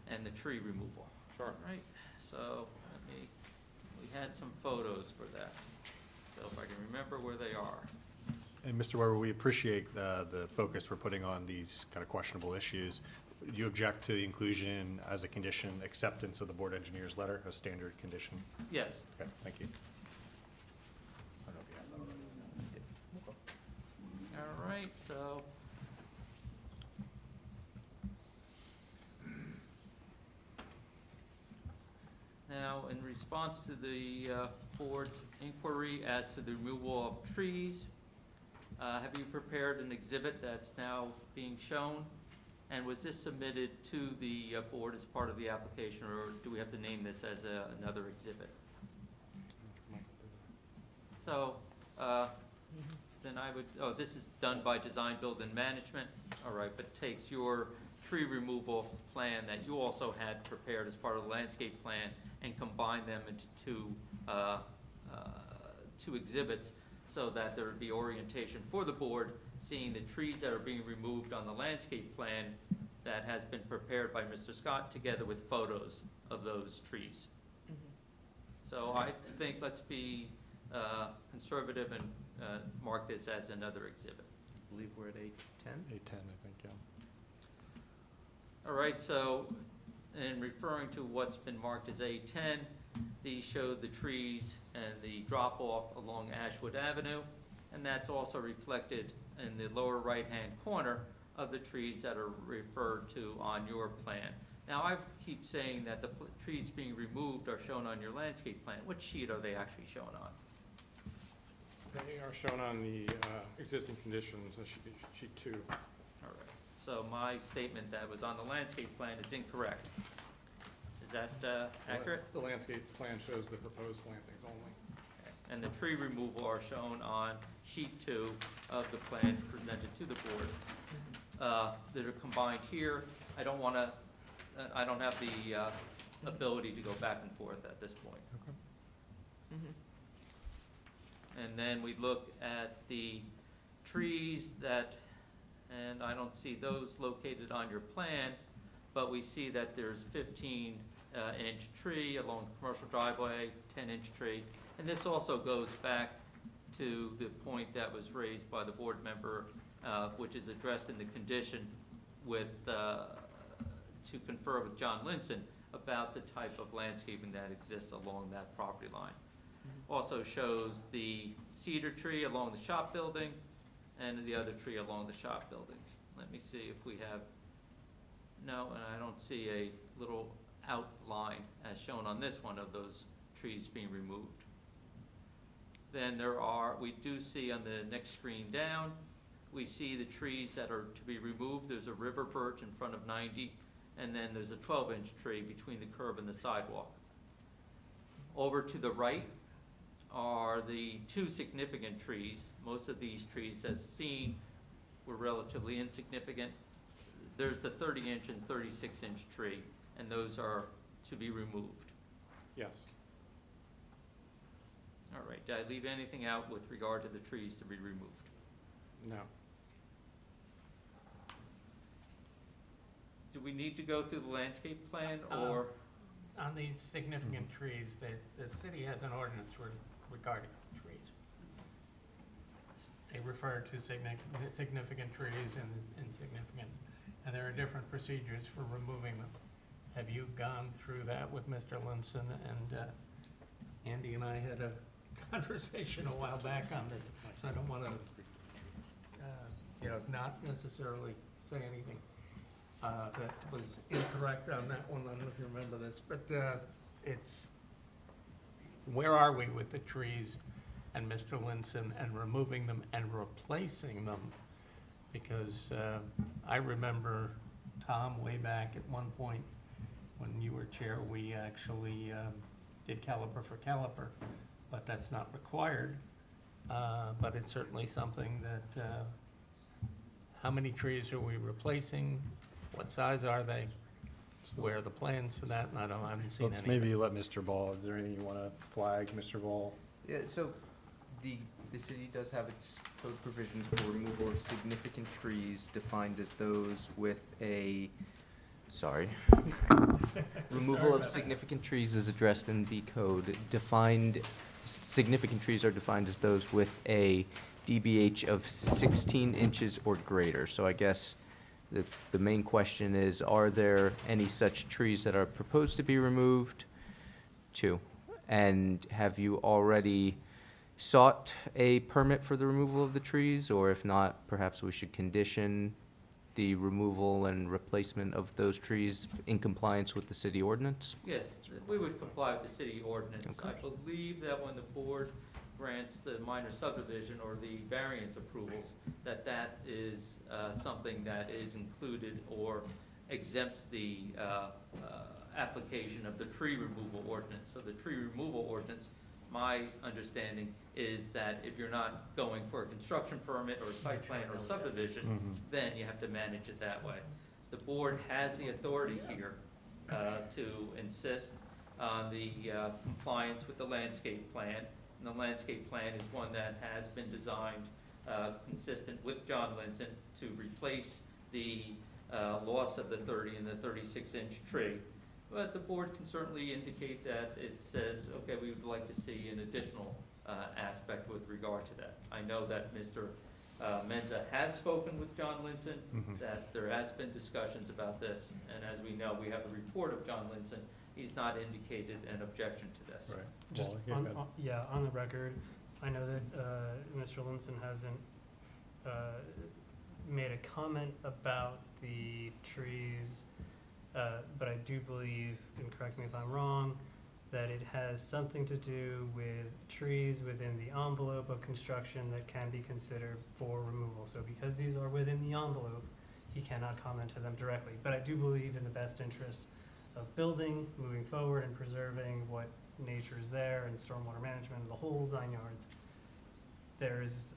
and the tree removal. Sure. Right, so we had some photos for that. So if I can remember where they are. And Mr. Weber, we appreciate the focus we're putting on these kind of questionable issues. Do you object to the inclusion as a condition, acceptance of the board engineer's letter, a standard condition? Yes. Okay, thank you. I don't know if you have that already. All right, so. Now, in response to the board's inquiry as to the removal of trees, have you prepared an exhibit that's now being shown? And was this submitted to the board as part of the application, or do we have to name this as another exhibit? So, then I would, this is done by Design, Build, and Management. All right, but takes your tree removal plan that you also had prepared as part of the landscape plan and combine them into two exhibits so that there would be orientation for the board, seeing the trees that are being removed on the landscape plan that has been prepared by Mr. Scott together with photos of those trees. So I think let's be conservative and mark this as another exhibit. I believe we're at 8:10. 8:10, I think, yeah. All right, so in referring to what's been marked as A10, these show the trees and the drop-off along Ashwood Avenue, and that's also reflected in the lower right-hand corner of the trees that are referred to on your plan. Now, I keep saying that the trees being removed are shown on your landscape plan. What sheet are they actually shown on? They are shown on the existing conditions, that should be sheet 2. All right, so my statement that was on the landscape plan is incorrect. Is that accurate? The landscape plan shows the proposed plantings only. And the tree removal are shown on sheet 2 of the plans presented to the board that are combined here. I don't want to, I don't have the ability to go back and forth at this point. And then we look at the trees that, and I don't see those located on your plan, but we see that there's 15-inch tree along the commercial driveway, 10-inch tree. And this also goes back to the point that was raised by the board member, which is addressed in the condition with, to confer with John Linson about the type of landscaping that exists along that property line. Also shows the cedar tree along the shop building and the other tree along the shop building. Let me see if we have, no, and I don't see a little outline as shown on this one of those trees being removed. Then there are, we do see on the next screen down, we see the trees that are to be removed. There's a river birch in front of 90, and then there's a 12-inch tree between the curb and the sidewalk. Over to the right are the two significant trees. Most of these trees, as seen, were relatively insignificant. There's the 30-inch and 36-inch tree, and those are to be removed. Yes. All right, did I leave anything out with regard to the trees to be removed? No. Do we need to go through the landscape plan, or? On these significant trees, the city has an ordinance regarding trees. They refer to significant trees and insignificant. And there are different procedures for removing them. Have you gone through that with Mr. Linson? And Andy and I had a conversation a while back on this, so I don't want to, not necessarily say anything that was incorrect on that one. I don't know if you remember this, but it's, where are we with the trees and Mr. Linson and removing them and replacing them? Because I remember, Tom, way back at one point, when you were chair, we actually did caliper for caliper, but that's not required. But it's certainly something that, how many trees are we replacing? What size are they? Where are the plans for that? And I haven't seen any. Let's maybe let Mr. Ball, is there anything you want to flag, Mr. Ball? Yeah, so the city does have its code provisions for removal of significant trees defined as those with a, removal of significant trees is addressed in the code. Significant trees are defined as those with a DBH of 16 inches or greater. So I guess the main question is, are there any such trees that are proposed to be removed? 2. And have you already sought a permit for the removal of the trees? Or if not, perhaps we should condition the removal and replacement of those trees in compliance with the city ordinance? Yes, we would comply with the city ordinance. Okay. I believe that when the board grants the minor subdivision or the variance approvals, that is something that is included or exempts the application of the tree removal ordinance. So the tree removal ordinance, my understanding is that if you're not going for a construction permit or site plan or subdivision, then you have to manage it that way. The board has the authority here to insist on the compliance with the landscape plan. And the landscape plan is one that has been designed consistent with John Linson to replace the loss of the 30 and the 36-inch tree. But the board can certainly indicate that it says, okay, we would like to see an additional aspect with regard to that. I know that Mr. Menza has spoken with John Linson, that there has been discussions about this, and as we know, we have a report of John Linson. He's not indicated an objection to this. Right. Just Wally, on the record, I know that Mr. Linson hasn't made a comment about the trees, but I do believe, and correct me if I'm wrong, that it has something to do with trees within the envelope of construction that can be considered for removal. So because these are within the envelope, he cannot comment to them directly. But I do believe in the best interest of building, moving forward, and preserving what nature is there, and stormwater management, and the whole 9 yards. There's,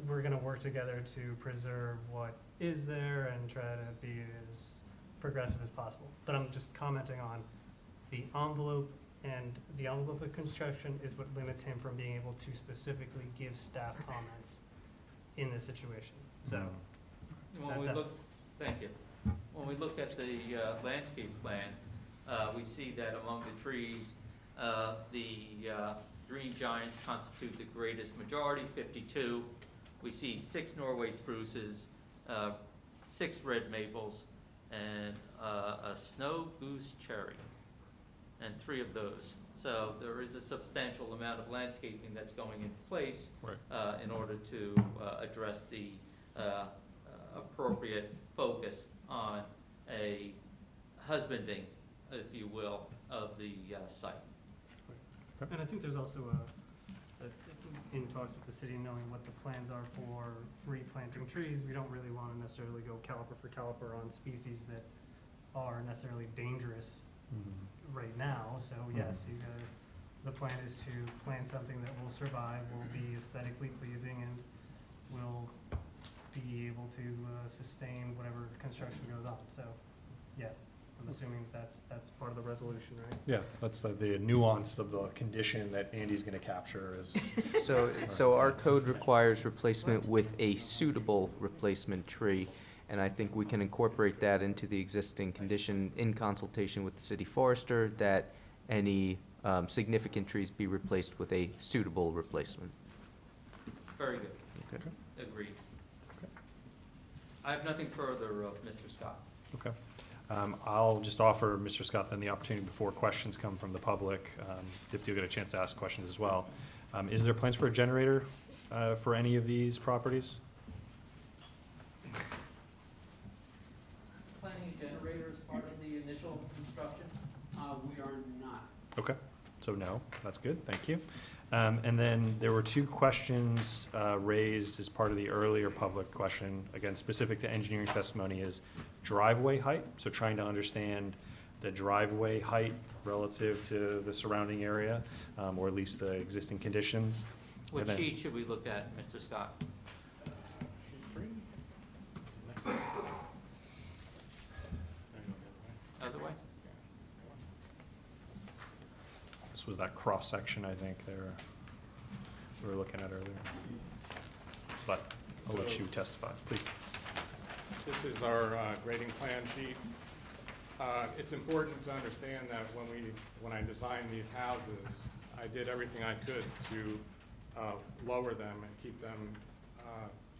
we're gonna work together to preserve what is there and try to be as progressive as possible. But I'm just commenting on the envelope, and the envelope of construction is what limits him from being able to specifically give staff comments in this situation. So, When we look, thank you. When we look at the landscape plan, we see that among the trees, the green giants constitute the greatest majority, 52. We see 6 Norway spruces, 6 red maples, and a snow goose cherry, and 3 of those. So there is a substantial amount of landscaping that's going into place in order to address the appropriate focus on a husbanding, if you will, of the site. and I think there's also in talks with the city, knowing what the plans are for replanting trees, we don't really want to necessarily go caliper for caliper on species that are necessarily dangerous right now. So yes, the plan is to plant something that will survive, will be aesthetically pleasing, and will be able to sustain whatever construction goes on. So, yeah, I'm assuming that's part of the resolution, right? Yeah, that's the nuance of the condition that Andy's gonna capture is. So our code requires replacement with a suitable replacement tree, and I think we can incorporate that into the existing condition in consultation with the city forester, that any significant trees be replaced with a suitable replacement. Very good. Okay. Agreed. I have nothing further of Mr. Scott. Okay. I'll just offer Mr. Scott then the opportunity before questions come from the public, if you get a chance to ask questions as well. Is there plans for a generator for any of these properties? Planning a generator as part of the initial construction? We are not. Okay, so no, that's good, thank you. And then there were two questions raised as part of the earlier public question, again, specific to engineering testimony, is driveway height, so trying to understand the driveway height relative to the surrounding area, or at least the existing conditions. What And then- sheet should we look at, Mr. Scott? Other way? This was that cross-section, I think, there, we were looking at earlier. But I'll let So- you testify, please. This is our grading plan sheet. It's important to understand that when I designed these houses, I did everything I could to lower them and keep them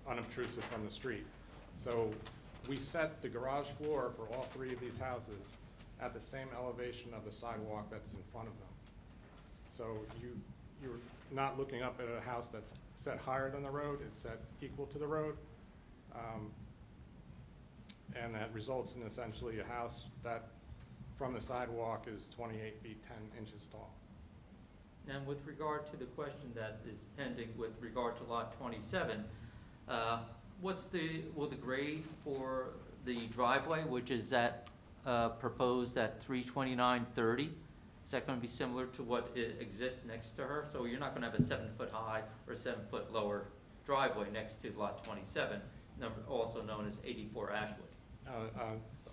unobtrusive from the street. So we set the garage floor for all three of these houses at the same elevation of the sidewalk that's in front of them. So you're not looking up at a house that's set higher than the road, it's set equal to the road. And that results in essentially a house that from the sidewalk is 28 feet 10 inches tall. And with regard to the question that is pending with regard to lot 27, will the grade for the driveway, which is that proposed at 329/30, is that going to be similar to what exists next to her? So you're not going to have a 7-foot high or 7-foot lower driveway next to lot 27, also known as 84 Ashwood.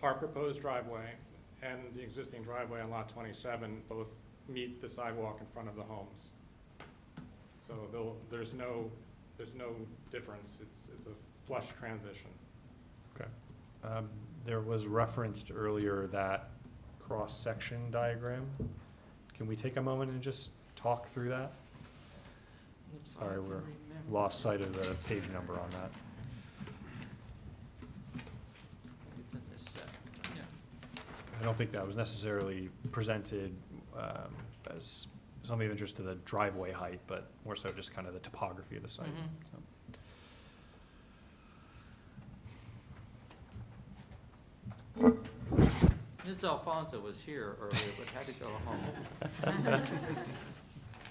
Our proposed driveway and the existing driveway on lot 27 both meet the sidewalk in front of the homes. So there's no difference. It's a flush transition. Okay. There was referenced earlier that cross-section diagram. Can we take a moment and just talk through that? Sorry, we're lost sight of the page number on that. It's in this set. Yeah. I don't think that was necessarily presented as something of interest to the driveway height, but more so just kind of the topography of the site. Mhm. So. Ms. Alfonso was here earlier, but had to go home.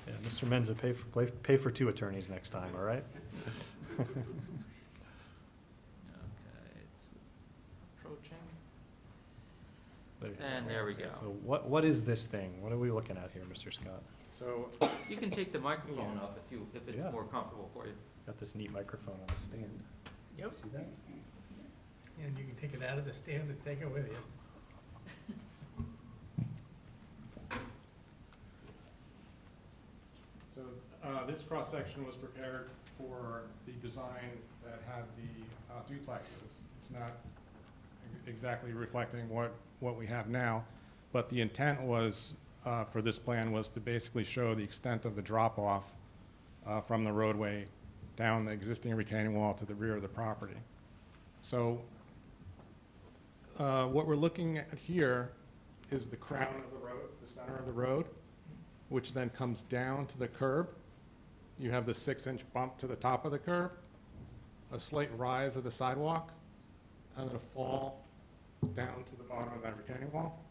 Yeah, Mr. Menza, pay for two attorneys next time, all right? Okay, it's approaching. And there we go. So what is this thing? What are we looking at here, Mr. Scott? So You can take the microphone up if it's Yeah. more comfortable for you. Got this neat microphone on the stand. Yep. See that? And you can take it out of the stand and take it with you. So this cross-section was prepared for the design that had the duplexes. It's not exactly reflecting what we have now, but the intent was, for this plan, was to basically show the extent of the drop-off from the roadway down the existing retaining wall to the rear of the property. So what we're looking at here is the crown of the road, the center of the road, which then comes down to the curb. You have the 6-inch bump to the top of the curb, a slight rise of the sidewalk, and then a fall down to the bottom of that retaining wall.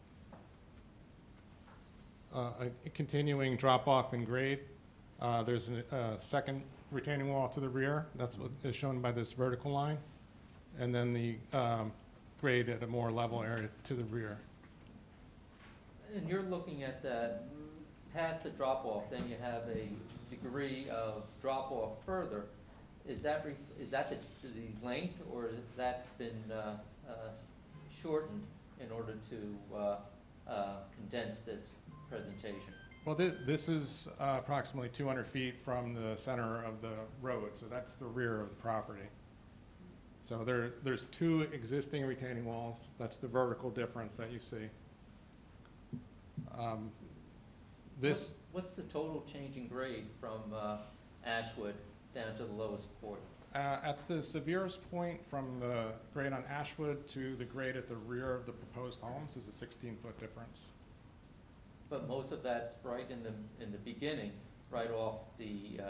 A continuing drop-off in grade. There's a second retaining wall to the rear. That's what is shown by this vertical line. And then the grade at a more level area to the rear. And you're looking at that, past the drop-off, then you have a degree of drop-off further. Is that the length, or has that been shortened in order to condense this presentation? Well, this is approximately 200 feet from the center of the road, so that's the rear of the property. So there's two existing retaining walls. That's the vertical difference that you see. What's the total change in grade from Ashwood down to the lowest point? At the severest point from the grade on Ashwood to the grade at the rear of the proposed homes is a 16-foot difference. But most of that's right in the beginning, right off the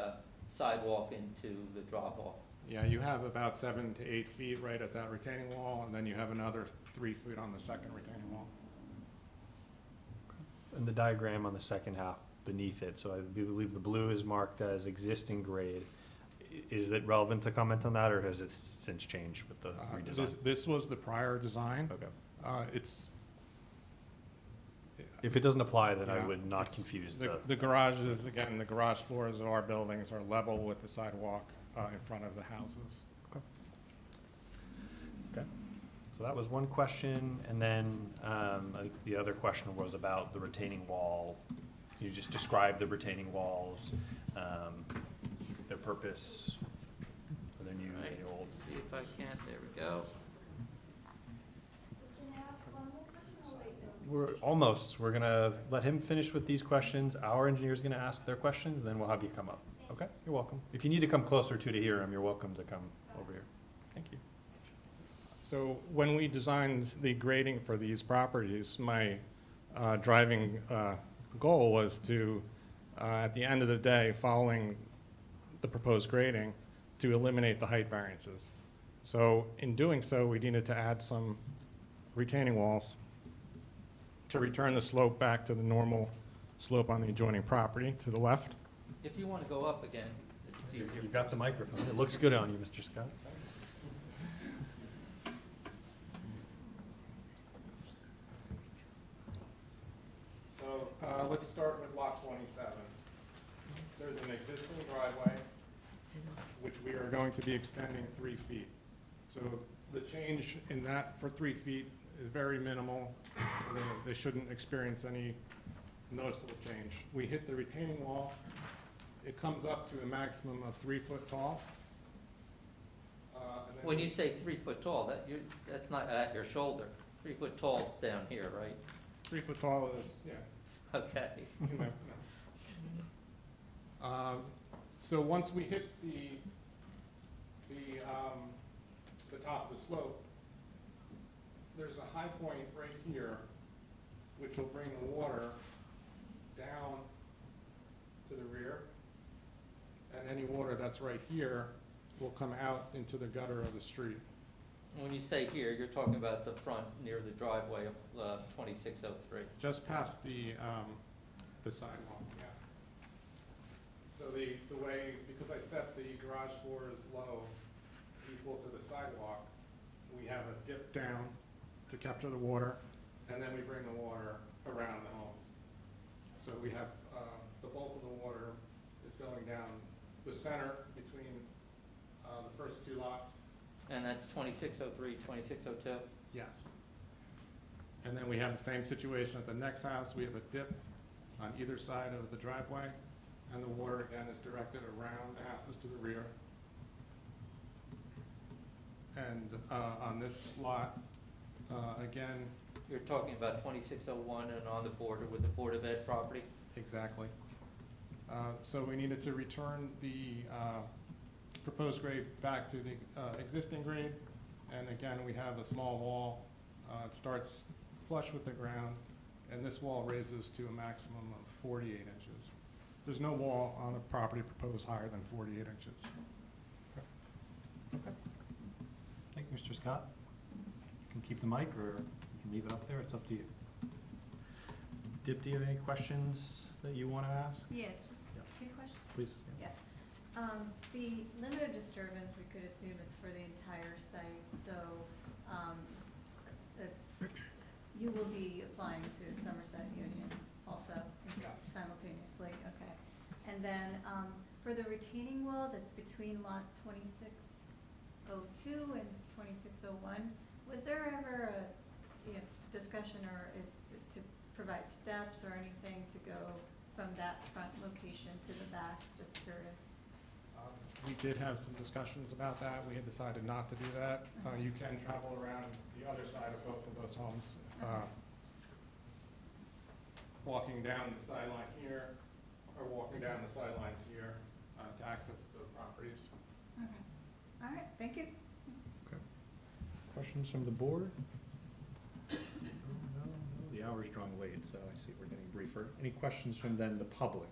sidewalk into the drop-off. Yeah, you have about 7 to 8 feet right at that retaining wall, and then you have another 3 feet on the second retaining wall. And the diagram on the second half beneath it, so I believe the blue is marked as existing grade. Is it relevant to comment on that, or has it since changed with the redesign? This was the prior design. Okay. It's. If it doesn't apply, then I Yeah, would not it's- confuse The garages, again, the garage floors of our buildings are level with the sidewalk in front of the houses. Okay. So that was one question, and then I think the other question was about the retaining wall. Can you just describe the retaining walls, their purpose, whether new or Right, old? let's see if I can, there we go. We're gonna let him finish with these questions. Our engineer's gonna ask their questions, then we'll have you come up. Okay, you're welcome. If you need to come closer to hear him, you're welcome to come over here. Thank you. So when we designed the grading for these properties, my driving goal was to, at the end of the day, following the proposed grading, to eliminate the height variances. So in doing so, we needed to add some retaining walls to return the slope back to the normal slope on the adjoining property to the left. If you want to go up again, it's easier. You've got the microphone. It looks good on you, Mr. Scott. So let's start with lot 27. There's an existing driveway, which we are going to be extending 3 feet. So the change in that for 3 feet is very minimal. They shouldn't experience any noticeable change. We hit the retaining wall. It comes up to a maximum of 3 foot tall. And then When you say 3 foot tall, that's not at your shoulder. 3 foot tall's down here, right? 3 foot tall is, yeah. Okay. So once we hit the top of the slope, there's a high point right here, which will bring the water down to the rear. And any water that's right here will come out into the gutter of the street. When you say here, you're talking about the front near the driveway of 2603. Just past the sidewalk, yeah. So the way, because I set the garage floors low, equal to the sidewalk, we have a dip down to capture the water, and then we bring the water around the homes. So we have, the bulk of the water is going down the center between the first 2 lots. And that's 2603, 2602? Yes. And then we have the same situation at the next house. We have a dip on either side of the driveway, and the water again is directed around the houses to the rear. And on this lot, again, You're talking about 2601 and on the border with the Board of Ed property? exactly. So we needed to return the proposed grade back to the existing grade. And again, we have a small wall. It starts flush with the ground, and this wall raises to a maximum of 48 inches. There's no wall on the property proposed higher than 48 inches. Okay. Thank you, Mr. Scott. You can keep the mic, or you can leave it up there. It's up to you. Dip, do you have any questions that you want to ask? Yeah, just Yeah. 2 questions. Please. Yeah. The limit of disturbance, we could assume it's for the entire site, so you will be applying to Somerset Union also Yes. simultaneously, okay. And then for the retaining wall that's between lot 2602 and 2601, was there ever a discussion or is to provide steps or anything to go from that front location to the back? Just curious. We did have some discussions about that. We had decided not to do that. You can travel around the other side of both of those homes, walking down the sideline here or walking down the sidelines here to access the properties. Okay. All right, thank you. Questions from the board? No, the hour's drawing late, so I see we're getting briefer. Any questions from then the public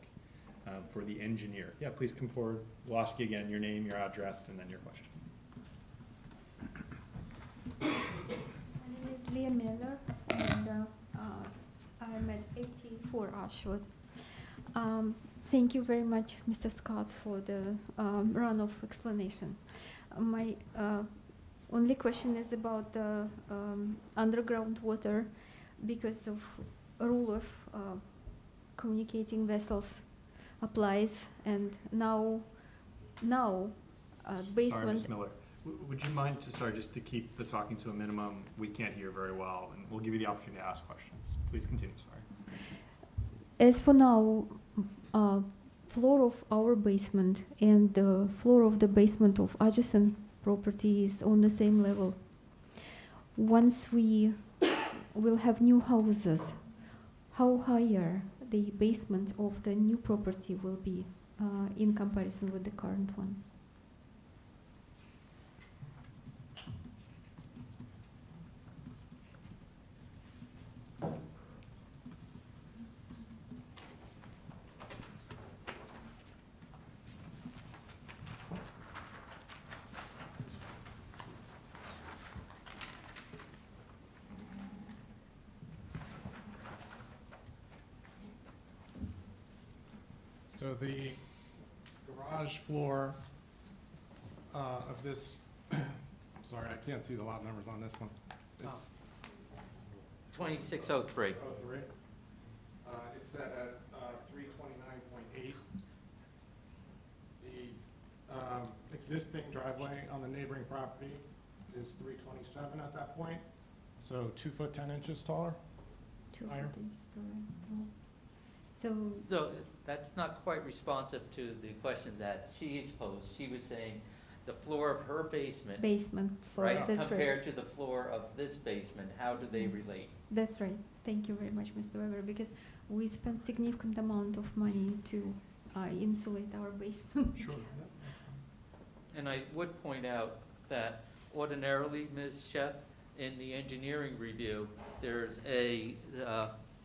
for the engineer? Yeah, please come forward. We'll ask you again your name, your address, and then your question. My name is Leah Miller, and I'm at 84 Ashwood. Thank you very much, Mr. Scott, for the run of explanation. My only question is about the underground water, because of rule of communicating vessels applies, and now basement. Sorry, Ms. Miller. Would you mind, just to keep the talking to a minimum? We can't hear very well, and we'll give you the opportunity to ask questions. Please continue, sorry. As for now, floor of our basement and the floor of the basement of adjacent property is on the same level. Once we will have new houses, how higher the basement of the new property will be in comparison with the current one? So the garage floor of this, sorry, I can't see the lot numbers on this one. It's 2603. 03. It's set at 329.8. The existing driveway on the neighboring property is 327 at that point, so 2 foot 10 inches taller. 2 Higher. foot inches taller. So So that's not quite responsive to the question that she's posed. She was saying the floor of her basement, basement floor, right, that's right. compared to the floor of this basement, how do they relate? That's right. Thank you very much, Mr. Weber, because we spent significant amount of money to insulate our basement. Sure. And I would point out that ordinarily, Ms. Cheth, in the engineering review, there's a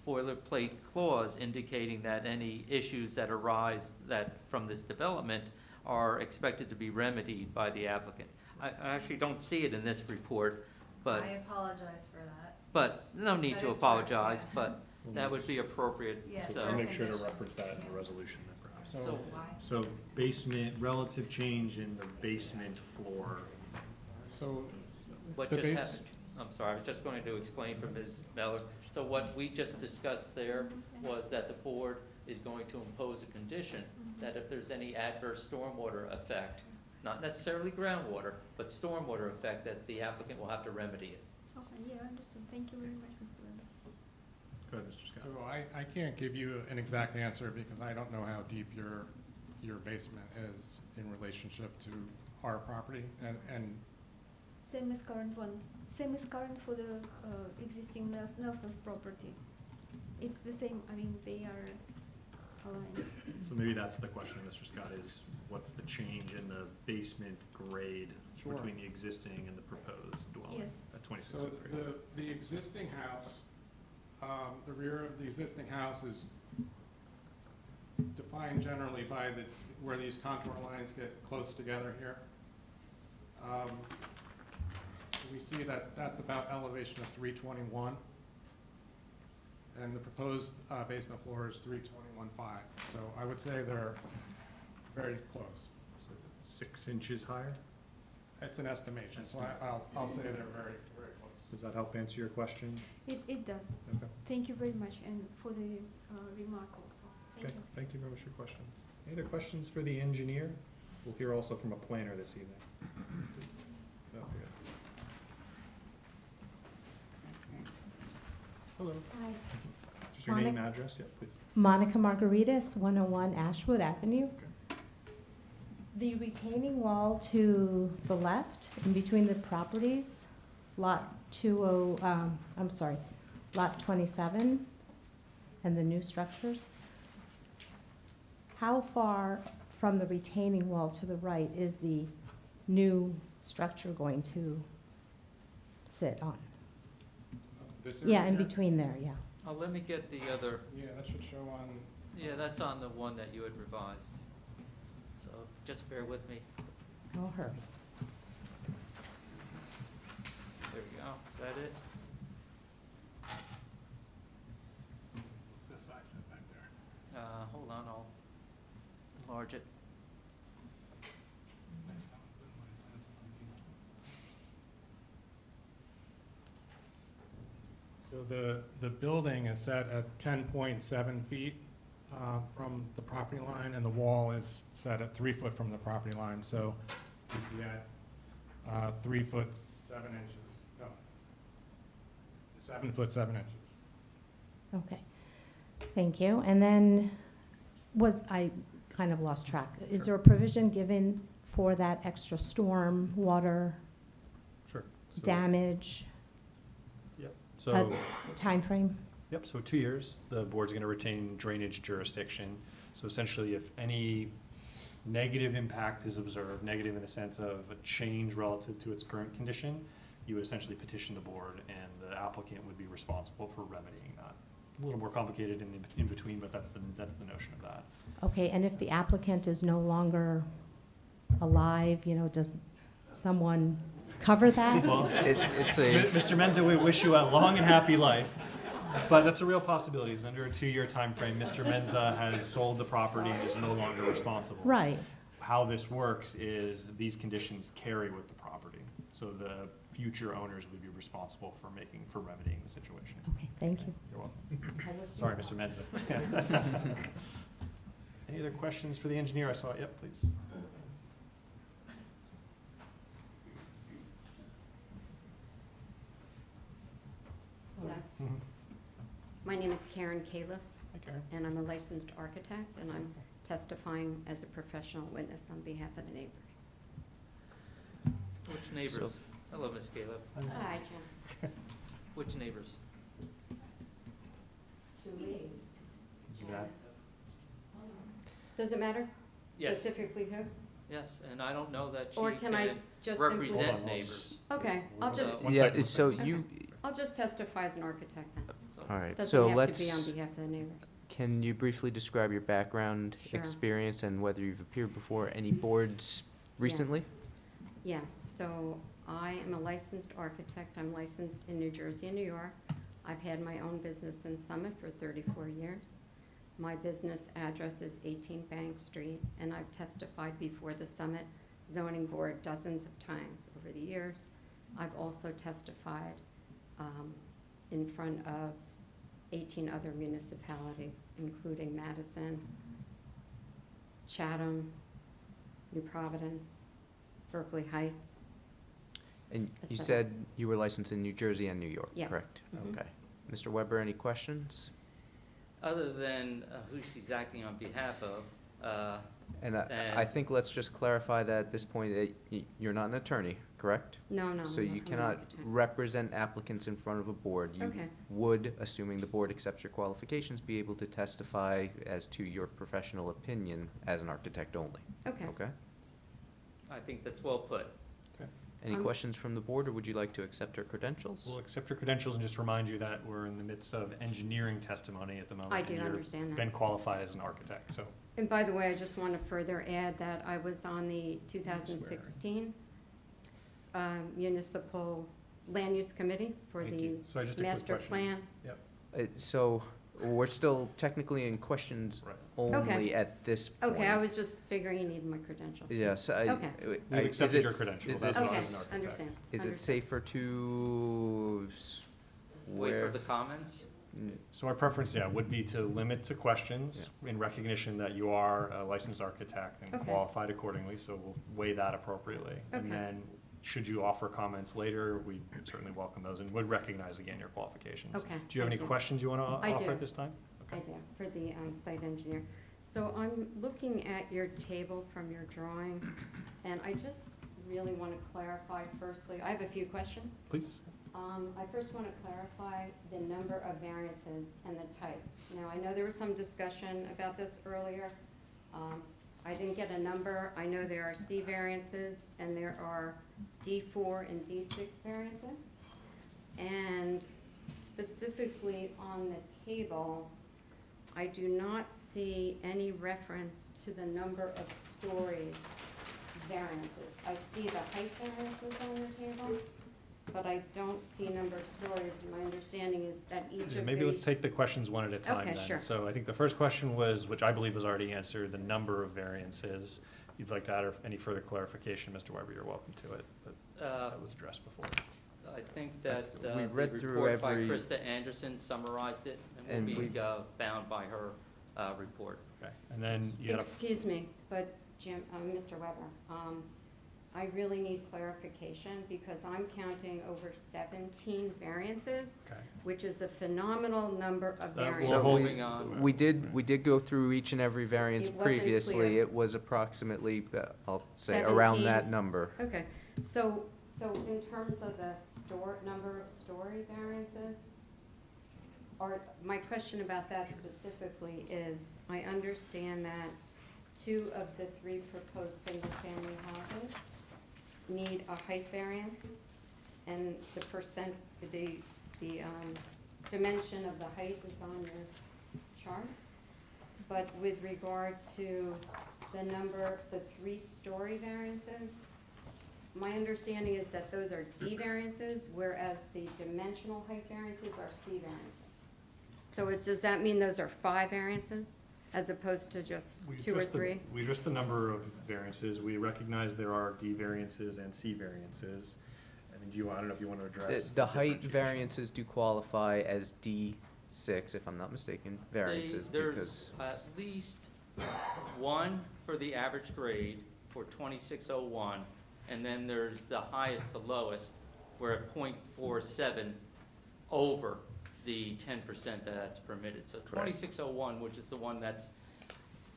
boilerplate clause indicating that any issues that arise from this development are expected to be remedied by the applicant. I actually don't see it in this report, but, I apologize for that. but no need That to is true, apologize, yeah. but that would be appropriate, Yes, so. I'll make sure to Condition. reference that in the resolution then, perhaps. So Why? So basement, relative change in the basement floor. So what The just base- happened, I'm sorry, I was just going to explain for Ms. Miller. So what we just discussed there was that the board is going to impose a condition that if there's any adverse stormwater effect, not necessarily groundwater, but stormwater effect, that the applicant will have to remedy it. Okay, yeah, understood. Thank you very much, Mr. Weber. Go ahead, Mr. Scott. So I can't give you an exact answer because I don't know how deep your basement is in relationship to our property, and Same as current one. Same as current for the existing Nelson's property. It's the same, I mean, they are aligned. So maybe that's the question, Mr. Scott, is what's the change in the basement grade Sure. between the existing and the proposed dwelling? Yes. At 26 so oh three. the existing house, the rear of the existing house is defined generally by where these contour lines get close together here. We see that that's about elevation of 321. And the proposed basement floor is 321.5. So I would say they're very close. 6 inches higher? It's an estimation, so I'll say they're very, very close. Does that help answer your question? It does. Okay. Thank you very much, and for the remark also. Thank Okay, you. thank you very much for your questions. Any other questions for the engineer? We'll hear also from a planner this evening. Oh, good. Hello. Hi, Just your name, address, yeah, please. Monica Margaritas, 101 Ashwood Avenue. Okay. The retaining wall to the left, in between the properties, lot 27, and the new structures. How far from the retaining wall to the right is the new structure going to sit on? This Yeah, area in here? between there, yeah. Let me get the other, Yeah, that should show on, yeah, that's on the one that you had revised. So just bear with me. Oh, hurry. There we go. Is that it? what's this side setback there? Hold on, I'll enlarge it. So the building is set at 10.7 feet from the property line, and the wall is set at 3 foot from the property line, so you'd be at 3 foot 7 inches, no, 7 foot 7 inches. Okay, thank you. And then I kind of lost track. Is there a provision given for that extra storm, water, Sure. So- damage, Yep. So, timeframe? yep, so 2 years, the board's gonna retain drainage jurisdiction. So essentially, if any negative impact is observed, negative in the sense of a change relative to its current condition, you would essentially petition the board, and the applicant would be responsible for remedying that. A little more complicated in between, but that's the notion of that. Okay, and if the applicant is no longer alive, does someone cover that? Well, It's a, Mr. Menza, we wish you a long and happy life, but that's a real possibility. It's under a 2-year time frame. Mr. Menza has sold the property and is no longer responsible. Right, How this works is these conditions carry with the property. So the future owners would be responsible for remedying the situation. okay, thank you. You're welcome. Sorry, Mr. Menza. Any other questions for the engineer? I saw, yep, please. Hello, Mhm. my name is Karen Califf, Hi, Karen. and I'm a licensed architect, and I'm testifying as a professional witness on behalf of the neighbors. Which neighbors? Hello, Ms. Caleb. Hi, Jim. Which neighbors? You got it. Does it matter? Yes, Specifically who? yes, and I don't know that she Or can I can just simply? Hold represent on, neighbors. Okay, I'll just, One yeah, second. so Okay. you, I'll just testify as an architect then. So- all right, Doesn't so have to be on let's, behalf of the neighbors. can you briefly describe your background, Sure. experience, and whether you've appeared before any boards recently? Yes, so I am a licensed architect. I'm licensed in New Jersey and New York. I've had my own business in Summit for 34 years. My business address is 18 Bank Street, and I've testified before the Summit Zoning Board dozens of times over the years. I've also testified in front of 18 other municipalities, including Madison, Chatham, New Providence, Berkeley Heights. And you Etc. said you were licensed in New Jersey and New York, Yeah. correct? Mhm. Okay. Mr. Weber, any questions? Other than who she's acting on behalf of, And I think let's just clarify that at this point, you're not an attorney, correct? No, So I'm you an cannot architect. represent applicants in front of a board. You Okay. would, assuming the board accepts your qualifications, be able to testify as to your professional opinion as an architect only, Okay. okay? I think that's well put. Any Um, questions from the board, or would you like to accept her credentials? We'll accept your credentials and just remind you that we're in the midst of engineering testimony at the moment. I and do you're understand that. been qualified as an architect, so. And by the way, I just want to further add that I was on the 2016 Municipal Land Use Committee for Thank the you. Sorry, just a quick master question. plan. So, we're still technically in questions Right. only at this point. Okay, I was just figuring you needed my credentials. Yes, Okay. We've is accepted your it- credentials. is That's it- not Okay, as an architect. understand. Is it understand. safer to Wait where? for the comments. So our preference, would be to limit to questions in recognition that you are a licensed architect and Okay. qualified accordingly, so we'll weigh that appropriately. Okay. And then, should you offer comments later, we certainly welcome those and would recognize again your qualifications. Okay, Do you have any thank you. questions you want to I offer do. at this time? I do, for the site engineer. So I'm looking at your table from your drawing, and I just really want to clarify firstly, I have a few questions. Please. I first want to clarify the number of variances and the types. Now, I know there was some discussion about this earlier. I didn't get a number. I know there are C variances and there are D4 and D6 variances. And specifically on the table, I do not see any reference to the number of stories variances. I see the height variances on the table, but I don't see number of stories. And my understanding is that each Yeah, of maybe let's take the questions one at a time Okay, then. sure. So I think the first question was, which I believe was already answered, the number of variances. If you'd like to add any further clarification, Mr. Weber, you're welcome to it, but that was addressed before. I think that We the read through report by every- Krista Anderson summarized it, and And will be we've- bound by her report. Okay, and then you had a, Excuse me, but Jim, Mr. Weber, I really need clarification because I'm counting over 17 variances, okay. which is a phenomenal number of we'll variances. So hold- moving on. We did go through each and every variance It wasn't previously. clear. It was approximately, I'll say, around 17. that number. Okay, so in terms of the number of story variances, or my question about that specifically is, I understand that 2 of the 3 proposed single-family houses need a height variance, and the dimension of the height is on your chart. But with regard to the 3-story variances, my understanding is that those are D variances, whereas the dimensional height variances are C variances. So does that mean those are 5 variances as opposed to just We 2 or addressed the- 3? We addressed the number of variances. We recognize there are D variances and C variances. I mean, I don't know if you want to address. The height differentiation. variances do qualify as D6, if I'm not mistaken, variances, There's because, at least one for the average grade for 2601, and then there's the highest to lowest, we're at .47 over the 10% that's permitted. So 2601, which is the one that's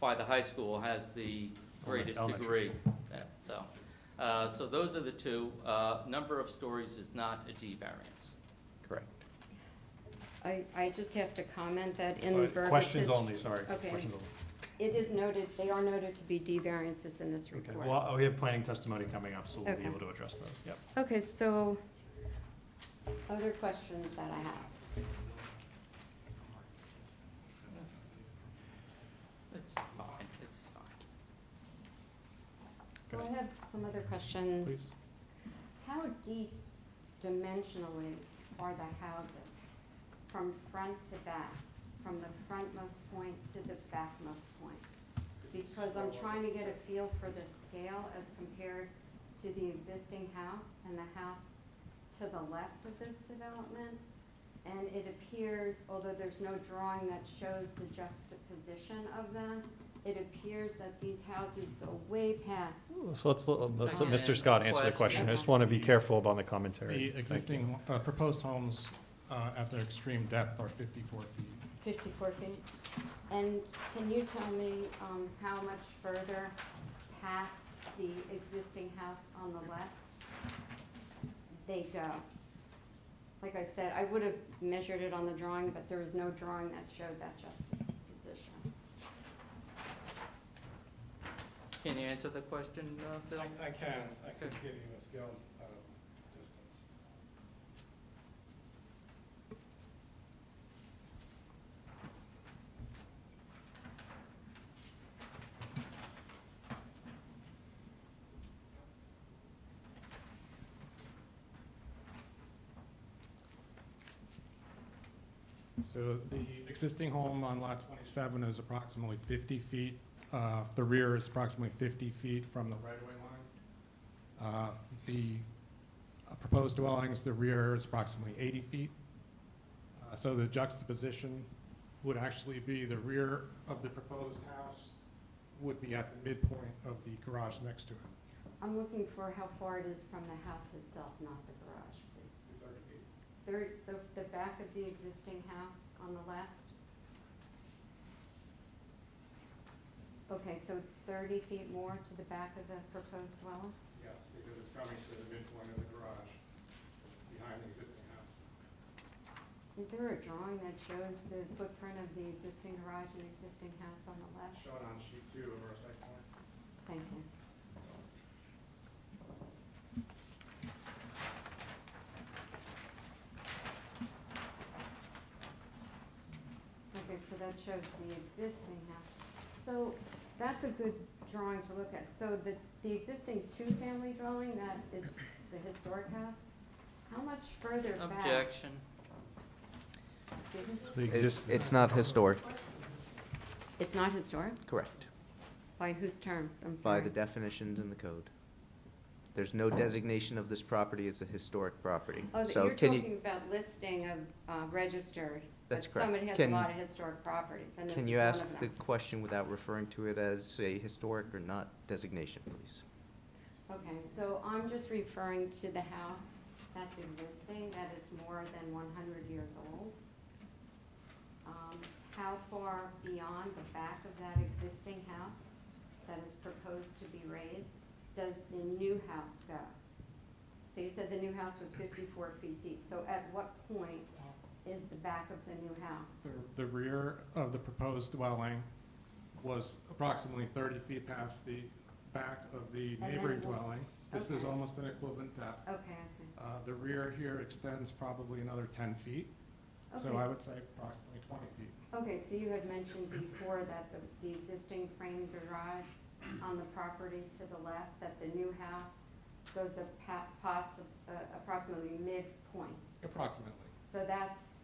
by the high school, has the greatest Elementary degree. Yeah, so those are the 2. Number of stories is not a D variance. correct. I just have to comment that in All right, Burgess's. questions only, sorry. Okay. Questions only. It is noted, they are noted to be D variances in this Okay, report. well, we have planning testimony coming up, so we'll be Okay. able to address those, yep. Okay, so other questions that I have. It's fine, it's fine. So I have some other questions. Please. How deep dimensionally are the houses from front to back, from the frontmost point to the backmost point? Because I'm trying to get a feel for the scale as compared to the existing house and the house to the left of this development. And it appears, although there's no drawing that shows the juxtaposition of them, it appears that these houses go way past. So let's let Okay. Mr. Scott answer the question. I just want to be careful about the commentary. The Thank you. existing, proposed homes at their extreme depth are 54 feet. 54 feet. And can you tell me how much further past the existing house on the left they go? Like I said, I would have measured it on the drawing, but there was no drawing that showed that juxtaposition. Can you answer the question, Bill? I can give you a scales distance. So the existing home on lot 27 is approximately 50 feet. The rear is approximately 50 feet from the right-of-way line. The proposed dwellings, the rear is approximately 80 feet. So the juxtaposition would actually be the rear of the proposed house would be at the midpoint of the garage next to it. I'm looking for how far it is from the house itself, not the garage, please. 30 feet. So the back of the existing house on the left? Okay, so it's 30 feet more to the back of the proposed dwelling? Yes, because it's coming to the midpoint of the garage behind the existing house. Is there a drawing that shows the footprint of the existing garage and existing house on the left? Shown on sheet 2 of our site plan. Thank you. Okay, so that shows the existing house. So that's a good drawing to look at. So the existing two-family dwelling, that is the historic house, how much further back? Objection. Excuse me? The exist- It's not historic. It's not historic? Correct. By whose terms? I'm By sorry. the definitions in the code. There's no designation of this property as a historic property. Oh, So you're can you- talking about listing of registered. That's But correct. Summit has a Can- lot of historic properties, and this is Can you one ask of the them. question without referring to it as a historic or not designation, please? Okay, so I'm just referring to the house that's existing, that is more than 100 years old. How far beyond the back of that existing house that is proposed to be raised does the new house go? So you said the new house was 54 feet deep, so at what point is the back of the new house? The rear of the proposed dwelling was approximately 30 feet past the back of the then neighboring it will- dwelling. This is Okay. almost an equivalent depth. Okay, I see. The rear here extends probably another 10 feet, so Okay. I would say approximately 20 feet. Okay, so you had mentioned before that the existing frame garage on the property to the left, that the new house goes up approximately midpoint. Approximately. So that's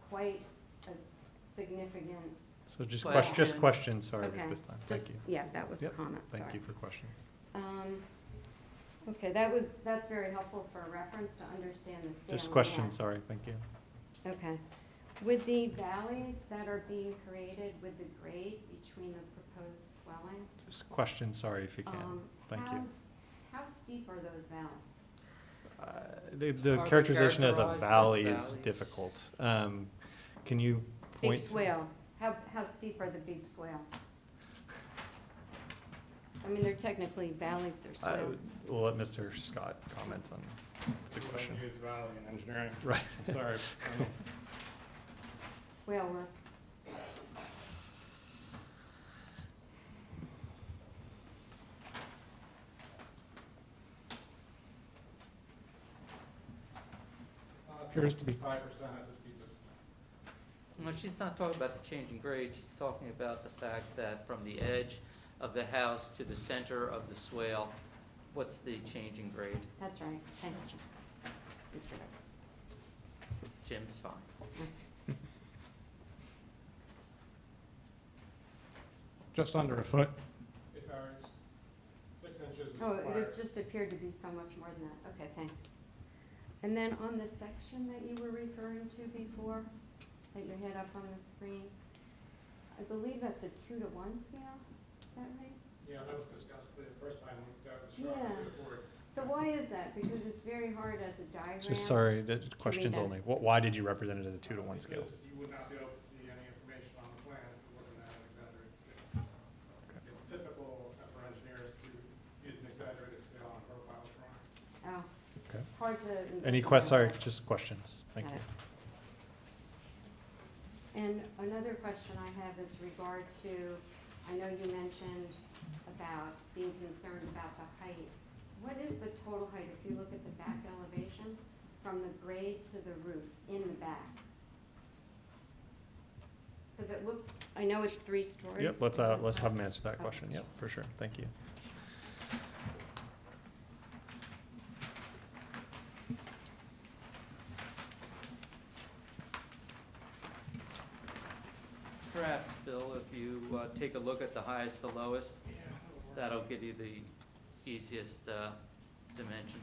quite a significant, So just Well, question, just and- questions, sorry, okay, at this time. just, Thank you. yeah, that was a Yep, comment, sorry. Thank you for questions. Okay, that's very helpful for reference to understand the scale. Just of the questions, house. sorry, thank you. Okay. With the valleys that are being created with the grade between the proposed dwellings, Just questions, sorry, if you can. Thank you. how steep are those valleys? The Hard to characterization as a characterize as valley is valleys. difficult. Can you Big point? swales, how steep are the big swales? I mean, they're technically valleys, they're swales. We'll let Mr. Scott comment on the We question. don't use valley in engineering. Right. I'm sorry. Swale works. Appears to be 5% at the steepest. No, she's not talking about the change in grade, she's talking about the fact that from the edge of the house to the center of the swale, what's the change in grade? That's right, thanks, Jim. Mr. Becker. Jim's fine. Just under a foot. It varies. 6 inches is Oh, required. it just appeared to be so much more than that. Okay, thanks. And then on the section that you were referring to before, that you had up on the screen, I believe that's a 2-to-1 scale, is that right? Yeah, that was discussed the first time that was Yeah. shown to the board. So why is that? Because it's very hard as a diagram. Just sorry, questions that. only. Why did you represent it at a 2-to-1 scale? Because you would not be able to see any information on the plan if it wasn't at an exaggerated scale. It's typical for engineers to use an exaggerated scale on profile drawings. Oh. Okay. It's hard to. Any envision questions? Sorry, that. just questions. Thank Got you. it. And another question I have is regard to, I know you mentioned about being concerned about the height. What is the total height, if you look at the back elevation, from the grade to the roof in the back? Because it looks, I know it's 3 stories. Yep, let's have him answer that Okay. question. Yep, for sure. Thank you. Perhaps, Bill, if you take a look at the highest to lowest, that'll give you the easiest dimension.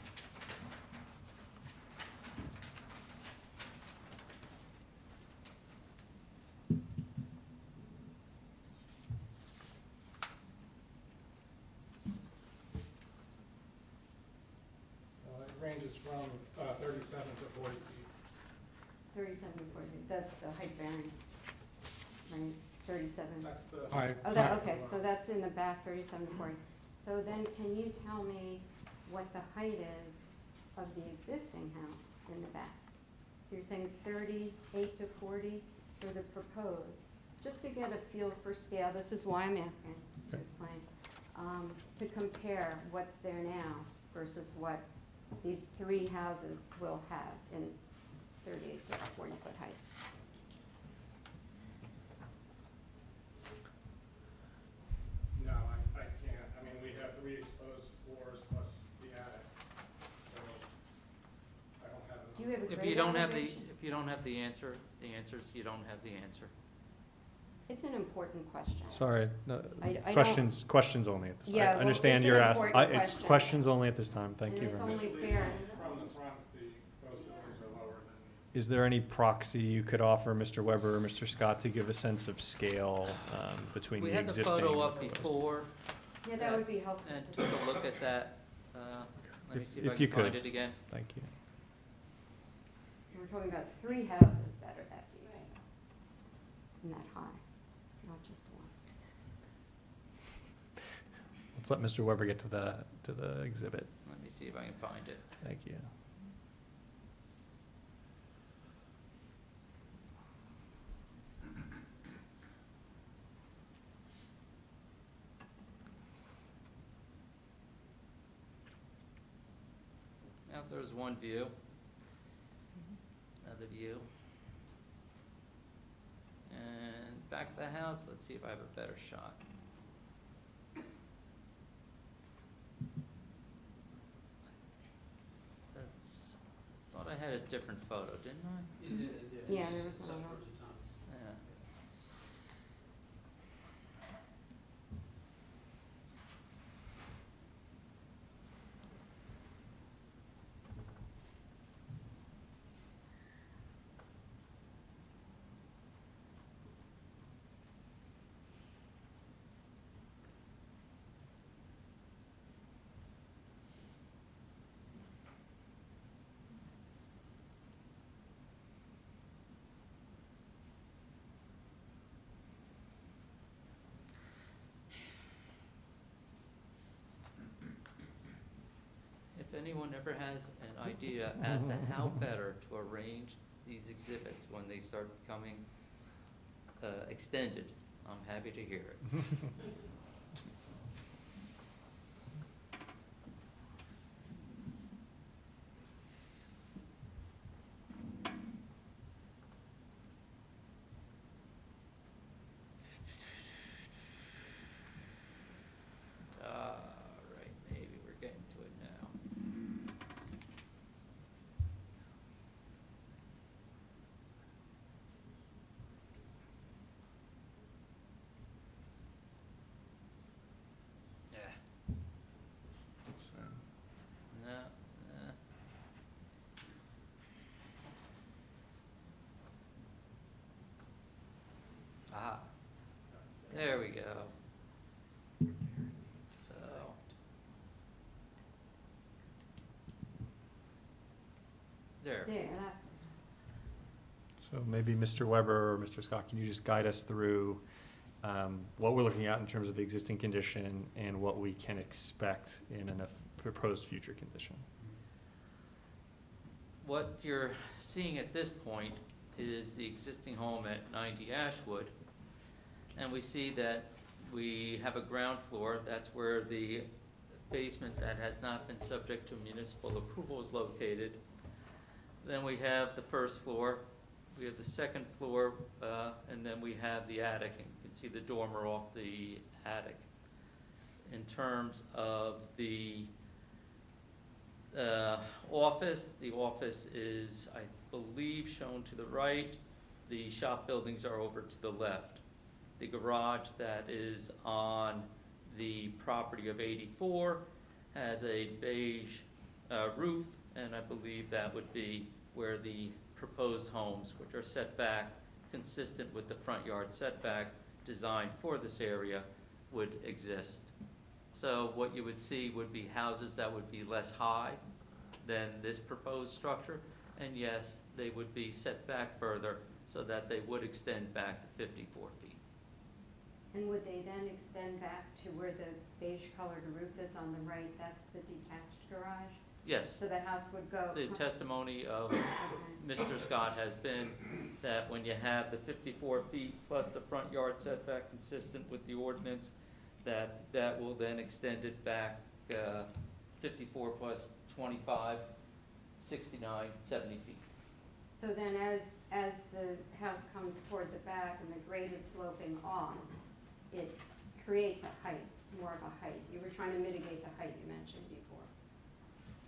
It ranges from 37 to 40 feet. 37 to 40, that's the height variance, right? 37. That's the height. Oh, that, okay, so that's in the back, 37 to 40. So then, can you tell me what the height is of the existing house in the back? So you're saying 38 to 40 for the proposed, just to get a feel for scale. This is why I'm asking, to Okay. explain. to compare what's there now versus what these 3 houses will have in 38 to 40-foot height. No, I can't. I mean, we have 3 exposed floors plus the attic, so I don't have it. Do you have a If grade you don't have the, elevation? if you don't have the answer is you don't have the answer. It's an important question. Sorry, no, I don't- questions only at this time. Yeah, I well, understand it's you're an asking, important it's question. questions only at this time, thank And you it's very much. only fair. From the front, those buildings are lower than Is there any proxy you could offer Mr. Weber or Mr. Scott to give a sense of scale between We the had the existing? photo and up proposed? before Yeah, that would be helpful. and took a look at that. Let me If- see if if I you can find could. it again. Thank you. We're talking about 3 houses that are that deep and that high, not just one. Let's let Mr. Weber get to the exhibit. Let me see if I can find it. Thank you. Now, there's one view. Another view. And back of the house, let's see if I have a better shot. Thought I had a different photo, didn't I? You did, Yeah, there was It's one up more. towards the top. Yeah. If anyone ever has an idea as to how better to arrange these exhibits when they start becoming extended, I'm happy to hear it. Right, maybe we're getting to it now. Yeah, no, ah, there we go. So. There. There, that's, So maybe Mr. Weber or Mr. Scott, can you just guide us through what we're looking at in terms of the existing condition and what we can expect in a proposed future condition? What you're seeing at this point is the existing home at 90 Ashwood. And we see that we have a ground floor. That's where the basement that has not been subject to municipal approval is located. Then we have the first floor. We have the second floor, and then we have the attic. And you can see the dormer off the attic. In terms of the office is, I believe, shown to the right. The shop buildings are over to the left. The garage that is on the property of 84 has a beige roof, and I believe that would be where the proposed homes, which are set back consistent with the front yard setback designed for this area, would exist. So what you would see would be houses that would be less high than this proposed structure, and yes, they would be set back further so that they would extend back to 54 feet. and would they then extend back to where the beige colored roof is on the right? That's the detached garage? Yes, So the house would go. the testimony of Okay. Mr. Scott has been that when you have the 54 feet plus the front yard setback consistent with the ordinance, That will then extend it back 54 plus 25, 69, 70 feet. So then as the house comes toward the back and the grade is sloping off, it creates a height, more of a height. You were trying to mitigate the height you mentioned before.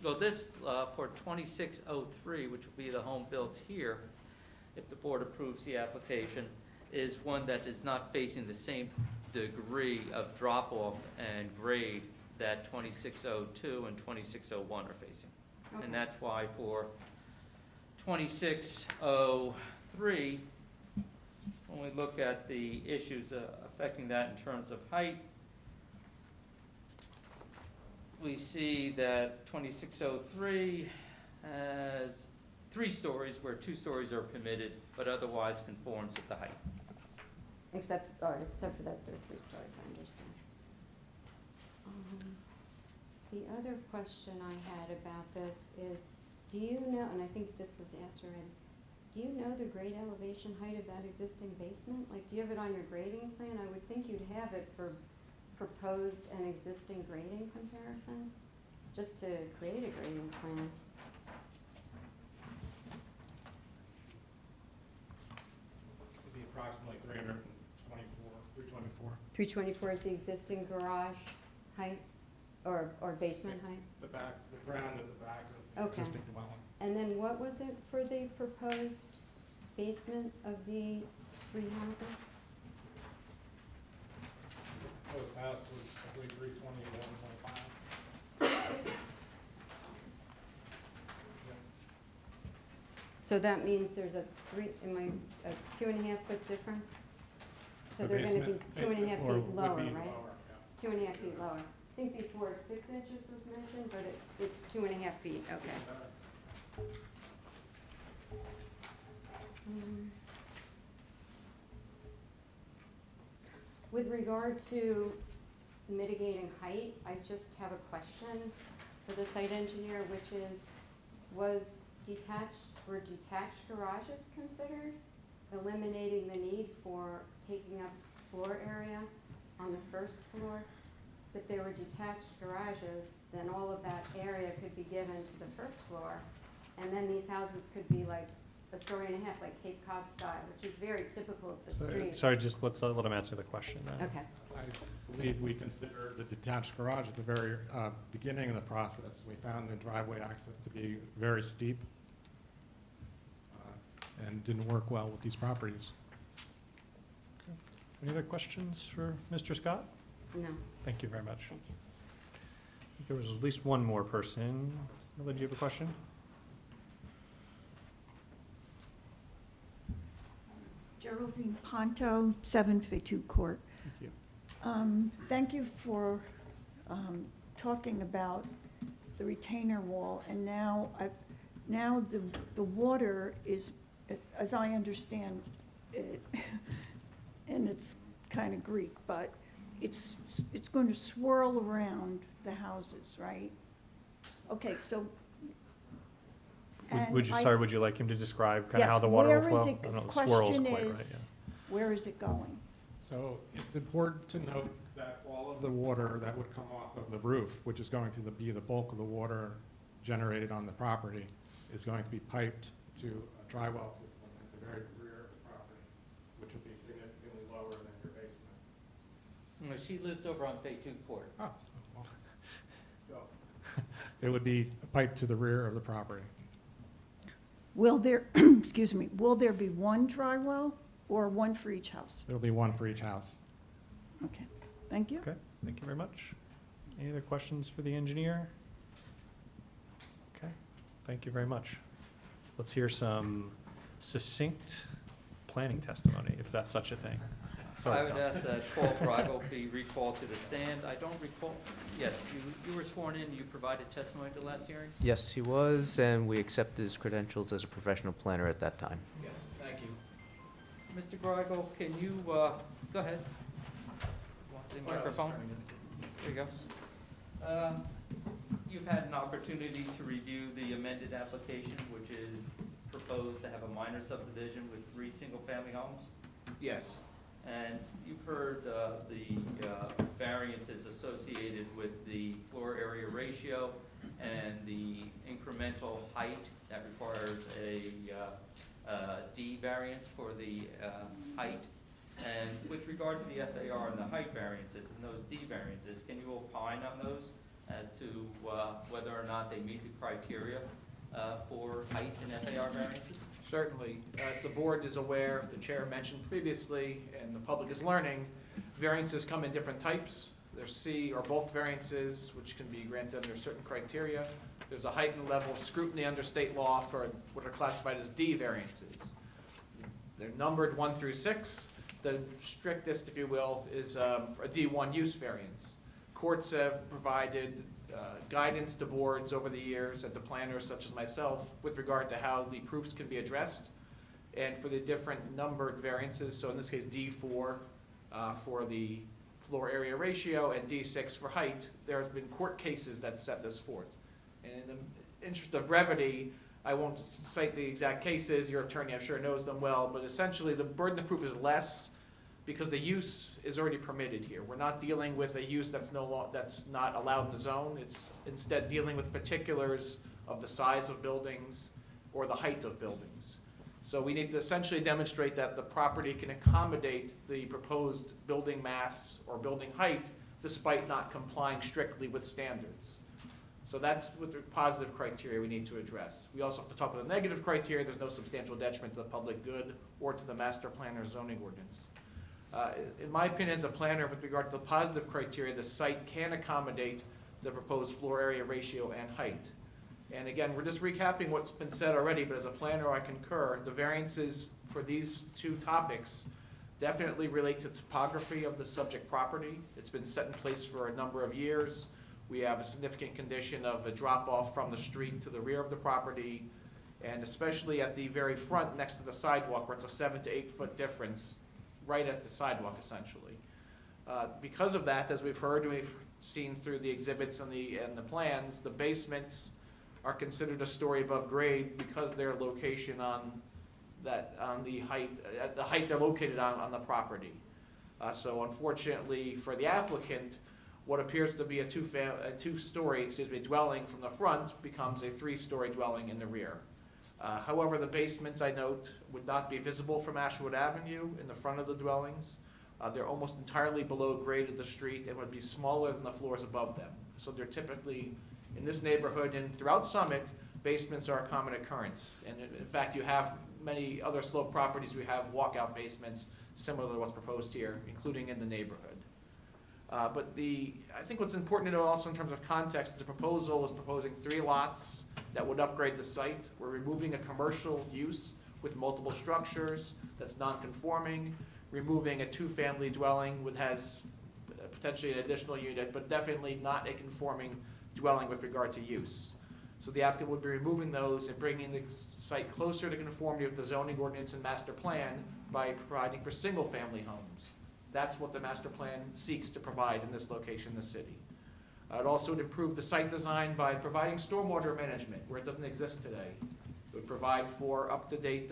Well, this, for 2603, which will be the home built here, if the board approves the application, is one that is not facing the same degree of drop-off and grade that 2602 and 2601 are facing. Okay. And that's why for 2603, when we look at the issues affecting that in terms of height, we see that 2603 has 3 stories where 2 stories are permitted, but otherwise conforms with the height. Except for that they're 3 stories, I understand. The other question I had about this is, do you know, and I think this was asked already, do you know the grade elevation height of that existing basement? Like, do you have it on your grading plan? I would think you'd have it for proposed and existing grading comparisons, just to create a grading plan. It'd be approximately 324, 324. 324 is the existing garage height, or basement height? The back, the ground at the back of the Okay. existing dwelling. And then what was it for the proposed basement of the 3 houses? Post house was, I believe, 320, 1125. So that means there's a 2.5 foot difference? So they're gonna be 2.5 feet lower, right? 2.5 feet lower. I think before 6 inches was mentioned, but it's 2.5 feet, okay. With regard to mitigating height, I just have a question for the site engineer, which is, were detached garages considered? Eliminating the need for taking up floor area on the first floor? Because if there were detached garages, then all of that area could be given to the first floor, and then these houses could be like 1.5 stories, like Cape Cod style, which is very typical of the street. Sorry, just let's let him answer the question then. Okay. I believe we considered the detached garage at the very beginning of the process. We found the driveway access to be very steep and didn't work well with these properties. Any other questions for Mr. Scott? No. Thank you very much. Thank you. I think there was at least one more person. Miller, do you have a question? Geraldine Ponto, 752 Court. Thank you. Thank you for talking about the retainer wall, and now the water is, as I understand it, and it's kind of Greek, but it's going to swirl around the houses, right? Okay, so. Would you like him to describe kind of Yes, how the water will where flow? is it- I don't know, the the swirl's question quite right, is, yeah. where is it going? So it's important to note that all of the water that would come off of the roof, which is going to be the bulk of the water generated on the property, is going to be piped to a dry well system at the very rear of the property, which will be significantly lower than your basement. Well, she lives over on Fayette Court. Oh, well, still. It would be piped to the rear of the property. Will there, excuse me, will there be one dry well or one for each house? There'll be one for each house. Okay, thank you. Okay, thank you very much. Any other questions for the engineer? Okay, thank you very much. Let's hear some succinct planning testimony, if that's such a thing. Sorry, I would Tom. ask that Paul Fragel be recalled to the stand. I don't recall, yes, you were sworn in, you provided testimony at the last hearing? Yes, he was, and we accepted his credentials as a professional planner at that time. Yes, thank you. Mr. Fragel, can you, go ahead. Want the microphone? There you go. You've had an opportunity to review the amended application, which is proposed to have a minor subdivision with 3 single-family homes. Yes. And you've heard the variance with the floor area ratio and the incremental height that requires a D variance for the height. And with regard to the FAR and the height variances and those D variances, can you opine on those as to whether or not they meet the criteria for height and FAR variances? Certainly. As the board is aware, the chair mentioned previously, and the public is learning, variances come in different types. There's C or bulk variances, which can be granted under certain criteria. There's a heightened level of scrutiny under state law for what are classified as D variances. They're numbered 1 through 6. The strictest, if you will, is a D1 use variance. Courts have provided guidance to boards over the years, and to planners such as myself, with regard to how the proofs can be addressed. And for the different numbered variances, so in this case D4 for the floor area ratio and D6 for height, there have been court cases that set this forth. And in the interest of brevity, I won't cite the exact cases. Your attorney, I'm sure, knows them well, but essentially the burden of proof is less because the use is already permitted here. We're not dealing with a use that's not allowed in the zone. It's instead dealing with particulars of the size of buildings or the height of buildings. So we need to essentially demonstrate that the property can accommodate the proposed building mass or building height despite not complying strictly with standards. So that's with the positive criteria we need to address. We also have to talk about the negative criteria. There's no substantial detriment to the public good or to the master plan or zoning ordinance. In my opinion, as a planner, with regard to the positive criteria, the site can accommodate the proposed floor area ratio and height. And again, we're just recapping what's been said already, but as a planner, I concur. The variances for these two topics definitely relate to topography of the subject property. It's been set in place for a number of years. We have a significant condition of a drop-off from the street to the rear of the property, and especially at the very front next to the sidewalk, where it's a 7 to 8 foot difference right at the sidewalk, essentially. Because of that, as we've heard, we've seen through the exhibits and the plans, the basements are considered a story above grade because their location on the height they're located on the property. So unfortunately for the applicant, what appears to be a two-story dwelling from the front becomes a 3-story dwelling in the rear. However, the basements, I note, would not be visible from Ashwood Avenue in the front of the dwellings. They're almost entirely below grade of the street and would be smaller than the floors above them. So they're typically, in this neighborhood and throughout Summit, basements are a common occurrence. And in fact, you have many other slope properties, we have walkout basements similar to what's proposed here, including in the neighborhood. But I think what's important to know also in terms of context, the proposal is proposing 3 lots that would upgrade the site. We're removing a commercial use with multiple structures that's non-conforming, removing a 2-family dwelling that has potentially an additional unit, but definitely not a conforming dwelling with regard to use. So the applicant would be removing those and bringing the site closer to conformity with the zoning ordinance and master plan by providing for single-family homes. That's what the master plan seeks to provide in this location in the city. It also would improve the site design by providing stormwater management where it doesn't exist today. It would provide for up-to-date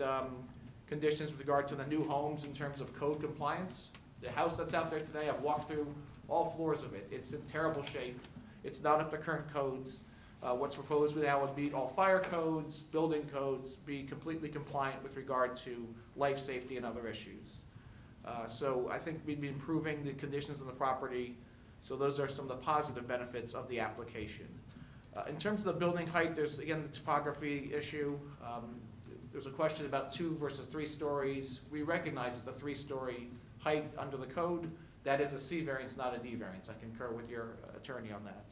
conditions with regard to the new homes in terms of code compliance. The house that's out there today, I've walked through all floors of it. It's in terrible shape. It's not up to current codes. What's proposed now would meet all fire codes, building codes, be completely compliant with regard to life safety and other issues. So I think we'd be improving the conditions of the property. So those are some of the positive benefits of the application. In terms of the building height, there's again the topography issue. There's a question about 2 versus 3 stories. We recognize it's a 3-story height under the code. That is a C variance, not a D variance. I concur with your attorney on that.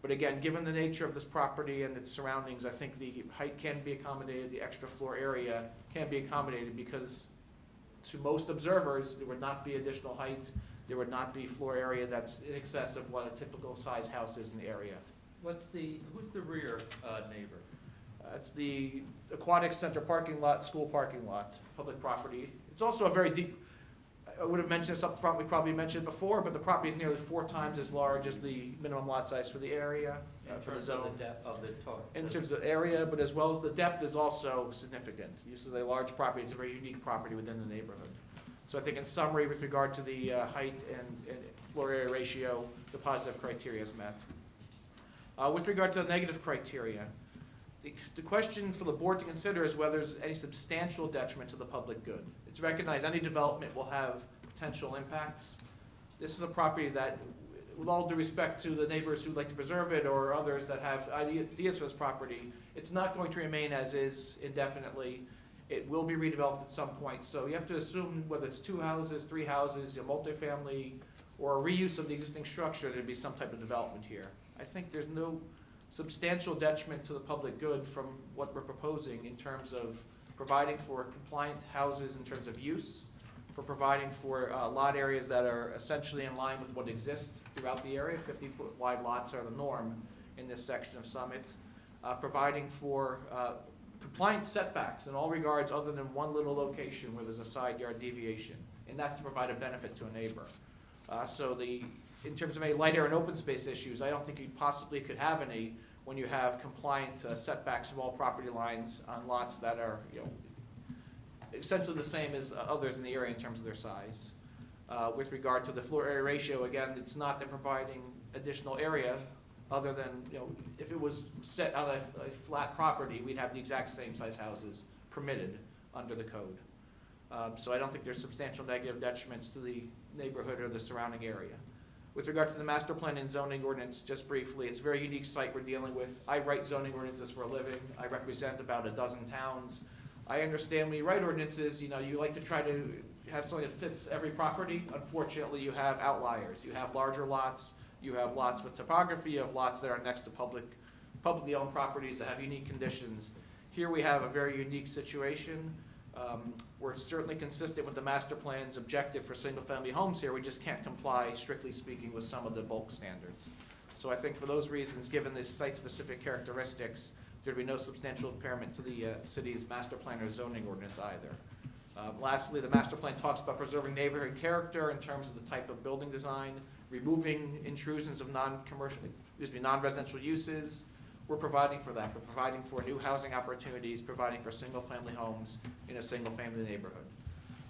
But again, given the nature of this property and its surroundings, I think the height can be accommodated, the extra floor area can be accommodated because to most observers, there would not be additional height. There would not be floor area that's in excess of what a typical size house is in the area. Who's the rear neighbor? It's the Aquatic Center parking lot, school parking lot, public property. It's also a very deep, I would have mentioned this up front, we probably mentioned it before, but the property is nearly 4 times as large as the minimum lot size for the area, for the zone. In terms of the depth of the In terms of area, but as well as the depth is also significant. This is a large property, it's a very unique property within the neighborhood. So I think in summary, with regard to the height and floor area ratio, the positive criteria is met. With regard to the negative criteria, the question for the board to consider is whether there's any substantial detriment to the public good. It's recognized any development will have potential impacts. This is a property that, with all due respect to the neighbors who'd like to preserve it or others that have ideas for this property, it's not going to remain as is indefinitely. It will be redeveloped at some point. So you have to assume whether it's 2 houses, 3 houses, multifamily, or a reuse of the existing structure, there'd be some type of development here. I think there's no substantial detriment to the public good from what we're proposing in terms of providing for compliant houses in terms of use, for providing for lot areas that are essentially in line with what exists throughout the area. 50-foot wide lots are the norm in this section of Summit. Providing for compliant setbacks in all regards other than one little location where there's a side yard deviation, and that's to provide a benefit to a neighbor. In terms of any light air and open space issues, I don't think you possibly could have any when you have compliant setbacks of all property lines on lots that are, essentially the same as others in the area in terms of their size. With regard to the floor area ratio, again, it's not them providing additional area other than, if it was set on a flat property, we'd have the exact same size houses permitted under the code. So I don't think there's substantial negative detriments to the neighborhood or the surrounding area. With regard to the master plan and zoning ordinance, just briefly, it's a very unique site we're dealing with. I write zoning ordinances for a living. I represent about a dozen towns. I understand when you write ordinances, you like to try to have something that fits every property. Unfortunately, you have outliers. You have larger lots. You have lots with topography. You have lots that are next to publicly owned properties that have unique conditions. Here we have a very unique situation. We're certainly consistent with the master plan's objective for single-family homes here. We just can't comply, strictly speaking, with some of the bulk standards. So I think for those reasons, given the site-specific characteristics, there'd be no substantial impairment to the city's master plan or zoning ordinance either. Lastly, the master plan talks about preserving neighborhood character in terms of the type of building design, removing intrusions of non-residential uses. We're providing for that. We're providing for new housing opportunities, providing for single-family homes in a single-family neighborhood.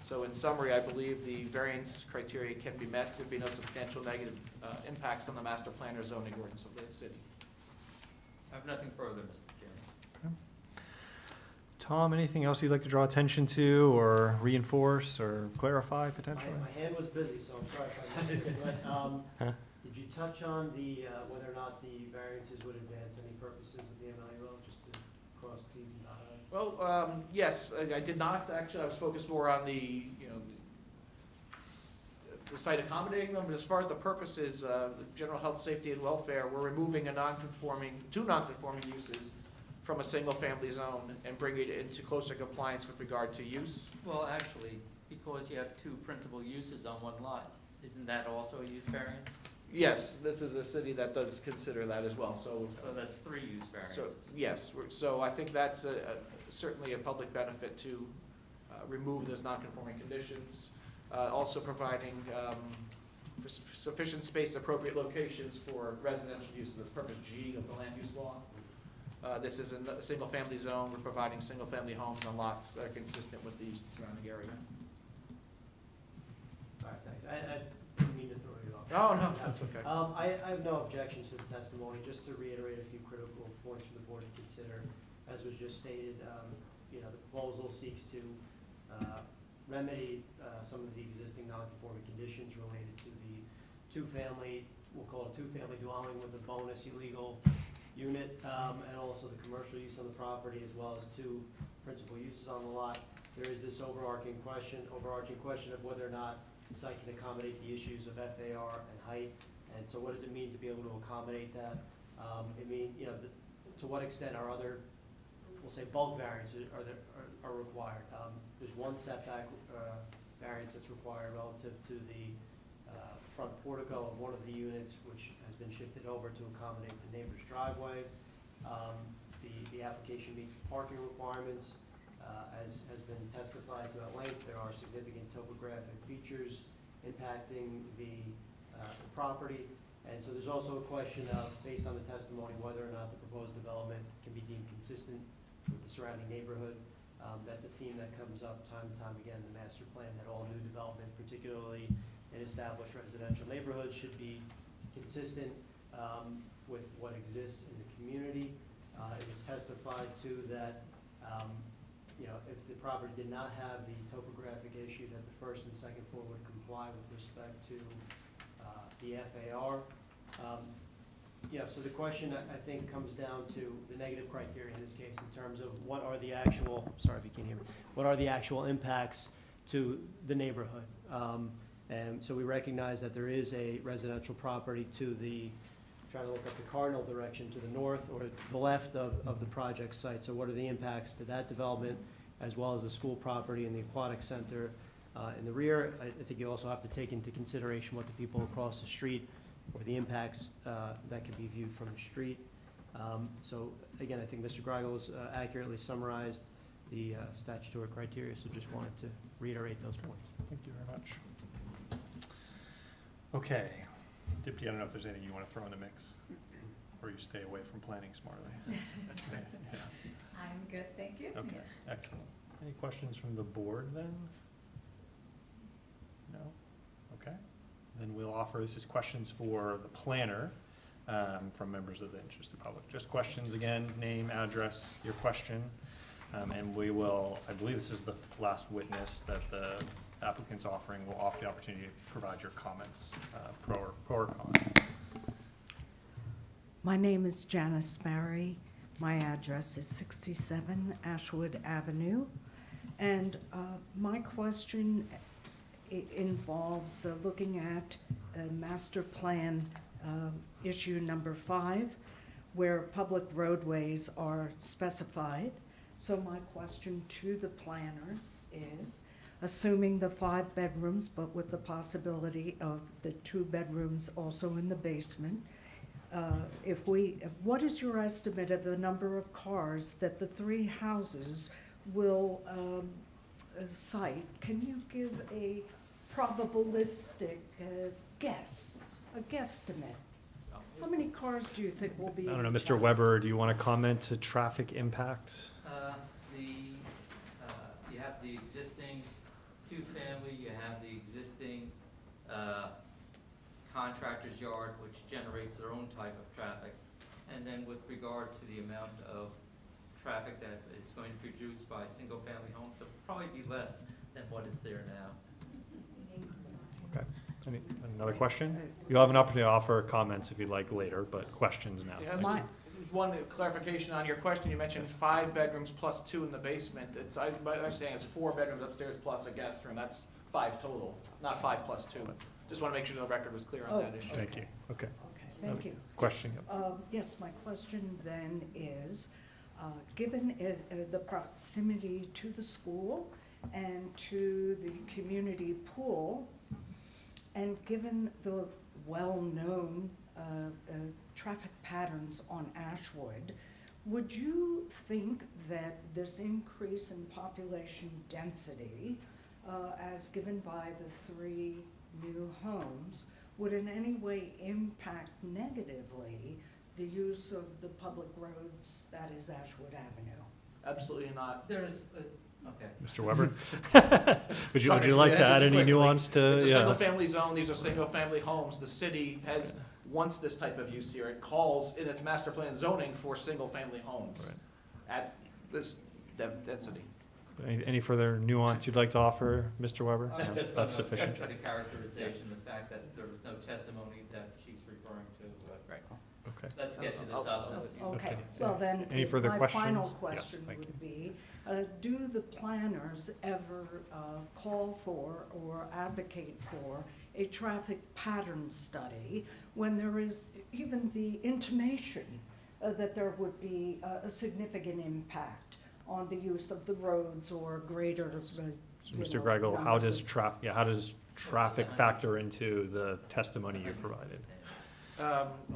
So in summary, I believe the variance criteria can be met. There'd be no substantial negative impacts on the master plan or zoning ordinance of the city. I have nothing further, Mr. Chairman. Tom, anything else you'd like to draw attention to or reinforce or clarify potentially? My hand was busy, so I'm sorry if I missed it. But did you touch on the whether or not the variances would advance any purposes of the MIO, just to cross T's and dot I's? Well, yes, I did not. Actually, I was focused more on the site accommodating them. But as far as the purposes, the general health, safety, and welfare, we're removing two non-conforming uses from a single-family zone and bringing it into closer compliance with regard to use. Well, actually, because you have 2 principal uses on one lot, isn't that also a use variance? Yes, this is a city that does consider that as well, so. So that's 3 use variances. Yes, so I think that's certainly a public benefit to remove those non-conforming conditions. Also providing for sufficient space, appropriate locations for residential uses. That's purpose G of the land use law. This is a single-family zone. We're providing single-family homes on lots that are consistent with the surrounding area. All right, thanks. I didn't mean to throw you off. Oh, no, that's okay. I have no objections to the testimony. Just to reiterate a few critical points for the board to consider. As was just stated, the proposal seeks to remedy some of the existing non-conforming conditions related to the two-family, we'll call it two-family dwelling with a bonus illegal unit, and also the commercial use on the property, as well as 2 principal uses on the lot. There is this overarching question of whether or not the site can accommodate the issues of FAR and height. And so what does it mean to be able to accommodate that? To what extent are other, we'll say, bulk variances are required? There's one setback variance that's required relative to the front portico of one of the units, which has been shifted over to accommodate the neighbor's driveway. The application meets the parking requirements. As has been testified to at length, there are significant topographic features impacting the property. And so there's also a question of, based on the testimony, whether or not the proposed development can be deemed consistent with the surrounding neighborhood. That's a theme that comes up time and time again in the master plan, that all new development, particularly in established residential neighborhoods, should be consistent with what exists in the community. It was testified to that, if the property did not have the topographic issue, that the first and second floor would comply with respect to the FAR. So the question, I think, comes down to the negative criteria in this case, in terms of what are the actual, sorry if you can't hear me, what are the actual impacts to the neighborhood? And so we recognize that there is a residential property to the, trying to look at the cardinal direction, to the north or the left of the project site. So what are the impacts to that development, as well as the school property and the aquatic center in the rear? I think you also have to take into consideration what the people across the street, or the impacts that can be viewed from the street. So again, I think Mr. Greigels accurately summarized the statutory criteria, so just wanted to reiterate those points. Thank you very much. Okay. Dipti, I don't know if there's anything you want to throw in the mix, or you stay away from planning smartly. Yeah. I'm good, thank you. Okay, excellent. Any questions from the board then? No? Okay. Then we'll offer, this is questions for the planner from members of the interested public. Just questions again, name, address, your question. And we will, I believe this is the last witness that the applicant's offering, will offer the opportunity to provide your comments, pro or con. My name is Janice Barry. My address is 67 Ashwood Avenue. And my question involves looking at master plan issue number 5, where public roadways are specified. So my question to the planners is, assuming the 5 bedrooms, but with the possibility of the 2 bedrooms also in the basement, what is your estimate of the number of cars that the 3 houses will cite? Can you give a probabilistic guess, a guesstimate? How many cars do you think will be? I don't know, Mr. Weber, do you want to comment to traffic impact? You have the existing 2-family, you have the existing contractor's yard, which generates their own type of traffic. And then with regard to the amount of traffic that is going to be produced by single-family homes, it'll probably be less than what is there now. Okay. Another question? You'll have an opportunity to offer comments if you'd like later, but questions now. Yes, one clarification on your question. You mentioned 5 bedrooms plus 2 in the basement. My understanding is 4 bedrooms upstairs plus a guest room. That's 5 total, not 5 plus 2. Just want to make sure the record was clear on that issue. Thank you. Okay. Okay, thank you. Question? Yes, my question then is, given the proximity to the school and to the community pool, and given the well-known traffic patterns on Ashwood, would you think that this increase in population density, as given by the 3 new homes, would in any way impact negatively the use of the public roads that is Ashwood Avenue? Absolutely not. There is, okay. Mr. Weber? Would you like to add any nuance to? It's a single-family zone. These are single-family homes. The city wants this type of use here. It calls in its master plan zoning for single-family homes at this density. Any further nuance you'd like to offer, Mr. Weber? No, Just that's sufficient. the characterization, the fact that there was no testimony that she's referring to. Right. Okay. Let's get to the substance. Okay, well then, Any further my questions? final Yes, question thank would be, do the planners ever call for or advocate for a traffic pattern study when there is even the intimation that there would be a significant impact on the use of the roads or greater, So Mr. Greigel, how does traffic factor into the testimony you provided?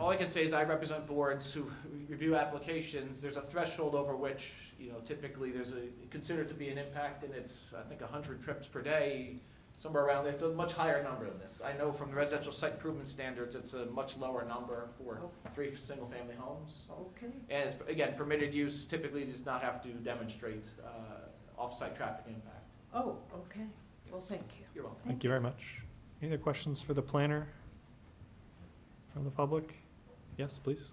All I can say is I represent boards who review applications. There's a threshold over which, typically there's considered to be an impact, and it's, I think, 100 trips per day, somewhere around there. It's a much higher number than this. I know from the residential site improvement standards, it's a much lower number for 3 single-family homes. Okay. And it's, again, permitted use typically does not have to demonstrate off-site traffic impact. Oh, okay. Well, Yes. thank you. You're welcome. Thank you very much. Any other questions for the planner from the public? Yes, please.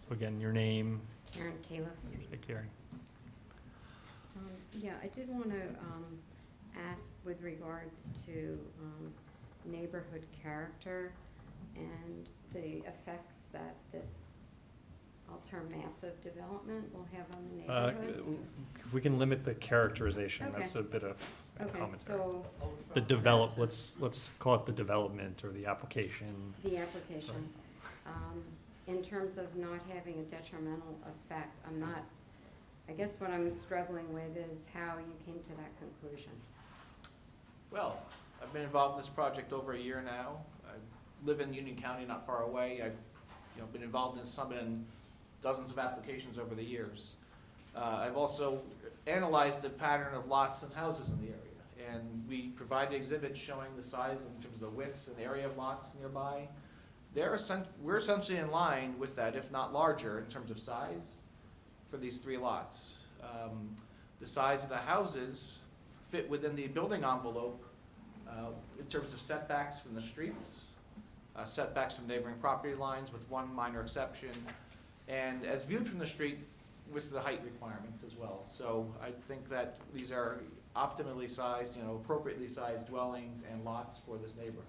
So again, your name. Karen Califf. Karen. Yeah, I did want to ask with regards to neighborhood character and the effects that this, I'll term massive development, will have on the neighborhood. If we can limit the characterization, Okay. that's a bit of a Okay, commentary. so Let's call it the development or the application. the application, in terms of not having a detrimental effect, I guess what I'm struggling with is how you came to that conclusion. Well, I've been involved in this project over a year now. I live in Union County, not far away. I've been involved in Summit and dozens of applications over the years. I've also analyzed the pattern of lots and houses in the area. And we provided exhibits showing the size in terms of the width and area of lots nearby. We're essentially in line with that, if not larger, in terms of size for these 3 lots. The size of the houses fit within the building envelope in terms of setbacks from the streets, setbacks from neighboring property lines with one minor exception, and as viewed from the street with the height requirements as well. So I think that these are optimally sized, appropriately sized dwellings and lots for this neighborhood.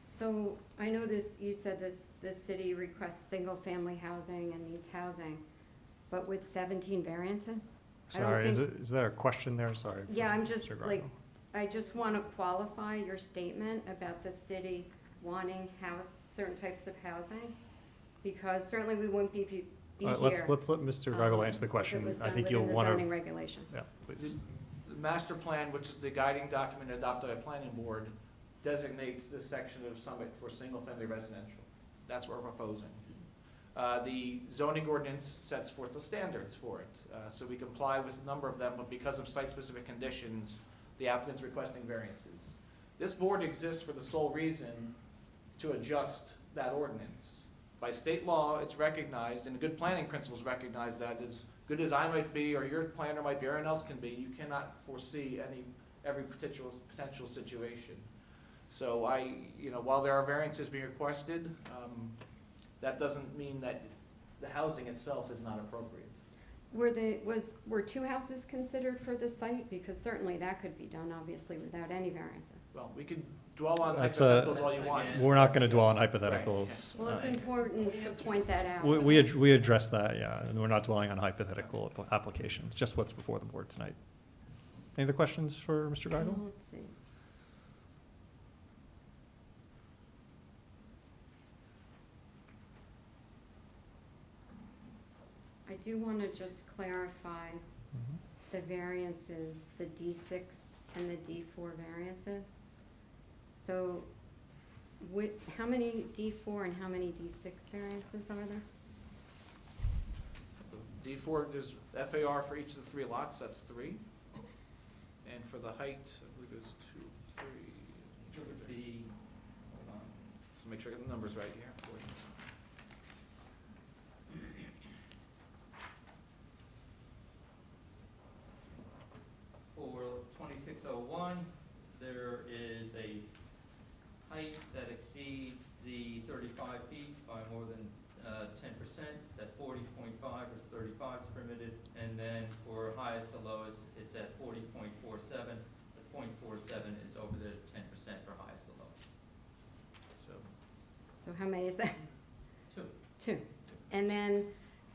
So I know you said this city requests single-family housing and needs housing, but with 17 variances? I don't Sorry, think- is there a question there? Sorry. Yeah, I'm Mr. just Gargo. I just want to qualify your statement about the city wanting certain types of housing, because certainly we wouldn't be here. Let's let Mr. Gargo answer the if it question. was I done think you'll within the want zoning to. regulation. Yeah, please. The master plan, which is the guiding document adopted by planning board, designates this section of Summit for single-family residential. That's what we're proposing. The zoning ordinance sets forth the standards for it. So we comply with a number of them, but because of site-specific conditions, the applicant's requesting variances. This board exists for the sole reason to adjust that ordinance. By state law, it's recognized, and good planning principles recognize that as good as I might be, or your planner might be, or anyone else can be, you cannot foresee every potential situation. So while there are variances being requested, that doesn't mean that the housing itself is not appropriate. Were 2 houses considered for the site? Because certainly that could be done, obviously, without any variances. Well, we could dwell on That's hypotheticals all you want. We're not going to dwell on hypotheticals. Well, it's important to point that out. We addressed that, yeah, and we're not dwelling on hypothetical applications, just what's before the board tonight. Any other questions for Mr. Gargo? Let's see. I do want to just clarify Mhm. the variances, the D6 and the D4 variances. So how many D4 and how many D6 variances are there? D4 is FAR for each of the 3 lots, that's 3. And for the height, I believe it's 2, 3. It would be, hold on, So make sure I get the numbers right here for you. for 2601, there is a height that exceeds the 35 feet by more than 10%. It's at 40.5, whereas 35 is permitted. And then for highest to lowest, it's at 40.47. The .47 is over the 10% for highest to lowest. So how many is that? 2. 2. And then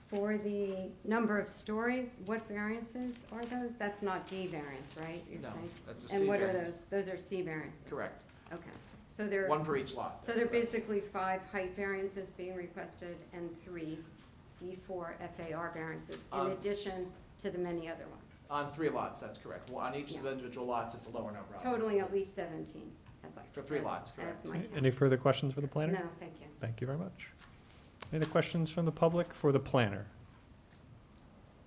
for the number of stories, what variances are those? That's not D variance, right? You're No, saying? that's a C And what are variance. those? Those are C variances? Correct. Okay. So they're, 1 per each lot. so there are Correct. basically 5 height variances being requested and 3 D4 FAR variances, in addition to the many other ones. On 3 lots, that's correct. Well, on each of the Yeah. individual lots, it's a lower number. obviously. Totaling at least 17, as I. For 3 as- lots, correct. As my count. Any further questions for the planner? No, thank you. Thank you very much. Any other questions from the public for the planner?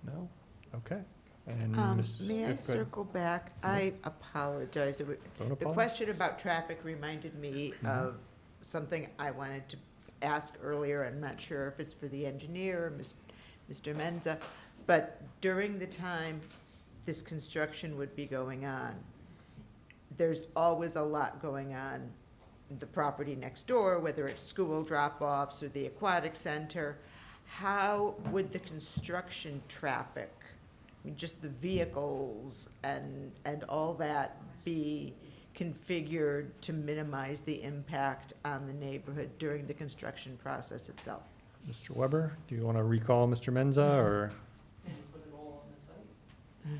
No? Okay. And Ms. May I go ahead. circle back? I apologize. Don't The apologize. question about traffic reminded me Mhm. of something I wanted to ask earlier, I'm not sure if it's for the engineer or Mr. Menza, but during the time this construction would be going on, there's always a lot going on in the property next door, whether it's school drop-offs or the aquatic center. How would the construction traffic, I mean, just the vehicles and all that, be configured to minimize the impact on the neighborhood during the construction process itself? Mr. Weber, do you want to recall Mr. Menza, or? Put it all on the site.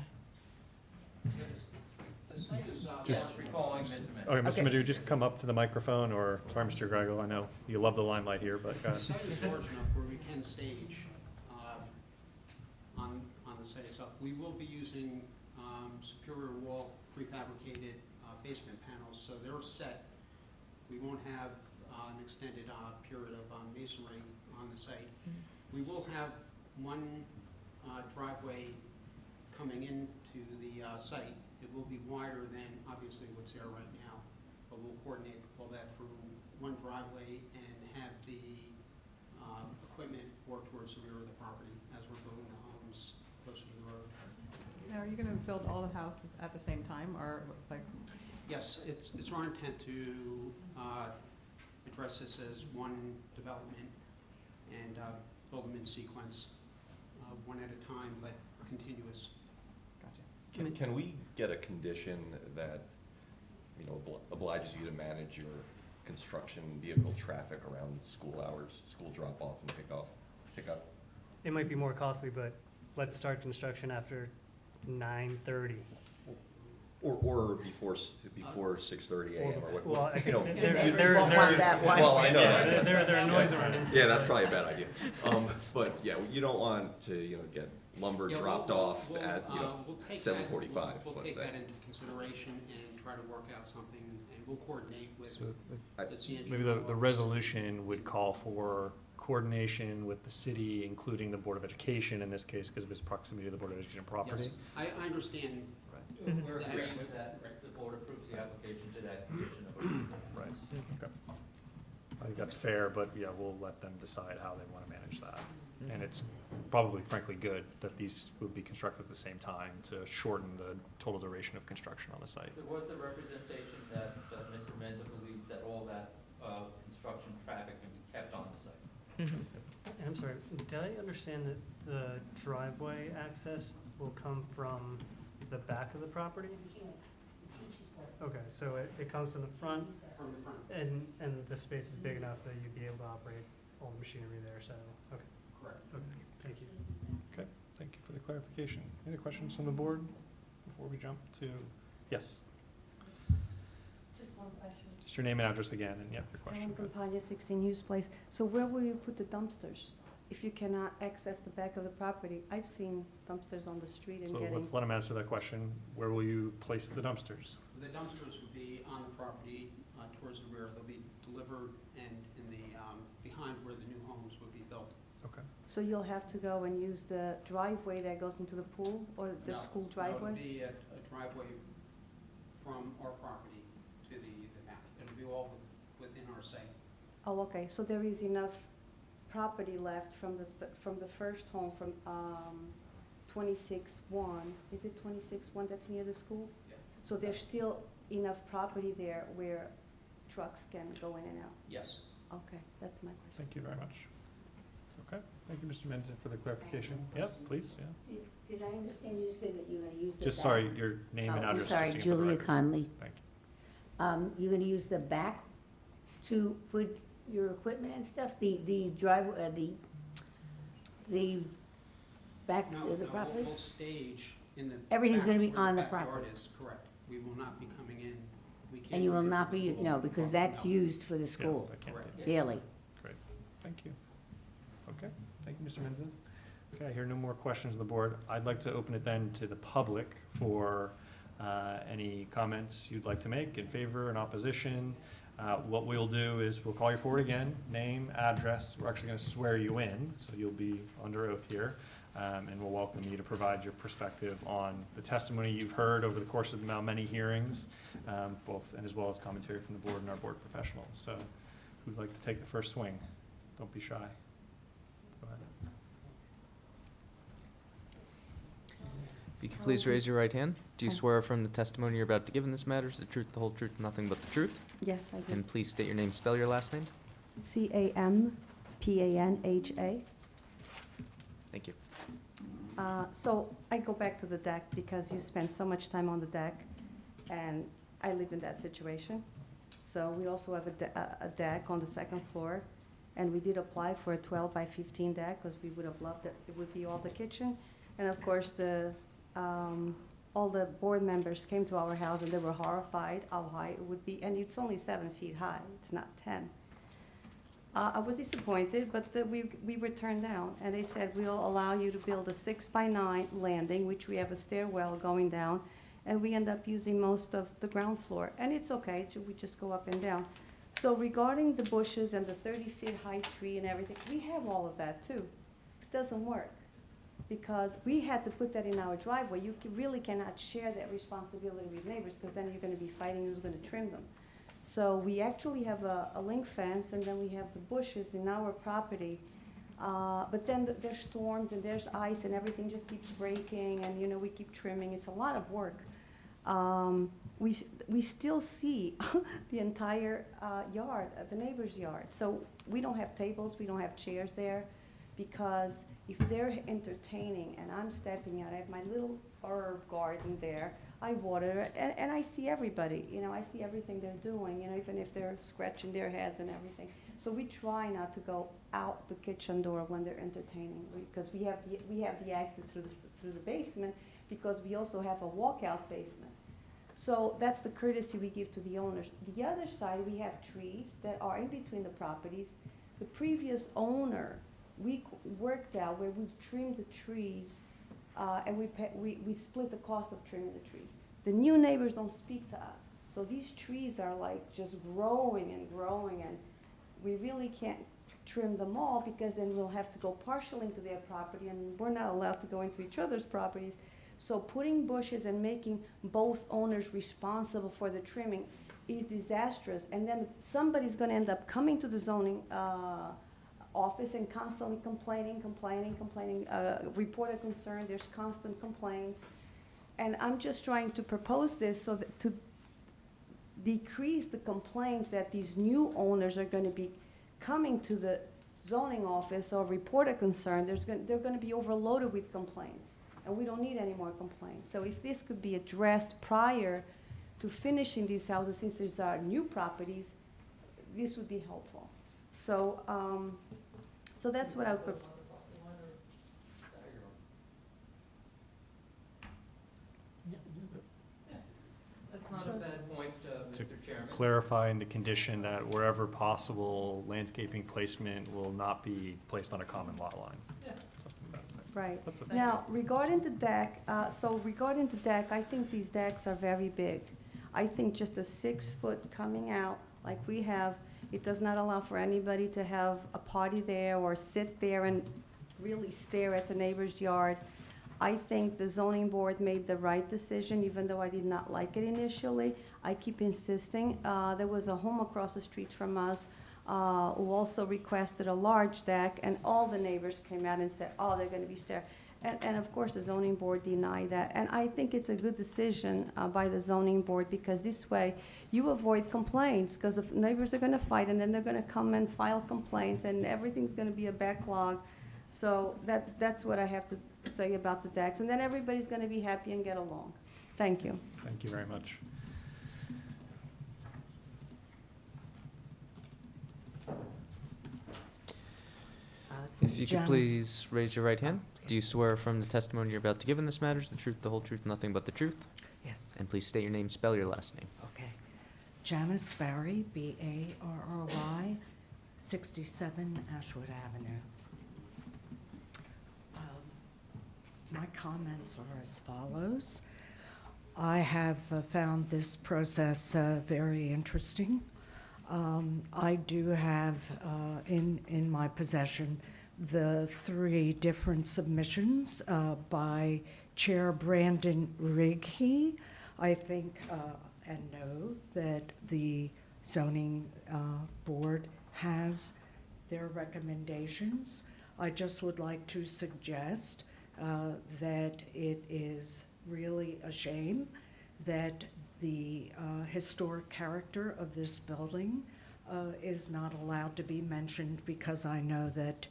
The site is, Just- Recalling Mr. Menza. Okay, Mr. Okay. Madhu, just come up to the microphone, or, sorry, Mr. Gregor, I know you love the limelight here, but go the ahead. site is large enough where we can stage on the site itself. We will be using Superior Wall prefabricated basement panels, so they're set. We won't have an extended period of masonry on the site. We will have one driveway coming into the site. It will be wider than obviously what's there right now, but we'll coordinate all that through one driveway and have the equipment work towards the rear of the property as we're building the homes closer to the road. Now, are you gonna build all the houses at the same time, or like, Yes, it's our intent to address this as one development and build them in sequence, one at a time, but continuous. gotcha. Can we get a condition that, you know, obliges you to manage your construction vehicle traffic around school hours, school drop-off and pickup? It might be more costly, but let's start construction after 9:30. Or before 6:30 AM, or what? Well, I you know, think Neighbors won't want that one. Well, I know. Yeah, there are noise around it. Yeah, that's probably a bad idea. But yeah, you don't want to, you know, get lumber Yeah, dropped we'll- off we'll, at, you know, we'll take that- 7:45, We'll let's take say. that into consideration and try to work out something, and we'll coordinate with So I- the CNG. maybe the resolution would call for coordination with the city, including the Board of Education in this case, because of its proximity to the Board of Education property. Yes, I understand. We're that. agreeing with that, right? The board approves the application to that condition of approval. Right, okay. I think that's fair, but yeah, we'll let them decide how they want to manage that. And it's probably frankly good that these would be constructed at the same time to shorten the total duration of construction on the site. There was the representation that Mr. Menza believes that all that construction traffic can be kept on the site. And I'm sorry, did I understand that the driveway access will come from the back of the property? Okay, so it comes from the front, From the front, and the space is big enough that you'd be able to operate all the machinery there, so, okay, correct. thank you. Okay, thank you for the clarification. Any other questions from the board before we jump to, yes? Just one question. Just your name and address again, and yeah, your question. Ellen Go ahead. Campagna, 16 Hughes Place. So where will you put the dumpsters? If you cannot access the back of the property, I've seen dumpsters on the street and So getting. let's let him answer that question. Where will you place the dumpsters? The dumpsters would be on the property towards the rear. They'll be delivered and in the, behind where the new homes would be built. Okay. So you'll have to go and use the driveway that goes into the pool or the No, school No, driveway? it'll be a driveway from our property to the back. It'll be all within our site. Oh, okay, so there is enough property left from the first home from 26-1. Is it 26-1 that's near the school? Yes. So there's still enough property there where trucks can go in and out? Yes. Okay, that's my question. Thank you very much. Okay, thank you, Mr. Menza, for the clarification. Yep, please, yeah. Did I understand you to say that you're going to use the Just, sorry, your name and address. I'm sorry, just to get for the Julia record. Conley. Thank You're going to use the back to put your equipment and stuff, the drive, the back No, of the no, property? we'll stage in the. Everything's back gonna be where on the backyard property. is, correct. We will not be coming in. We can't. And you will come in not with be, the pool. no, because that's No. used for the you. school Yeah, I can't Correct. take daily. Great, thank you. Okay, thank you, Mr. Menza. Okay, I hear no more questions of the board. I'd like to open it then to the public for any comments you'd like to make in favor, in opposition. What we'll do is we'll call you forward again, name, address. We're actually going to swear you in, so you'll be under oath here. And we'll welcome you to provide your perspective on the testimony you've heard over the course of now many hearings, both and as well as commentary from the board and our board professionals. So who'd like to take the first swing? Don't be shy. Go ahead. If you could please raise your right hand. Do you swear from the testimony you're about to give in this matter is the truth, the whole truth, and nothing but the truth? Yes, I do. And please state your name, spell your last name. Campanha. Thank you. So I go back to the deck because you spend so much time on the deck, and I lived in that situation. So we also have a deck on the second floor, and we did apply for a 12 by 15 deck because we would have loved it. It would be all the kitchen. And of course, all the board members came to our house and they were horrified how high it would be. And it's only 7 feet high, it's not 10. I was disappointed, but we were turned down. And they said, we'll allow you to build a 6 by 9 landing, which we have a stairwell going down. And we end up using most of the ground floor. And it's okay, we just go up and down. So regarding the bushes and the 30-foot high tree and everything, we have all of that too. It doesn't work because we had to put that in our driveway. You really cannot share that responsibility with neighbors because then you're going to be fighting who's going to trim them. So we actually have a link fence, and then we have the bushes in our property. But then there's storms and there's ice and everything just keeps breaking, and you know we keep trimming. It's a lot of work. We still see the entire yard, the neighbor's yard. So we don't have tables, we don't have chairs there, because if they're entertaining and I'm stepping out, I have my little herb garden there, I water it, and I see everybody, you know, I see everything they're doing, you know, even if they're scratching their heads and everything. So we try not to go out the kitchen door when they're entertaining, because we have the exit through the basement, because we also have a walkout basement. So that's the courtesy we give to the owners. The other side, we have trees that are in between the properties. The previous owner, we worked out where we trimmed the trees, and we split the cost of trimming the trees. The new neighbors don't speak to us. So these trees are like just growing and growing, and we really can't trim them all because then we'll have to go partially into their property, and we're not allowed to go into each other's properties. So putting bushes and making both owners responsible for the trimming is disastrous. And then somebody's going to end up coming to the zoning office and constantly complaining, report a concern, there's constant complaints. And I'm just trying to propose this so that to decrease the complaints that these new owners are going to be coming to the zoning office or report a concern. They're going to be overloaded with complaints. And we don't need any more complaints. So if this could be addressed prior to finishing these houses, since these are new properties, this would be helpful. So, so that's what I would propose. That's not a bad point, Mr. Chairman. Clarifying the condition that wherever possible, landscaping placement will not be placed on a common lot line. Yeah. Right. That's a- Now, regarding the deck, I think these decks are very big. I think just a 6-foot coming out like we have, it does not allow for anybody to have a party there or sit there and really stare at the neighbor's yard. I think the zoning board made the right decision, even though I did not like it initially. I keep insisting. There was a home across the street from us who also requested a large deck, and all the neighbors came out and said, oh, they're going to be stairs. And of course, the zoning board denied that. And I think it's a good decision by the zoning board, because this way you avoid complaints, because the neighbors are going to fight, and then they're going to come and file complaints, and everything's going to be a backlog. So that's what I have to say about the decks. And then everybody's going to be happy and get along. Thank you. Thank you very much. If you could please raise your right hand. Do you swear from the testimony you're about to give in this matter is the truth, the whole truth, nothing but the truth? Yes. And please state your name, spell your last name. Okay. Janice Barry, B-A-R-R-Y, 67 Ashwood Avenue. My comments are as follows. I have found this process very interesting. I do have in my possession the 3 different submissions by Chair Brandon Righe. I think and know that the zoning board has their recommendations. I just would like to suggest that it is really a shame that the historic character of this building is not allowed to be mentioned, because I know that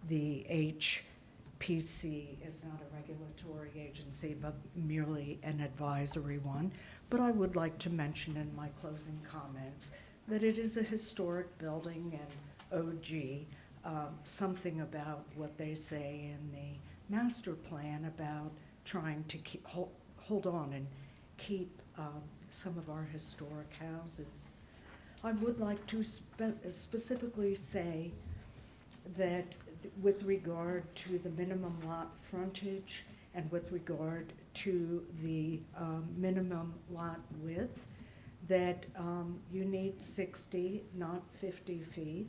the HPC is not a regulatory agency, but merely an advisory one. But I would like to mention in my closing comments that it is a historic building, and something about what they say in the master plan about trying to hold on and keep some of our historic houses. I would like to specifically say that with regard to the minimum lot frontage and with regard to the minimum lot width, that you need 60, not 50 feet,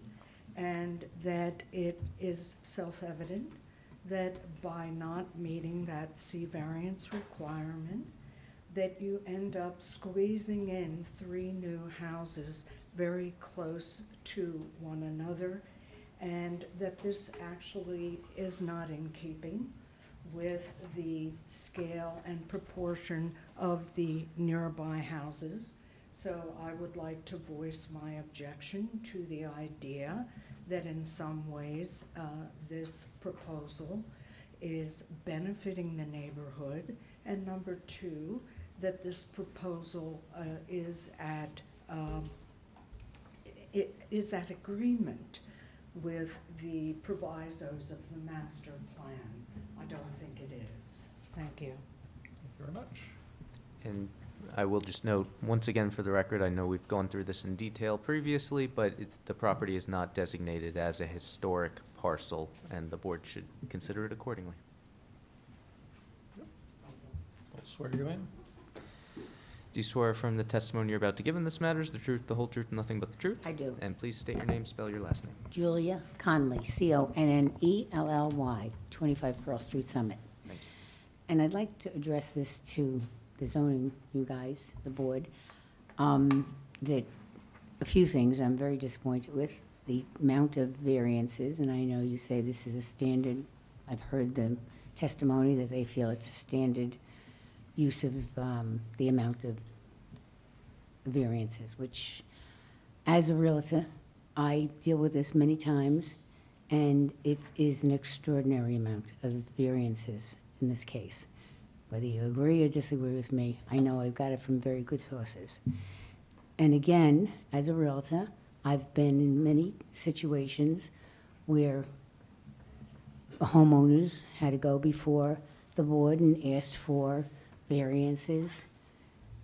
and that it is self-evident that by not meeting that C variance requirement, that you end up squeezing in 3 new houses very close to one another, and that this actually is not in keeping with the scale and proportion of the nearby houses. So I would like to voice my objection to the idea that in some ways this proposal is benefiting the neighborhood, and number 2, that this proposal is at agreement with the provisos of the master plan. I don't think it is. Thank you. Thank you very much. And I will just note, once again, for the record, I know we've gone through this in detail previously, but the property is not designated as a historic parcel, and the board should consider it accordingly. I'll swear you in. Do you swear from the testimony you're about to give in this matter is the truth, the whole truth, and nothing but the truth? I do. And please state your name, spell your last name. Julia Conley, Connelly, 25 Pearl Street, Summit. Thank you. And I'd like to address this to the zoning, you guys, the board, that a few things I'm very disappointed with. The amount of variances, and I know you say this is a standard. I've heard the testimony that they feel it's a standard use of the amount of variances, which, as a realtor, I deal with this many times, and it is an extraordinary amount of variances in this case. Whether you agree or disagree with me, I know I've got it from very good sources. And again, as a realtor, I've been in many situations where homeowners had to go before the board and asked for variances,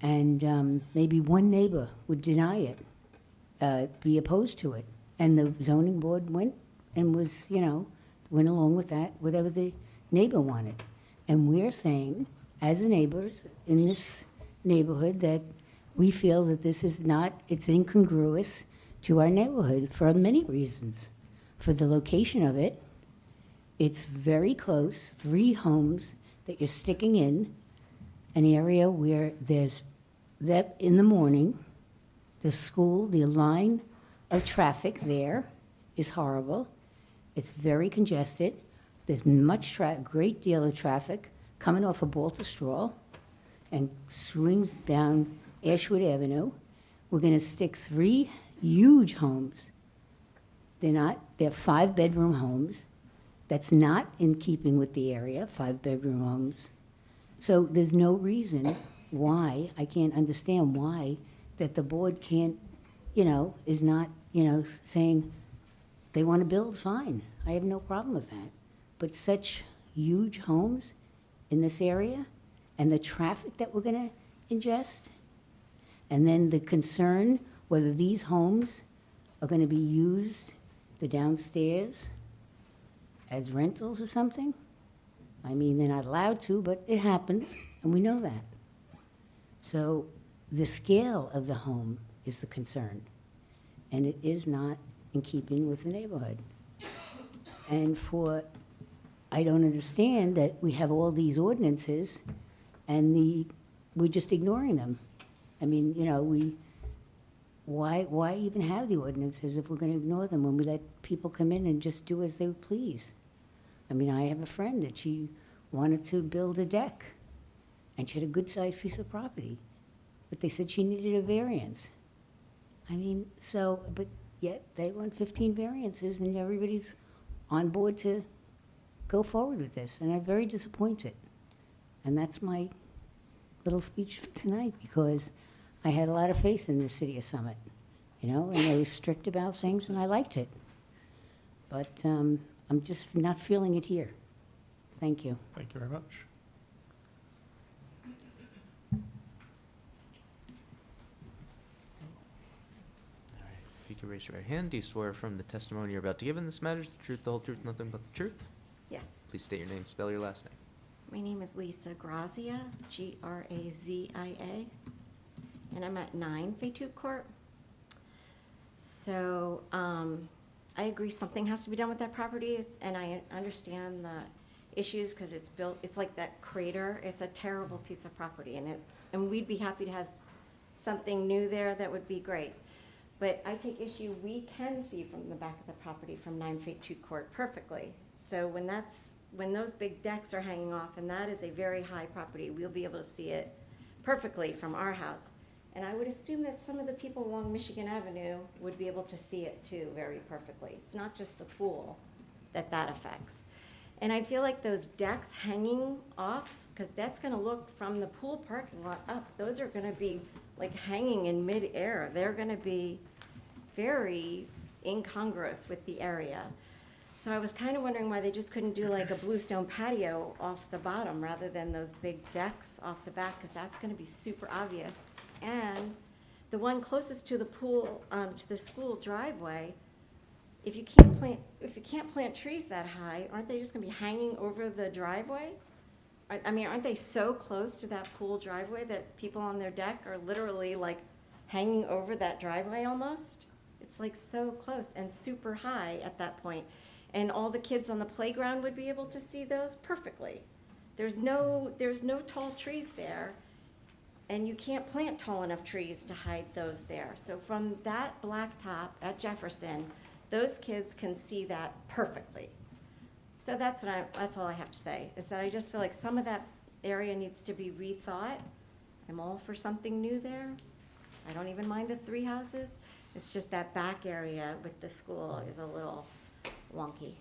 and maybe one neighbor would deny it, be opposed to it, and the zoning board went and was, went along with that, whatever the neighbor wanted. And we're saying, as neighbors in this neighborhood, that we feel that this is not, it's incongruous to our neighborhood for many reasons. For the location of it, it's very close, 3 homes that you're sticking in an area where there's, that in the morning, the school, the line of traffic there is horrible. It's very congested. There's great deal of traffic coming off of Baltusrol and swings down Ashwood Avenue. We're gonna stick 3 huge homes. They're 5-bedroom homes. That's not in keeping with the area, 5-bedroom homes. So there's no reason why, I can't understand why, that the board can't, is not, saying they want to build, fine. I have no problem with that. But such huge homes in this area, and the traffic that we're going to ingest, and then the concern whether these homes are going to be used, the downstairs, as rentals or something. I mean, they're not allowed to, but it happens, and we know that. So the scale of the home is the concern, and it is not in keeping with the neighborhood. And I don't understand that we have all these ordinances, and we're just ignoring them. I mean, why even have the ordinances if we're gonna ignore them when we let people come in and just do as they please? I mean, I have a friend that she wanted to build a deck, and she had a good-sized piece of property, but they said she needed a variance. I mean, so, but yet they want 15 variances, and everybody's on board to go forward with this, and I'm very disappointed. And that's my little speech for tonight, because I had a lot of faith in the city of Summit, you know, and they were strict about things, and I liked it. But I'm just not feeling it here. Thank you. Thank you very much. All right, if you could raise your right hand, do you swear from the testimony you're about to give in this matter is the truth, the whole truth, nothing but the truth? Yes. Please state your name, spell your last name. My name is Lisa Grazia, Grazia, and I'm at 9 Fayette Court. So, I agree something has to be done with that property, and I understand the issues because it's built, it's like that crater. It's a terrible piece of property, and we'd be happy to have something new there. That would be great. But I take issue, we can see from the back of the property from 9 Fayette Court perfectly. So when those big decks are hanging off, and that is a very high property, we'll be able to see it perfectly from our house. And I would assume that some of the people along Michigan Avenue would be able to see it too very perfectly. It's not just the pool that affects. And I feel like those decks hanging off, because that's gonna look from the pool parking lot up, those are gonna be like hanging in midair. They're gonna be very incongruous with the area. So I was kind of wondering why they just couldn't do like a bluestone patio off the bottom rather than those big decks off the back, because that's going to be super obvious. And the one closest to the pool, to the school driveway, if you can't plant trees that high, aren't they just going to be hanging over the driveway? I mean, aren't they so close to that pool driveway that people on their deck are literally like hanging over that driveway almost? It's like so close and super high at that point. And all the kids on the playground would be able to see those perfectly. There's no tall trees there, and you can't plant tall enough trees to hide those there. So from that blacktop at Jefferson, those kids can see that perfectly. So that's all I have to say, is that I just feel like some of that area needs to be rethought. I'm all for something new there. I don't even mind the 3 houses. It's just that back area with the school is a little wonky.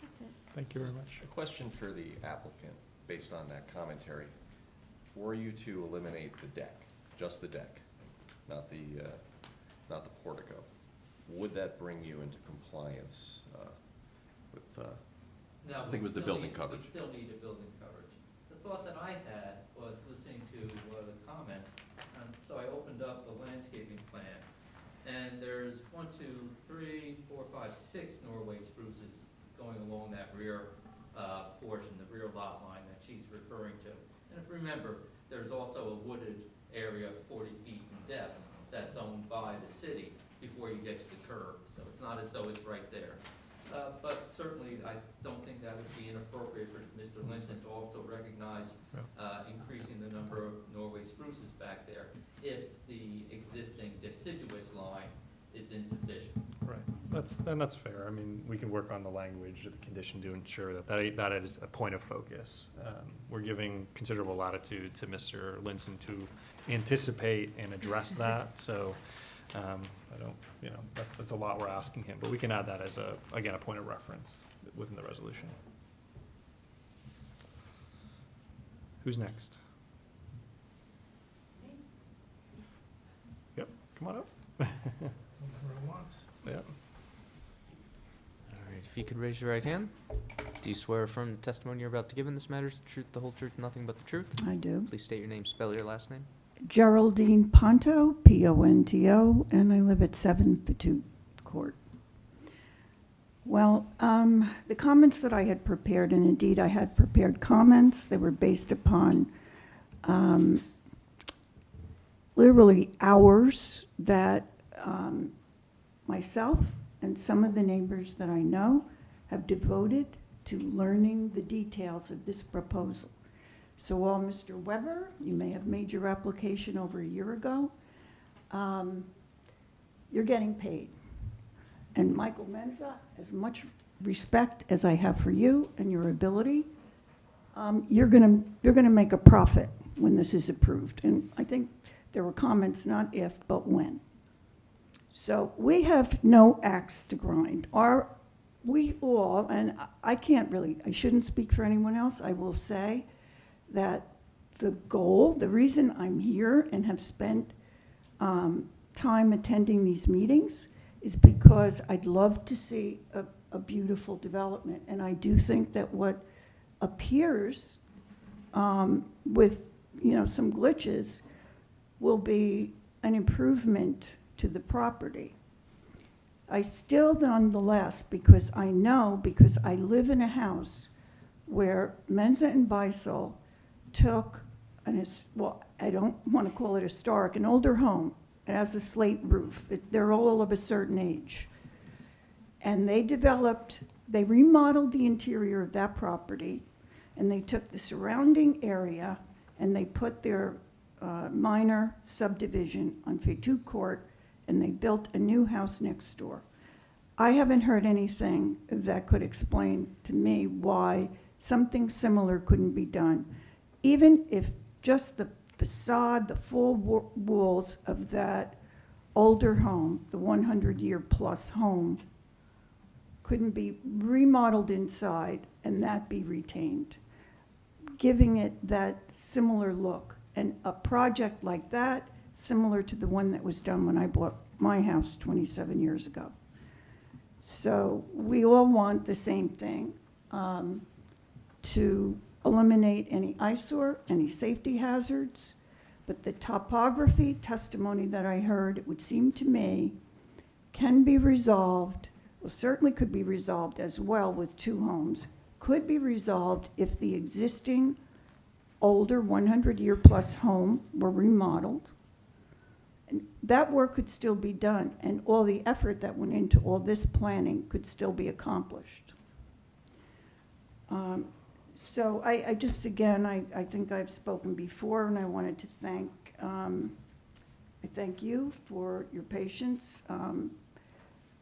That's it. Thank you very much. A question for the applicant, based on that commentary. Were you to eliminate the deck, just the deck, not the portico, would that bring you into compliance with, No, I think it was the building coverage. We still need a building coverage. The thought that I had was listening to the comments, so I opened up the landscaping plan, and there's 1, 2, 3, 4, 5, 6 Norway spruces going along that rear portion, the rear lot line that she's referring to. And if you remember, there's also a wooded area 40 feet in depth that's owned by the city before you get to the curb. So it's not as though it's right there. But certainly, I don't think that would be inappropriate for Mr. Linson to also recognize increasing the number of Norway spruces back there if the existing deciduous line is insufficient. Right, that's fair. I mean, we can work on the language of the condition to ensure that is a point of focus. We're giving considerable latitude to Mr. Linson to anticipate and address that, so I don't, that's a lot we're asking him, but we can add that as again, a point of reference within the resolution. Who's next? Yep, come on up. Yeah. All right, if you could raise your right hand. Do you swear affirm the testimony you're about to give in this matter is the truth, the whole truth, nothing but the truth? I do. Please state your name, spell your last name. Geraldine Ponto, Ponto, and I live at 7 Fayette Court. Well, the comments that I had prepared, and indeed I had prepared comments, they were based upon literally hours that myself and some of the neighbors that I know have devoted to learning the details of this proposal. So while Mr. Weber, you may have made your application over a year ago, you're getting paid. And Michael Menza, as much respect as I have for you and your ability, you're gonna make a profit when this is approved. And I think there were comments, not if, but when. So we have no axe to grind. We all, and I shouldn't speak for anyone else, I will say that the goal, the reason I'm here and have spent time attending these meetings is because I'd love to see a beautiful development. And I do think that what appears with, some glitches will be an improvement to the property. I still, nonetheless, because I live in a house where Menza and Beisel took I don't want to call it historic, an older home. It has a slate roof. They're all of a certain age. And they remodeled the interior of that property, and they took the surrounding area and they put their minor subdivision on Fétu Court, and they built a new house next door. I haven't heard anything that could explain to me why something similar couldn't be done. Even if just the facade, the full walls of that older home, the 100-year-plus home, couldn't be remodeled inside and that be retained, giving it that similar look. And a project like that, similar to the one that was done when I bought my house 27 years ago. So we all want the same thing, to eliminate any eyesore, any safety hazards. But the topography testimony that I heard, it would seem to me, can be resolved, well, certainly could be resolved as well with two homes, could be resolved if the existing older 100-year-plus home were remodeled. And that work could still be done, and all the effort that went into all this planning could still be accomplished. So I just, again, I think I've spoken before, and I wanted to thank you for your patience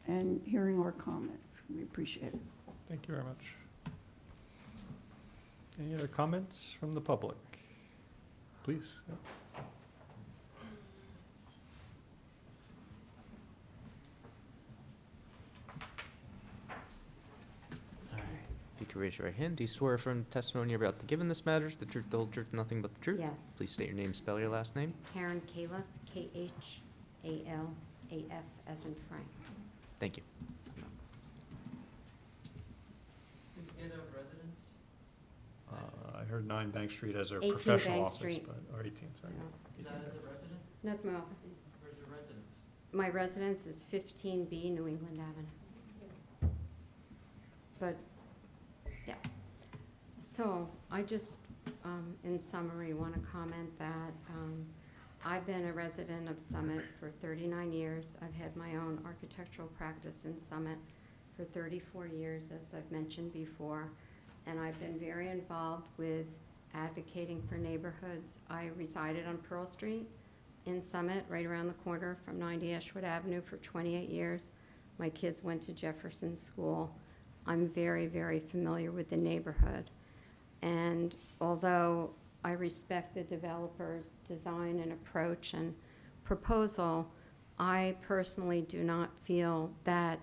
and hearing our comments. We appreciate it. Thank you very much. Any other comments from the public? Please. Yep. If you could raise your right hand, do you swear from testimony you're about to give in this matter, the truth, the whole truth, nothing but the truth? Yes. Please state your name, spell your last name. Karen Khalaf, K-H-A-L-A-F, as in Frank. Thank you. Indicator of residence? I heard 9 Bank Street as our 18 professional Bank office, Street. or 18, sorry. No, Is that as a resident? that's my office. Where's your residence? My residence is 15B New England Avenue. But, yeah. So I just, in summary, want to comment that I've been a resident of Summit for 39 years. I've had my own architectural practice in Summit for 34 years, as I've mentioned before. And I've been very involved with advocating for neighborhoods. I resided on Pearl Street in Summit, right around the corner from 90 Ashwood Avenue for 28 years. My kids went to Jefferson School. I'm very, very familiar with the neighborhood. And although I respect the developer's design and approach and proposal, I personally do not feel that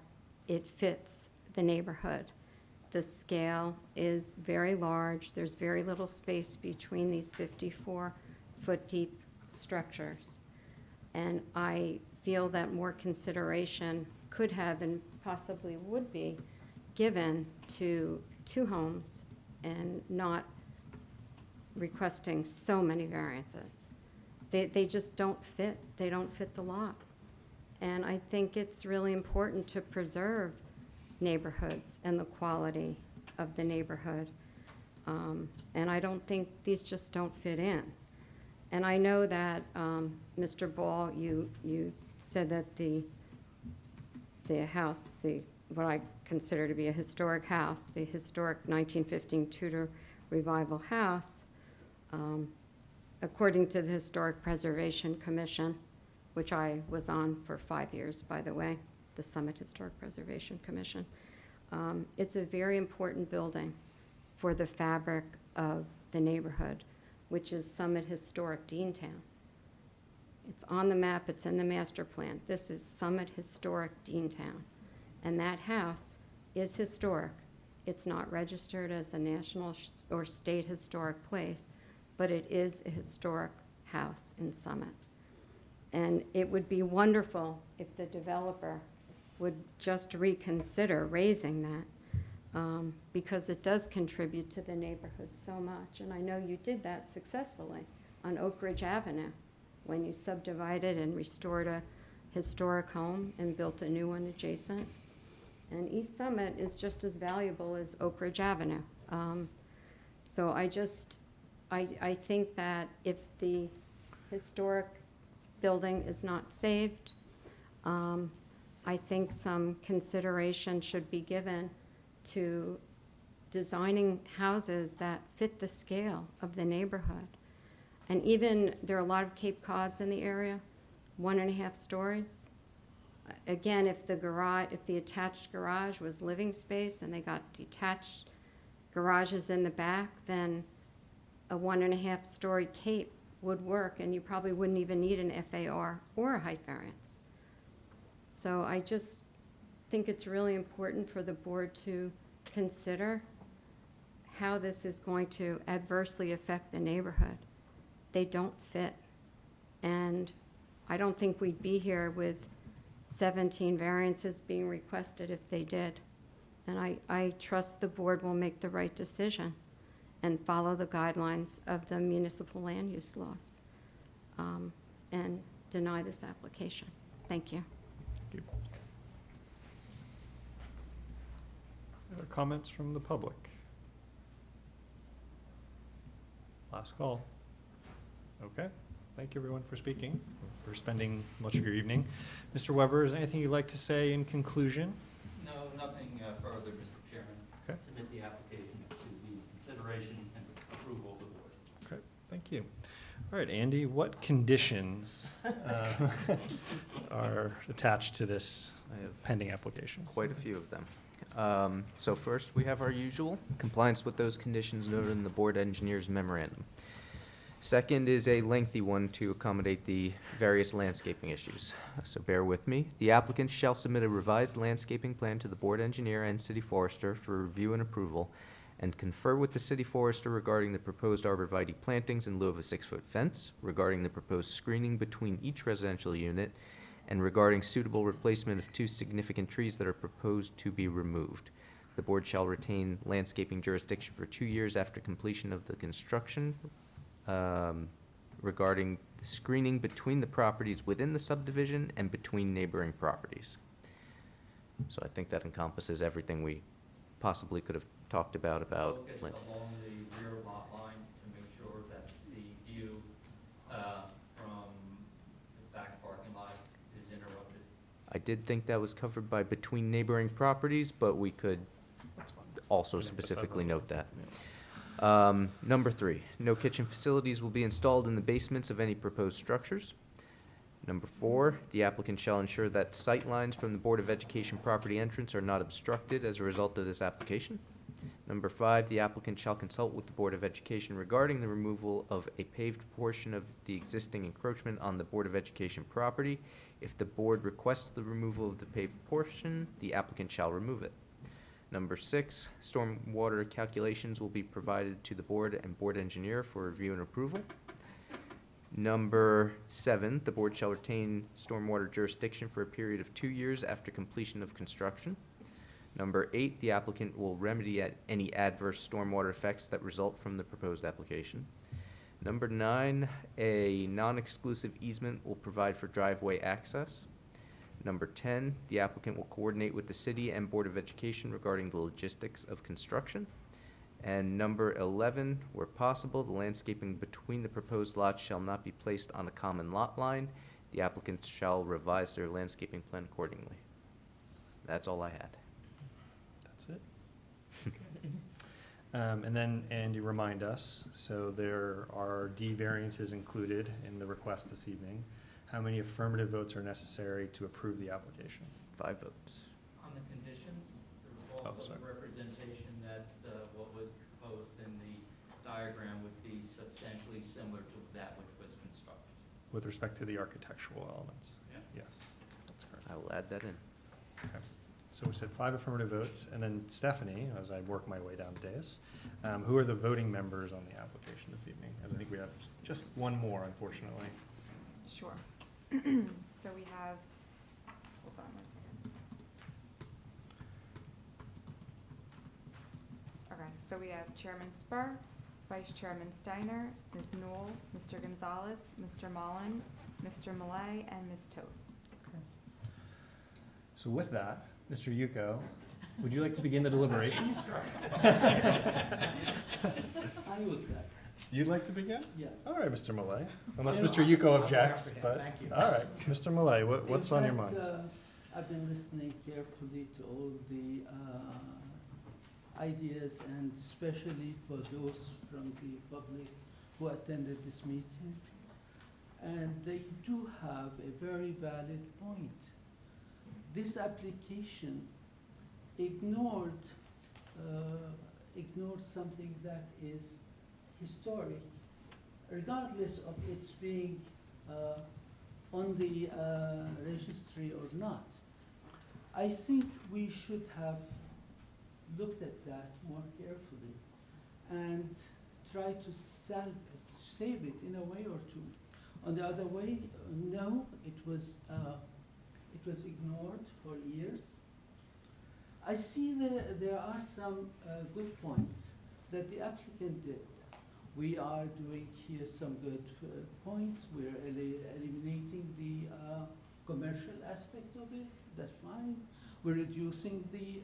it fits the neighborhood. The scale is very large. There's very little space between these 54-foot deep structures. And I feel that more consideration could have and possibly would be given to 2 homes and not requesting so many variances. They just don't fit. They don't fit the lot. And I think it's really important to preserve neighborhoods and the quality of the neighborhood. And I don't think these just don't fit in. And I know that, Mr. Ball, you said that the house, what I consider to be a historic house, the historic 1915 Tudor Revival house, according to the Historic Preservation Commission, which I was on for 5 years, by the way, the Summit Historic Preservation Commission. It's a very important building for the fabric of the neighborhood, which is Summit Historic Deantown. It's on the map, it's in the master plan. This is Summit Historic Deantown. And that house is historic. It's not registered as a national or state historic place, but it is a historic house in Summit. And it would be wonderful if the developer would just reconsider raising that, because it does contribute to the neighborhood so much. And I know you did that successfully on Oak Ridge Avenue, when you subdivided and restored a historic home and built a new one adjacent. And East Summit is just as valuable as Oak Ridge Avenue. So I think that if the historic building is not saved, I think some consideration should be given to designing houses that fit the scale of the neighborhood. And even, there are a lot of Cape Cods in the area, 1.5 stories. Again, if the attached garage was living space and they got detached garages in the back, then a 1.5 story Cape would work, and you probably wouldn't even need an FAR or a height variance. So I just think it's really important for the board to consider how this is going to adversely affect the neighborhood. They don't fit. And I don't think we'd be here with 17 variances being requested if they did. And I trust the board will make the right decision and follow the guidelines of the municipal land use laws, and deny this application. Thank you. Thank you. Other comments from the public? Last call. Okay. Thank you, everyone, for speaking, for spending much of your evening. Mr. Weber, is there anything you'd like to say in conclusion? No, nothing further, Mr. Chairman. Okay. Submit the application to the consideration and approval of the board. Okay, thank you. All right, Andy, what conditions are attached to this I have pending application? quite a few of them. So first, we have our usual compliance with those conditions noted in the board engineer's memorandum. Second is a lengthy one to accommodate the various landscaping issues. So bear with me. The applicant shall submit a revised landscaping plan to the board engineer and city forester for review and approval, and confer with the city forester regarding the proposed arborvitae plantings in lieu of a 6-foot fence, regarding the proposed screening between each residential unit, and regarding suitable replacement of 2 significant trees that are proposed to be removed. The board shall retain landscaping jurisdiction for 2 years after completion of the construction, regarding the screening between the properties within the subdivision and between neighboring properties. So I think that encompasses everything we possibly could have talked about. Focus along the rear lot line to make sure that the view from the back parking lot is interrupted. I did think that was covered by between neighboring properties, but we could also We can emphasize specifically that. note that. Number 3, no kitchen facilities will be installed in the basements of any proposed structures. Number 4, the applicant shall ensure that sight lines from the Board of Education property entrance are not obstructed as a result of this application. Number 5, the applicant shall consult with the Board of Education regarding the removal of a paved portion of the existing encroachment on the Board of Education property. If the board requests the removal of the paved portion, the applicant shall remove it. Number 6, stormwater calculations will be provided to the board and board engineer for review and approval. Number 7, the board shall retain stormwater jurisdiction for a period of 2 years after completion of construction. Number 8, the applicant will remedy any adverse stormwater effects that result from the proposed application. Number 9, a non-exclusive easement will provide for driveway access. Number 10, the applicant will coordinate with the city and Board of Education regarding the logistics of construction. And number 11, where possible, the landscaping between the proposed lots shall not be placed on a common lot line. The applicants shall revise their landscaping plan accordingly. That's all I had. That's it? And then, Andy, remind us, so there are D variances included in the request this evening. How many affirmative votes are necessary to approve the application? 5 votes. On the conditions, there was Oh, also sorry. the representation that what was proposed in the diagram would be substantially similar to that which was constructed. With respect to the architectural elements? Yeah. Yes, that's correct. I will add that in. Okay. So we said 5 affirmative votes, and then Stephanie, as I work my way down the dais, who are the voting members on the application this evening? As I think we have just one more, unfortunately. Sure. So we have, hold on 1 second. Okay, so we have Chairman Spur, Vice Chairman Steiner, Ms. Newell, Mr. Gonzalez, Mr. Mullen, Mr. Malay, and Ms. Toth. So with that, Mr. Yuko, would you like to begin the deliberations? I would like, You'd like to begin? yes. All right, Mr. Malay, unless You know, Mr. Yuko I'm objects, African, but, thank you. all right, Mr. Malay, what's on your mind? I've been listening carefully to all the ideas, and especially for those from the public who attended this meeting. And they do have a very valid point. This application ignored something that is historic, regardless of its being on the registry or not. I think we should have looked at that more carefully and try to save it in a way or two. On the other way, no, it was ignored for years. I see there are some good points that the applicant did. We are doing here some good points. We're eliminating the commercial aspect of it. That's fine. We're reducing the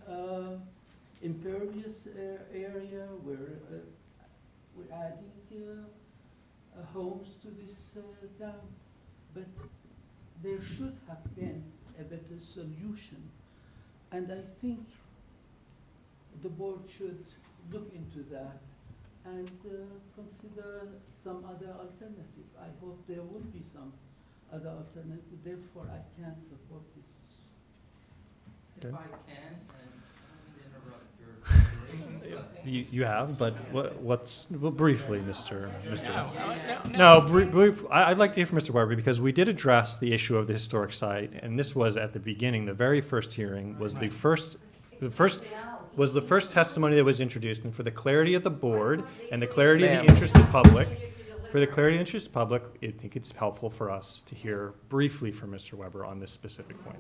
impervious area. We're adding homes to this town. But there should have been a better solution. And I think the board should look into that and consider some other alternative. I hope there will be some other alternative, therefore I can't support this. If Okay. I can, and I don't mean to interrupt your deliberations, but You have, but well, briefly, Mr. No, brief, I'd like to hear from Mr. Weber, because we did address the issue of the historic site, and this was at the beginning, the very first hearing, was the first testimony that was introduced, and for the clarity of the board, and the clarity of the interested public, for the clarity of the interested public, I think it's helpful for us to hear briefly from Mr. Weber on this specific point.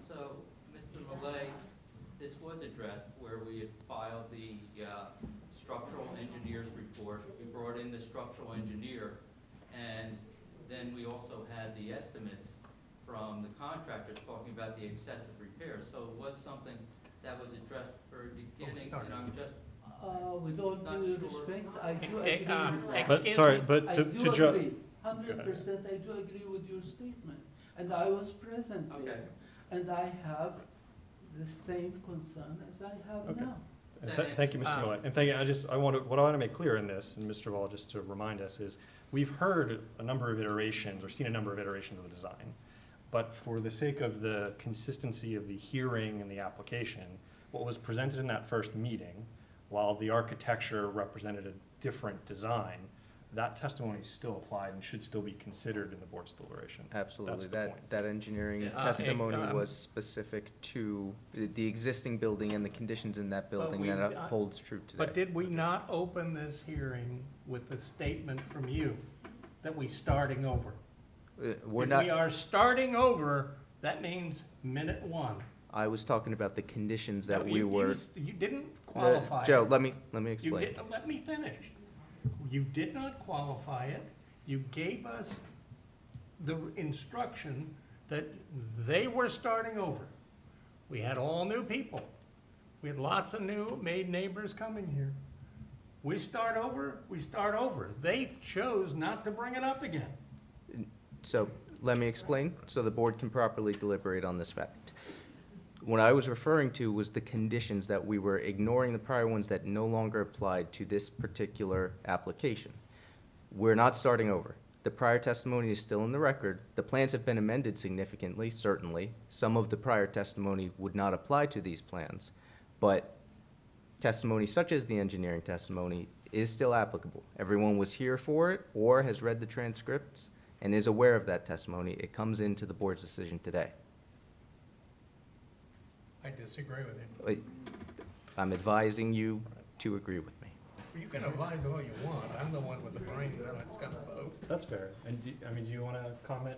So, Mr. Malay, this was addressed where we had filed the structural engineer's report. We brought in the structural engineer, and then we also had the estimates from the contractors talking about the excessive repairs. So it was something that was addressed very beginning, and I'm just With all Not due sure. respect, I do agree with that. But, sorry, but I to do Joe. agree, 100%, I do agree with your statement, and I was present okay. there, and I have the same concern as I have Okay. now. Thank you, Mr. Malay. And thank you, what I want to make clear in this, and Mr. Wall, just to remind us, is we've heard a number of iterations, or seen a number of iterations of the design. But for the sake of the consistency of the hearing and the application, what was presented in that first meeting, while the architecture represented a different design, that testimony still applied and should still be considered in the board's deliberation. Absolutely. That's the point. That engineering Yeah. testimony was specific to the existing building and the conditions in that building, we- that holds true today. But did we not open this hearing with a statement from you that we starting over? We're If not, we are starting over, that means minute one. I was talking about the conditions that No, we you- were. You didn't qualify. Joe, it. let me You explain. did, let me finish. You did not qualify it. You gave us the instruction that they were starting over. We had all new people. We had lots of new made neighbors coming here. We start over, we start over. They chose not to bring it up again. So, let me explain, so the board can properly deliberate on this fact. What I was referring to was the conditions that we were ignoring, the prior ones that no longer applied to this particular application. We're not starting over. The prior testimony is still in the record. The plans have been amended significantly, certainly. Some of the prior testimony would not apply to these plans, but testimony such as the engineering testimony is still applicable. Everyone was here for it or has read the transcripts and is aware of that testimony. It comes into the board's decision today. I disagree with you. I'm advising you to agree with me. You can advise all you want. I'm the one with the brain that's gonna vote. That's fair. And do you want to comment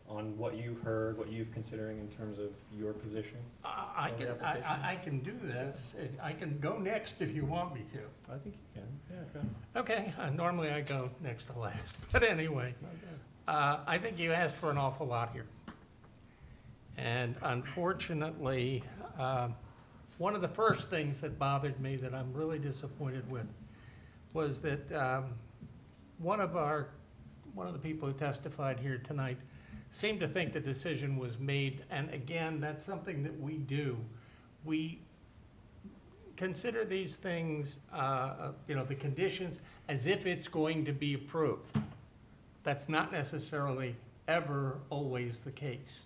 on what you've heard, what you've considering in terms of your position? I on the can, application? I can do this. I can go next if you want me to. I think you can. Yeah, okay. Okay, normally I go next to last, but anyway, I think you asked for an awful lot here. And unfortunately, one of the first things that bothered me that I'm really disappointed with was that one of the people who testified here tonight seemed to think the decision was made, and again, that's something that we do. We consider these things, the conditions, as if it's going to be approved. That's not necessarily ever always the case.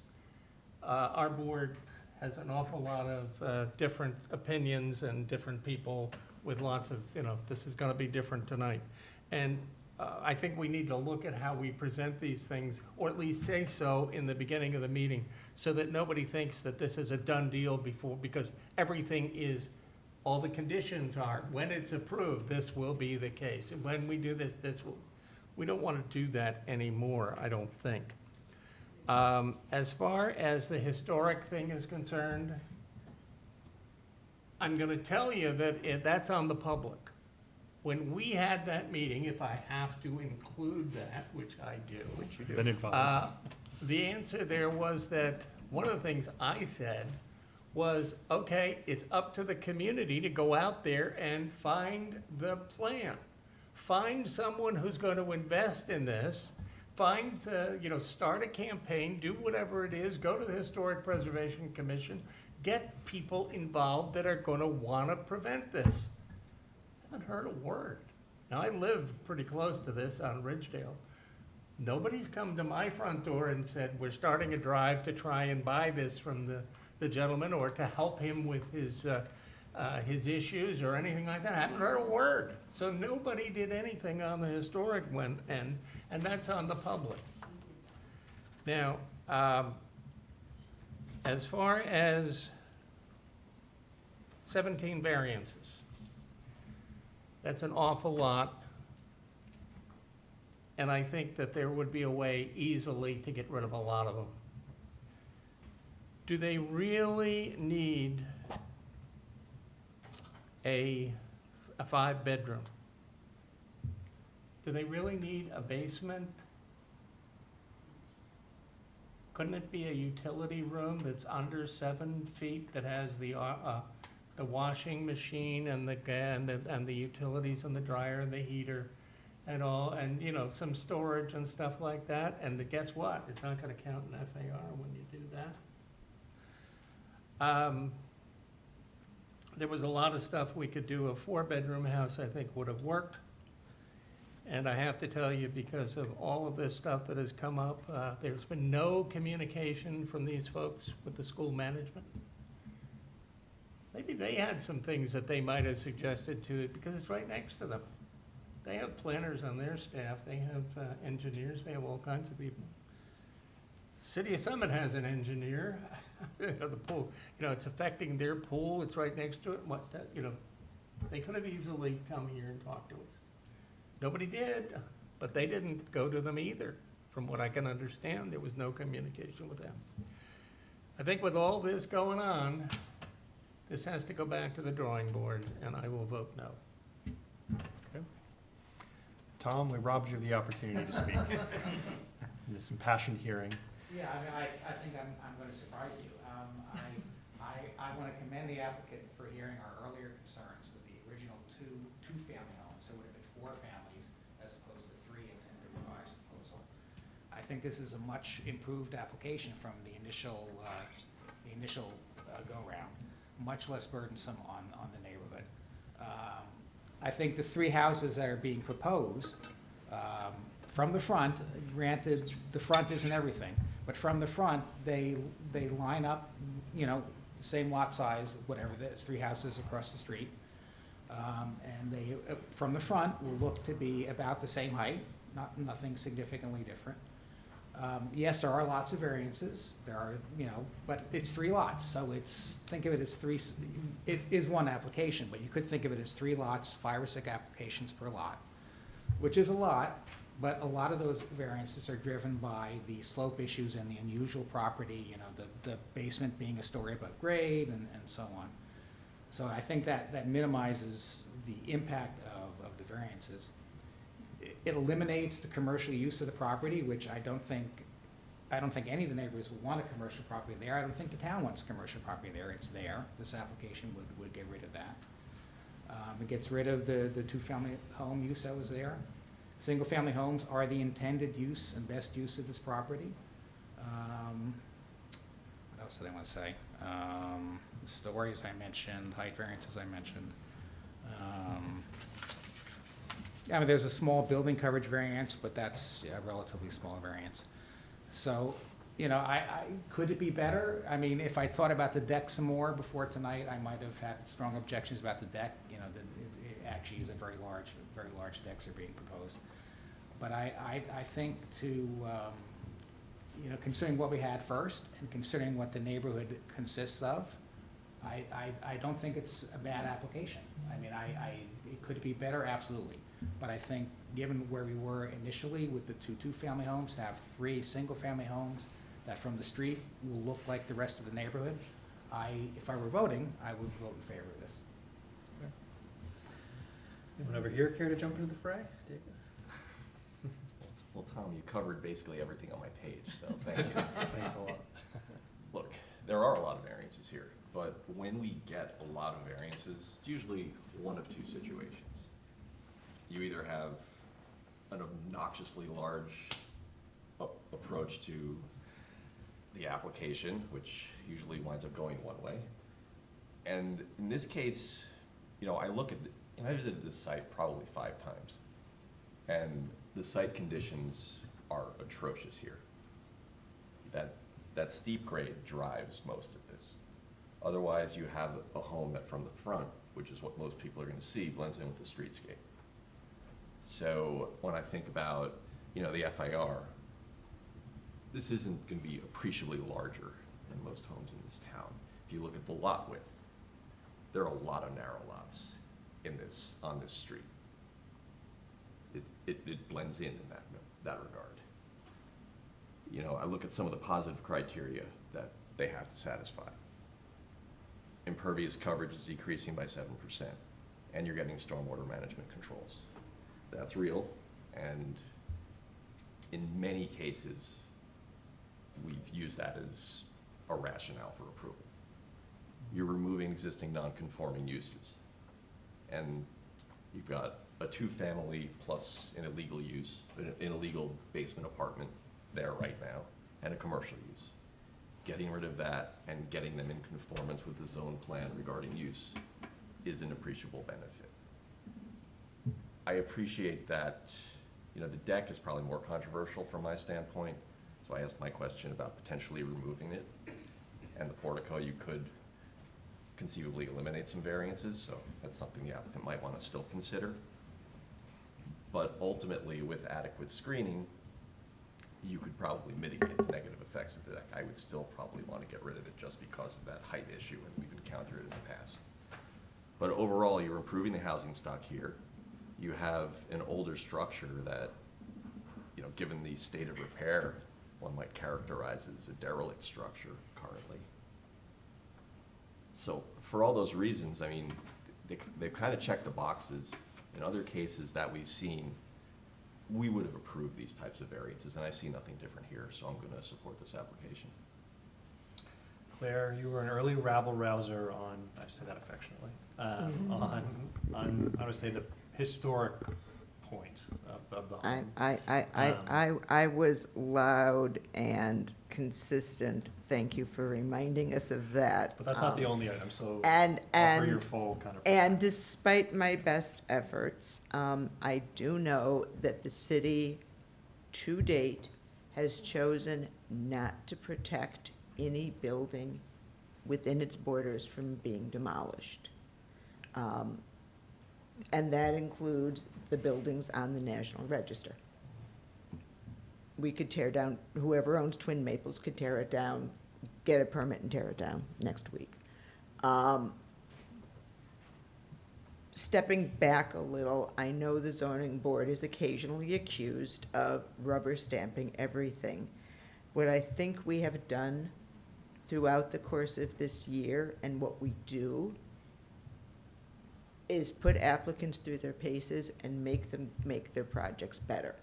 Our board has an awful lot of different opinions and different people with lots of, this is going to be different tonight. And I think we need to look at how we present these things, or at least say so in the beginning of the meeting, so that nobody thinks that this is a done deal before, because everything is, all the conditions are, when it's approved, this will be the case. And when we do this, we don't want to do that anymore, I don't think. As far as the historic thing is concerned, I'm going to tell you that that's on the public. When we had that meeting, if I have to include that, which I do. Which you do. Been advised. The answer there was that one of the things I said was, okay, it's up to the community to go out there and find the plan. Find someone who's going to invest in this. Find, start a campaign, do whatever it is, go to the Historic Preservation Commission, get people involved that are going to want to prevent this. I haven't heard a word. Now, I live pretty close to this on Ridgedale. Nobody's come to my front door and said, we're starting a drive to try and buy this from the gentleman, or to help him with his issues or anything like that. I haven't heard a word. So nobody did anything on the historic end, and that's on the public. Now, as far as 17 variances, that's an awful lot. And I think that there would be a way easily to get rid of a lot of them. Do they really need a 5-bedroom? Do they really need a basement? Couldn't it be a utility room that's under 7 feet that has the washing machine and the utilities and the dryer and the heater and all, and some storage and stuff like that? And guess what? It's not going to count in FAR when you do that. There was a lot of stuff we could do. A 4-bedroom house, I think, would have worked. And I have to tell you, because of all of this stuff that has come up, there's been no communication from these folks with the school management. Maybe they had some things that they might have suggested to it, because it's right next to them. They have planners on their staff. They have engineers. They have all kinds of people. City of Summit has an engineer. The pool, it's affecting their pool. It's right next to it. They could have easily come here and talked to us. Nobody did, but they didn't go to them either. From what I can understand, there was no communication with them. I think with all this going on, this has to go back to the drawing board, and I will vote no. Okay. Tom, we robbed you of the opportunity to speak in this impassioned hearing. Yeah, I think I'm going to surprise you. I want to commend the applicant for hearing our earlier concerns with the original two-family home, so it would have been 4 families as opposed to 3 in the revised proposal. I think this is a much improved application from the initial go-round, much less burdensome on the neighborhood. I think the 3 houses that are being proposed from the front, granted, the front isn't everything, but from the front, they line up, you know, same lot size, whatever, there's 3 houses across the street. And they, from the front, will look to be about the same height, nothing significantly different. Yes, there are lots of variances, there are, you know, but it's 3 lots, so think of it as it is one application, but you could think of it as 3 lots, 5 or 6 applications per lot, which is a lot, but a lot of those variances are driven by the slope issues and the unusual property, you know, the basement being a story above grade and so on. So I think that minimizes the impact of the variances. It eliminates the commercial use of the property, which I don't think any of the neighbors want a commercial property there. I don't think the town wants commercial property there. It's there. This application would get rid of that. It gets rid of the 2-family home use that was there. Single-family homes are the intended use and best use of this property. What else did I want to say? Stories I mentioned, height variances I mentioned. I mean, there's a small building coverage variance, but that's a relatively small variance. So, you know, could it be better? I mean, if I thought about the deck some more before tonight, I might have had strong objections about the deck. You know, it actually is a very large decks are being proposed. But I think to, you know, considering what we had first and considering what the neighborhood consists of, I don't think it's a bad application. I mean, could it be better? Absolutely. But I think given where we were initially with the 2-family homes, to have 3 single-family homes that from the street will look like the rest of the neighborhood, if I were voting, I would vote in favor of this. Anyone over here care to jump into the fray? Well, Tom, you covered basically everything on my page, so thank you. Thanks a lot. Look, there are a lot of variances here, but when we get a lot of variances, it's usually one of 2 situations. You either have an obnoxiously large approach to the application, which usually winds up going one way. And in this case, you know, I visited this site probably 5 times, and the site conditions are atrocious here. That steep grade drives most of this. Otherwise, you have a home that from the front, which is what most people are going to see, blends in with the streetscape. So when I think about, you know, the FIR, this isn't going to be appreciably larger than most homes in this town. If you look at the lot width, there are a lot of narrow lots on this street. It blends in that regard. You know, I look at some of the positive criteria that they have to satisfy. Impervious coverage is decreasing by 7%, and you're getting stormwater management controls. That's real, and in many cases, we've used that as a rationale for approval. You're removing existing non-conforming uses, and you've got a 2-family plus an illegal use, an illegal basement apartment there right now, and a commercial use. Getting rid of that and getting them in conformance with the zone plan regarding use is an appreciable benefit. I appreciate that, you know, the deck is probably more controversial from my standpoint, so I asked my question about potentially removing it. And the portico, you could conceivably eliminate some variances, so that's something the applicant might want to still consider. But ultimately, with adequate screening, you could probably mitigate the negative effects of the deck. I would still probably want to get rid of it just because of that height issue, and we've encountered it in the past. But overall, you're improving the housing stock here. You have an older structure that, you know, given the state of repair, one might characterize as a derelict structure currently. So for all those reasons, I mean, they've kind of checked the boxes. In other cases that we've seen, we would have approved these types of variances, and I see nothing different here, so I'm going to support this application. Claire, you were an early rabble-rouser on, I say that affectionately, on I would say the historic point of the home. I was loud and consistent. Thank you for reminding us of that. But that's not the only item, so and offer your full kind of and despite my best efforts, I do know that the city to date, has chosen not to protect any building within its borders from being demolished. And that includes the buildings on the National Register. We could tear down, whoever owns Twin Maples could tear it down, get a permit and tear it down next week. Stepping back a little, I know the zoning board is occasionally accused of rubber stamping everything. What I think we have done throughout the course of this year, and what we do, is put applicants through their paces and make them make their projects better,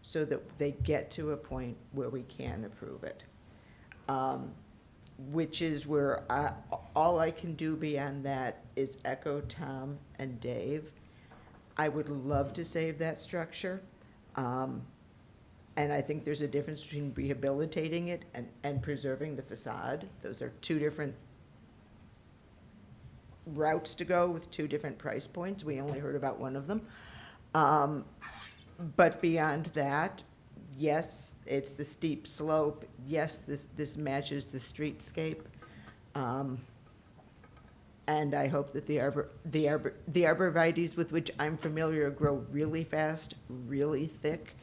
so that they get to a point where we can approve it. Which is where all I can do beyond that is echo Tom and Dave. I would love to save that structure. And I think there's a difference between rehabilitating it and preserving the facade. Those are two different routes to go with two different price points. We only heard about one of them. But beyond that, yes, it's the steep slope. Yes, this matches the streetscape. And I hope that the arborvitaes with which I'm familiar grow really fast, really thick,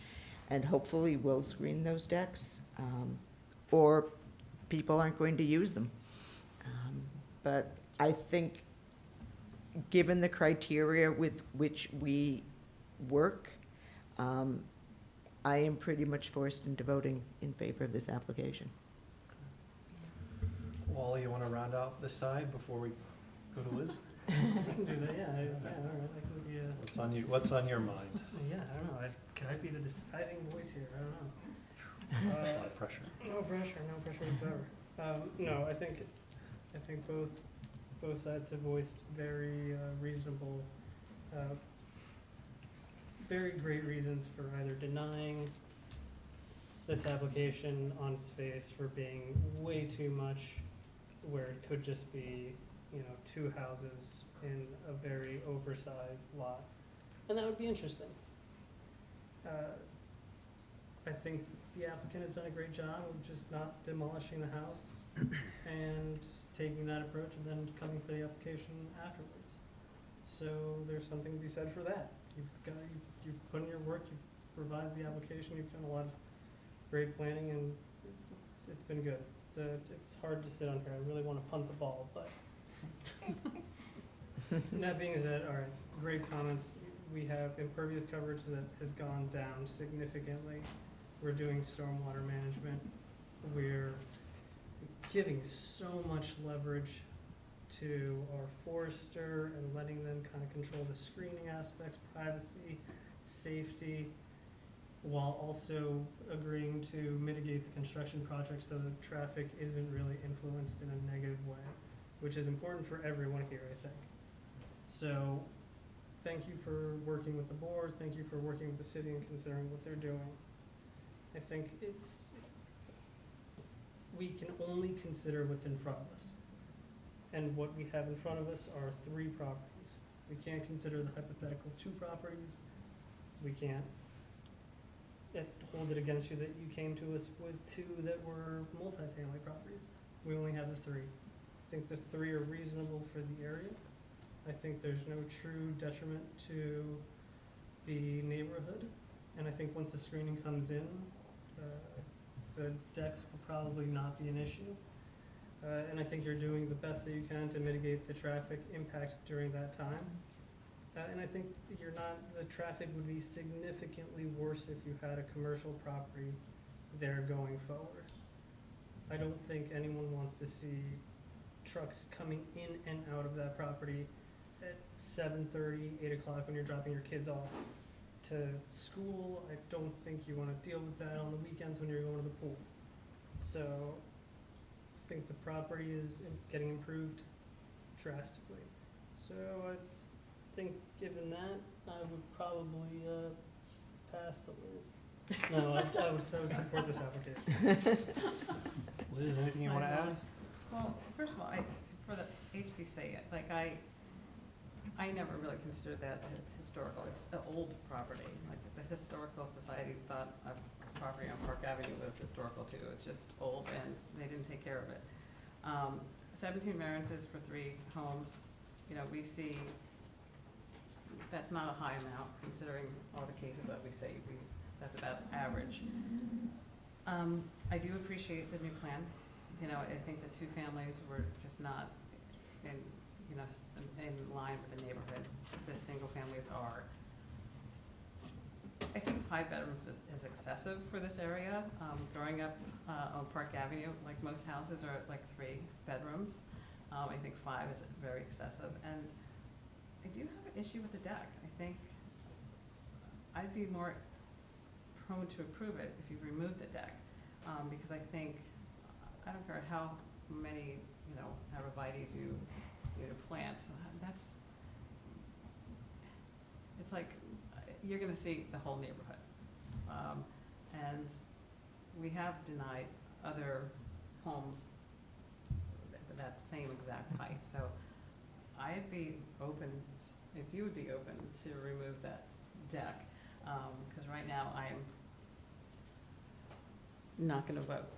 and hopefully will screen those decks, or people aren't going to use them. But I think, given the criteria with which we work, I am pretty much forced into voting in favor of this application. Wally, you want to round out this side before we go to Liz? I can do that, yeah, all right, I can be, What's on your mind? yeah, I don't know, can I be the deciding voice here? I don't know. A lot of pressure. No pressure whatsoever. No, I think both sides have voiced very reasonable, very great reasons for either denying this application on its face for being way too much, where it could just be, two houses in a very oversized lot. And that would be interesting. I think the applicant has done a great job of just not demolishing the house and taking that approach and then coming for the application afterwards. So there's something to be said for that. You've put in your work, you've revised the application, you've done a lot of great planning, and it's been good. It's hard to sit on here. I really want to punt the ball, but that being said, all right, great comments. We have impervious coverage that has gone down significantly. We're doing stormwater management. We're giving so much leverage to our forester and letting them kind of control the screening aspects, privacy, safety, while also agreeing to mitigate the construction project so that traffic isn't really influenced in a negative way, which is important for everyone here, I think. So thank you for working with the board. Thank you for working with the city and considering what they're doing. I think we can only consider what's in front of us. And what we have in front of us are 3 properties. We can't consider the hypothetical 2 properties. We can't hold it against you that you came to us with 2 that were multifamily properties. We only have the 3. I think the 3 are reasonable for the area. I think there's no true detriment to the neighborhood. And I think once the screening comes in, the decks will probably not be an issue. And I think you're doing the best that you can to mitigate the traffic impact during that time. And I think the traffic would be significantly worse if you had a commercial property there going forward. I don't think anyone wants to see trucks coming in and out of that property at 7:30, 8 o'clock when you're dropping your kids off to school. I don't think you want to deal with that on the weekends when you're going to the pool. So I think the property is getting improved drastically. So I think given that, I would probably pass the Liz. No, I would support this application. Liz, anything you want to add? Well, first of all, for the HPC, I never really considered that historical. It's an old property. Like, the Historical Society thought a property on Park Avenue was historical too. It's just old and they didn't take care of it. 17 variances for 3 homes, you know, we see that's not a high amount considering all the cases that we say that's about average. I do appreciate the new plan. You know, I think the 2 families were just not in, you know, in line with the neighborhood. The single families are. I think 5 bedrooms is excessive for this area. Growing up on Park Avenue, like most houses are like 3 bedrooms. I think 5 is very excessive. And I do have an issue with the deck. I think I'd be more prone to approve it if you remove the deck. Because I think, I don't care how many, you know, arborvitaes you plant, it's like, you're gonna see the whole neighborhood. And we have denied other homes that same exact height. So I'd be open, if you would be open to remove that deck, because right now I am not gonna vote.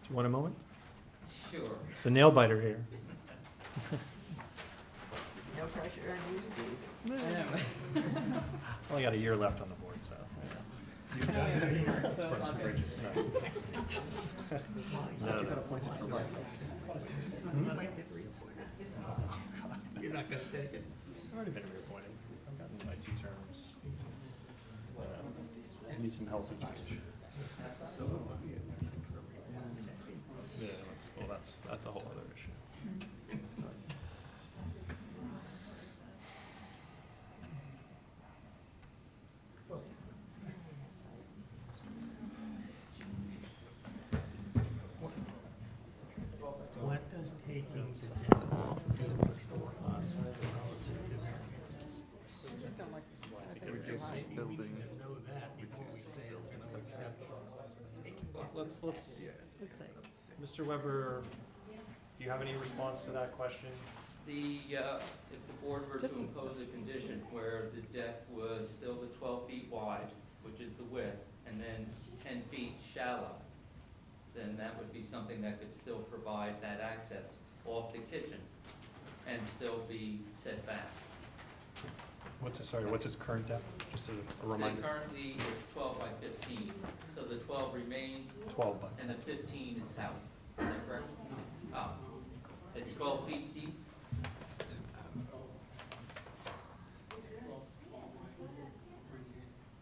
Do you want a moment? Sure. It's a nail biter here. No pressure on you, Steve. I know. Well, I got a year left on the board, so. So Let's it's burn all some good. bridges. No, no. You're not gonna take it. I've already been reappointed. I've gotten my 2 terms. I need some health issues. Yeah, that's a whole other issue. What does taking the deck for us relative to variances? We need to know that before we say we're gonna accept Let's, Mr. Weber, do you have any response to that question? If the board were to impose a condition where the deck was still the 12 feet wide, which is the width, and then 10 feet shallow, then that would be something that could still provide that access off the kitchen and still be set back. What's its current depth? Just a And reminder. currently, it's 12 by 15, so the 12 remains 12 by. and the 15 is out. Is that correct? Oh, it's 12 feet deep?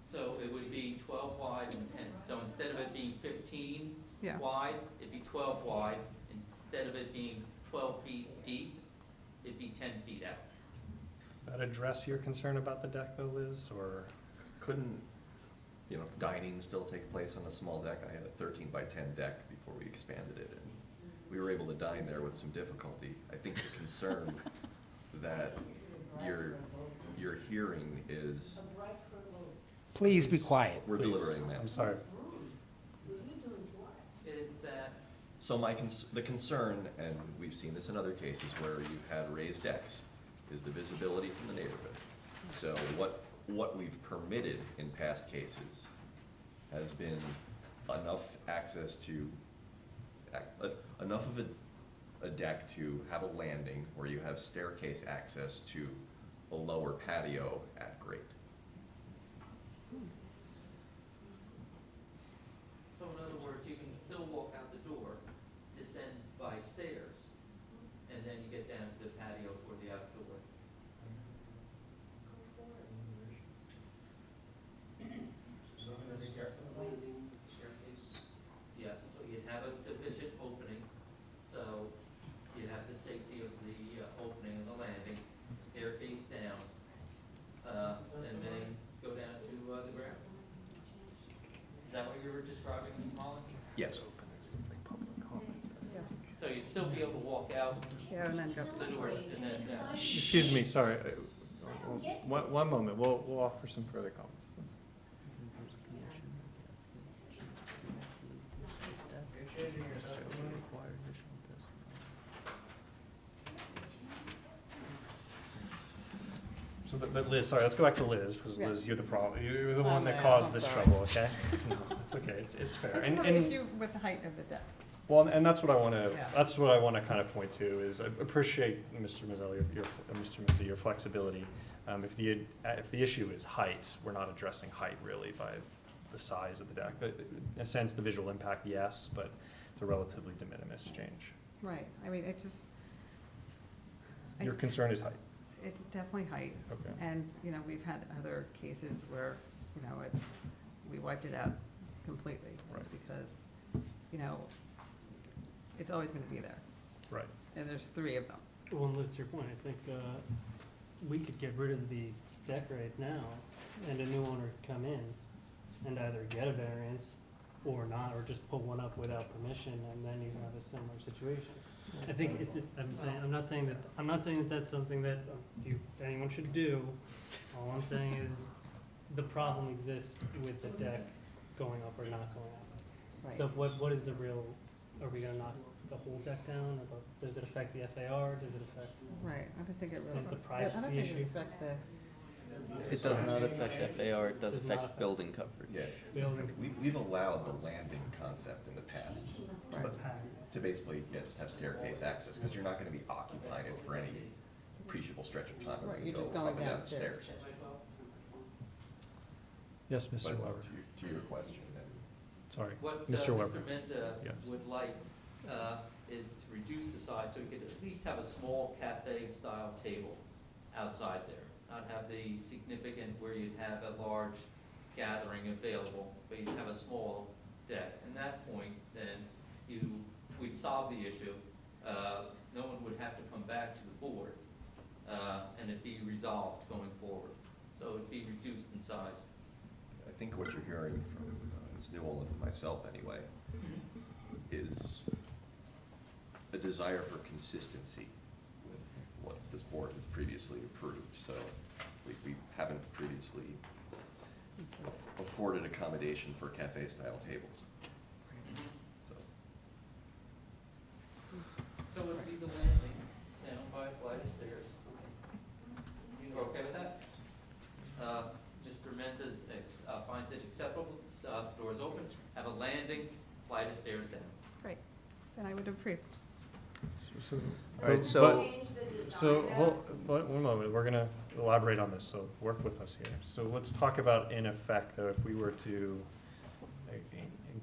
So it would be 12 wide and 10. So instead of it being 15 Yeah. wide, it'd be 12 wide. Instead of it being 12 feet deep, it'd be 10 feet out. Does that address your concern about the deck though, Liz, or? Couldn't, dining still take place on a small deck? I had a 13 by 10 deck before we expanded it, and we were able to dine there with some difficulty. I think the concern that you're hearing is, Please be quiet. we're Please. deliberating that. I'm sorry. Is that, So the concern, and we've seen this in other cases where you've had raised decks, is the visibility from the neighborhood. So what we've permitted in past cases has been enough access to, enough of a deck to have a landing where you have staircase access to a lower patio at grade. so in other words, you can still walk out the door, descend by stairs, and then you get down to the patio or the outdoors. Yeah, so you'd have a sufficient opening, so you'd have the safety of the opening and the landing, staircase down, and then go down to the ground. Is that what you were describing, Ms. Mullen? Yes. So you'd still be able to walk out Yeah, and then go. the doors and then, Excuse me, sorry. One moment, we'll offer some further comments. So, but Liz, sorry, let's go back to Liz, because Yeah. Liz, you're the problem, you're the one that man, caused I'm this sorry. trouble, okay? No, it's okay, it's fair. I just And- have an and- issue with the height of the deck. Well, and that's what I want to, Yeah. that's what I want to kind of point to, is I appreciate, Mr. Mizzelli, Mr. Mizzi, your flexibility. If the issue is height, we're not addressing height really by the size of the deck. But in a sense, the visual impact, yes, but it's a relatively de minimis change. Right, I mean, it just, I- Your concern is height, it's definitely height. okay? And, you know, we've had other cases where, you know, we wiped it out completely. Just because, you know, it's always gonna be there. Right. And there's 3 of them. Well, and that's your point. I think we could get rid of the deck right now, and a new owner could come in and either get a variance or not, or just pull one up without permission, and then you have a similar situation. I think I'm not saying that that's something that anyone should do. All I'm saying is the problem exists with the deck going up or not going up. Right. What is the real, are we gonna knock the whole deck down? Does it affect the FAR? Does it affect? Right, I don't think it really. Is the I don't privacy think issue? it affects the, It does not affect FAR, it does Does not affect affect- building coverage. Yeah, Building. we've allowed the landing concept in the past, right. to basically, just have staircase access, because you're not gonna be occupying it for any appreciable stretch of time. Right, when you you're go just going up and down the downstairs. stairs. Yes, Mr. But Weber, to your question, then, sorry. What Mr. Weber. Mr. Menza Yes. would like is to reduce the size so we could at least have a small cafe-style table outside there. Not have the significant where you'd have a large gathering available, but you'd have a small deck. And that point, then, we'd solve the issue. No one would have to come back to the board, and it'd be resolved going forward. So it'd be reduced in size. I think what you're hearing from Ms. Newell and myself anyway, is a desire for consistency with what this board has previously approved. So we haven't previously afforded accommodation for cafe-style tables. So, So it would be the landing down by a flight of stairs. You okay with that? Mr. Menzies finds it acceptable, doors open, have a landing, flight of stairs down. Great, then I would approve. All right, so- One moment, we're gonna elaborate on this, so work with us here. So let's talk about, in effect, though, if we were to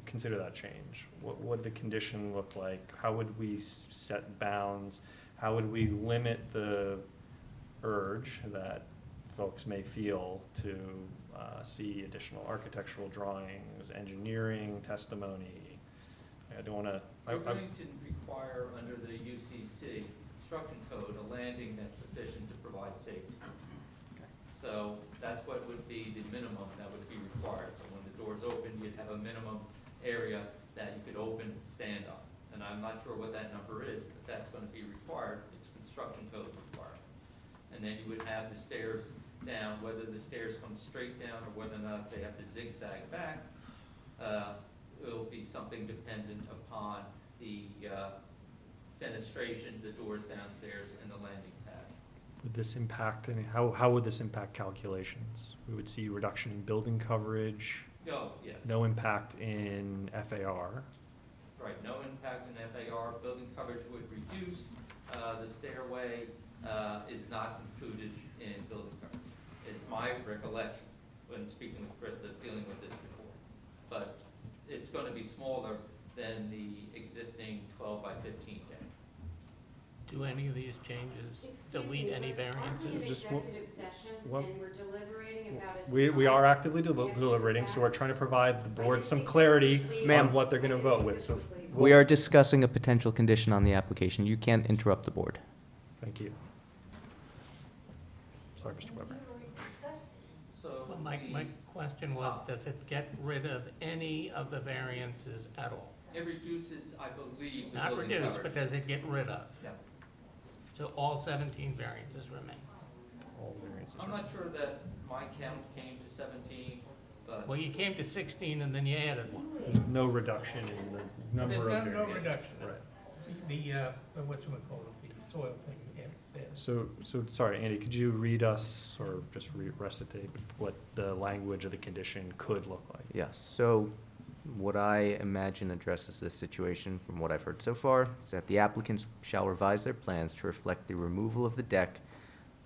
consider that change, what would the condition look like? How would we set bounds? How would we limit the urge that folks may feel to see additional architectural drawings, engineering testimony? I don't wanna. You're going to require, under the UCC construction code, a landing that's sufficient to provide safety. So that's what would be the minimum that would be required. So when the doors open, you'd have a minimum area that you could open and stand on. And I'm not sure what that number is, but that's gonna be required, it's construction code required. And then you would have the stairs down, whether the stairs come straight down or whether or not they have to zigzag back, it'll be something dependent upon the fenestration, the doors downstairs, and the landing pad. Would this impact, how would this impact calculations? We would see reduction in building coverage, Oh, yes. no impact in FAR. Right, no impact in FAR, building coverage would reduce, the stairway is not included in building coverage, is my recollection when speaking with Krista, dealing with this before. But it's gonna be smaller than the existing 12 by 15 deck. Do any of these changes delete any variances? Just executive session, what- and we're deliberating about it. We are actively deliberating, so we're trying to provide the board some clarity on Ma'am. what they're gonna vote with, so. We are discussing a potential condition on the application. You can't interrupt the board. Thank you. Sorry, Mr. Weber. So Well, my question was, does it get rid of any of the variances at all? it reduces, I believe, the Not building reduce, but coverage. does it get rid of? Yeah. So all 17 variances remain? all the variances. I'm right? not sure that my count came to 17, but Well, you came to 16 and then you added one. There's no reduction in the number of There's variances. no reduction. Right. Whatchamacallit, the soil thing, yeah, it's added. So, sorry, Andy, could you read us, or just recitate what the language of the condition could look like? Yes, so what I imagine addresses this situation from what I've heard so far is that the applicants shall revise their plans to reflect the removal of the deck,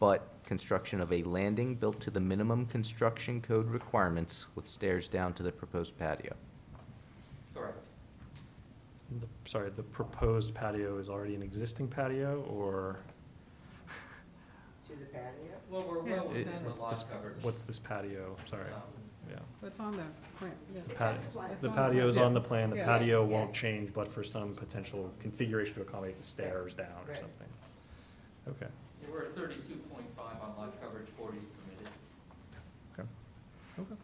but construction of a landing built to the minimum construction code requirements with stairs down to the proposed patio. correct. Sorry, the proposed patio is already an existing patio, or To the patio? Well, we're Yeah, well within what's the lot this- coverage. what's this patio? Sorry, yeah. It's on the plan, yeah. The patio, It's the on patio's yeah. on the plan, the Yeah. patio Yes, won't yes. change, but for some potential configuration to accommodate the stairs down or Right. something. Okay, Yeah, we're at 32.5 on lot coverage, 40 is permitted. okay.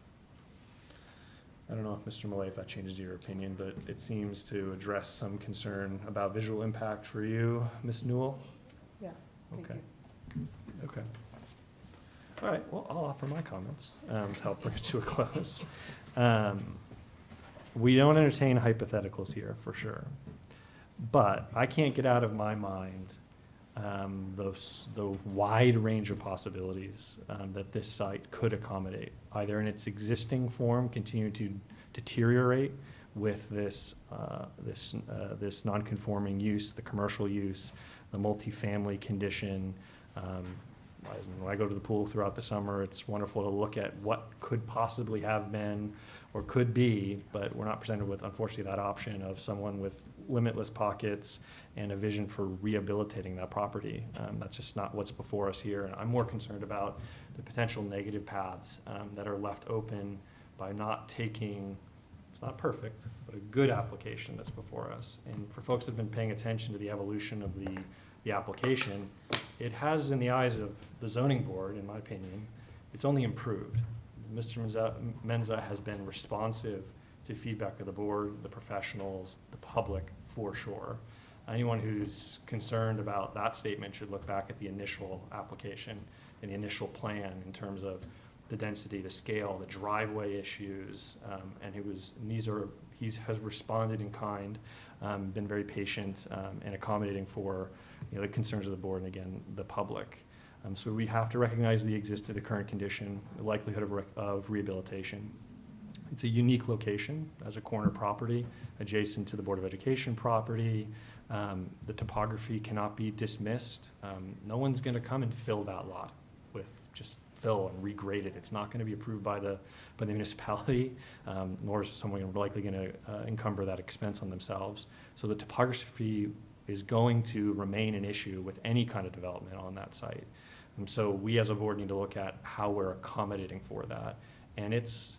I don't know if Mr. Malay, if that changes your opinion, but it seems to address some concern about visual impact for you, Ms. Newell? Yes, thank Okay. you. Okay. All right, well, I'll offer my comments to help bring it to a close. We don't entertain hypotheticals here, for sure. But I can't get out of my mind the wide range of possibilities that this site could accommodate, either in its existing form, continue to deteriorate with this non-conforming use, the commercial use, the multifamily condition. When I go to the pool throughout the summer, it's wonderful to look at what could possibly have been or could be, but we're not presented with, unfortunately, that option of someone with limitless pockets and a vision for rehabilitating that property. That's just not what's before us here. And I'm more concerned about the potential negative paths that are left open by not taking, it's not perfect, but a good application that's before us. And for folks that have been paying attention to the evolution of the application, it has, in the eyes of the zoning board, in my opinion, it's only improved. Mr. Menza has been responsive to feedback of the board, the professionals, the public, for sure. Anyone who's concerned about that statement should look back at the initial application and the initial plan in terms of the density, the scale, the driveway issues, and he has responded in kind, been very patient and accommodating for the concerns of the board and, again, the public. So we have to recognize the current condition, the likelihood of rehabilitation. It's a unique location as a corner property adjacent to the Board of Education property. The topography cannot be dismissed. No one's going to come and fill that lot with just fill and regrade it. It's not going to be approved by the municipality, nor is someone likely going to encumber that expense on themselves. So the topography is going to remain an issue with any kind of development on that site. And so we as a board need to look at how we're accommodating for that. And it's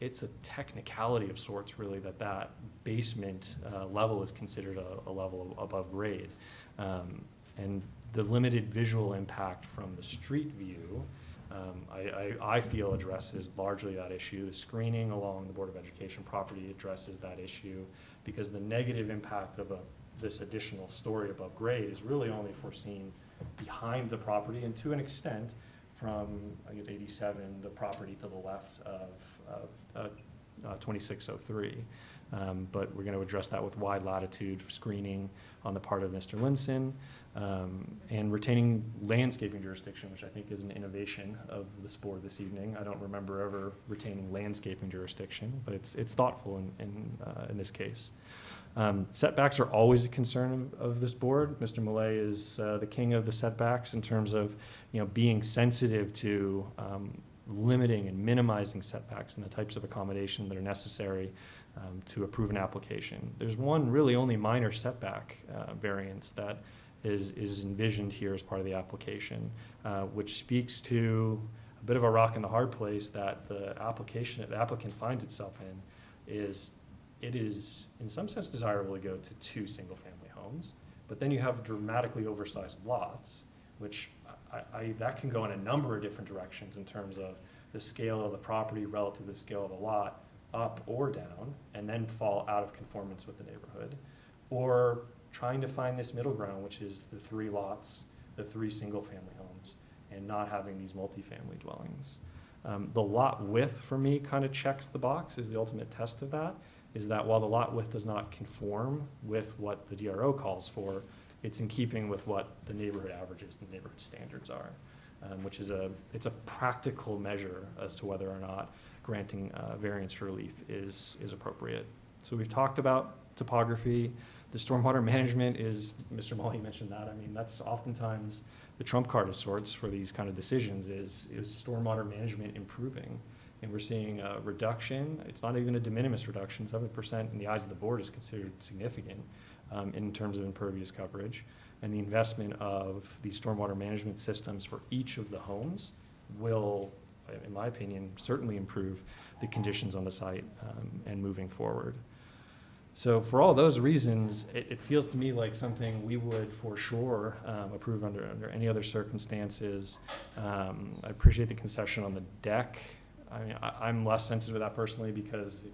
a technicality of sorts, really, that basement level is considered a level above grade. And the limited visual impact from the street view, I feel addresses largely that issue. The screening along the Board of Education property addresses that issue, because the negative impact of this additional story above grade is really only foreseen behind the property, and to an extent from, I guess, 87, the property to the left of 2603. But we're going to address that with wide latitude screening on the part of Mr. Linson, and retaining landscaping jurisdiction, which I think is an innovation of this board this evening. I don't remember ever retaining landscaping jurisdiction, but it's thoughtful in this case. Setbacks are always a concern of this board. Mr. Malay is the king of the setbacks in terms of being sensitive to limiting and minimizing setbacks and the types of accommodation that are necessary to approve an application. There's one really only minor setback variance that is envisioned here as part of the application, which speaks to a bit of a rock in the hard place that the applicant finds itself in. It is in some sense desirable to go to 2 single-family homes, but then you have dramatically oversized lots, which that can go in a number of different directions in terms of the scale of the property relative to the scale of the lot, up or down, and then fall out of conformance with the neighborhood, or trying to find this middle ground, which is the 3 lots, the 3 single-family homes, and not having these multifamily dwellings. The lot width for me kind of checks the box, is the ultimate test of that, is that while the lot width does not conform with what the DRO calls for, it's in keeping with what the neighborhood averages and neighborhood standards are, which is it's a practical measure as to whether or not granting variance relief is appropriate. So we've talked about topography. The stormwater management is, Mr. Mully mentioned that. I mean, that's oftentimes the trump card of sorts for these kind of decisions is stormwater management improving. And we're seeing a reduction. It's not even a de minimis reduction. 7% in the eyes of the board is considered significant in terms of impervious coverage. And the investment of these stormwater management systems for each of the homes will, in my opinion, certainly improve the conditions on the site and moving forward. So for all those reasons, it feels to me like something we would for sure approve under any other circumstances. I appreciate the concession on the deck. I mean, I'm less sensitive to that personally because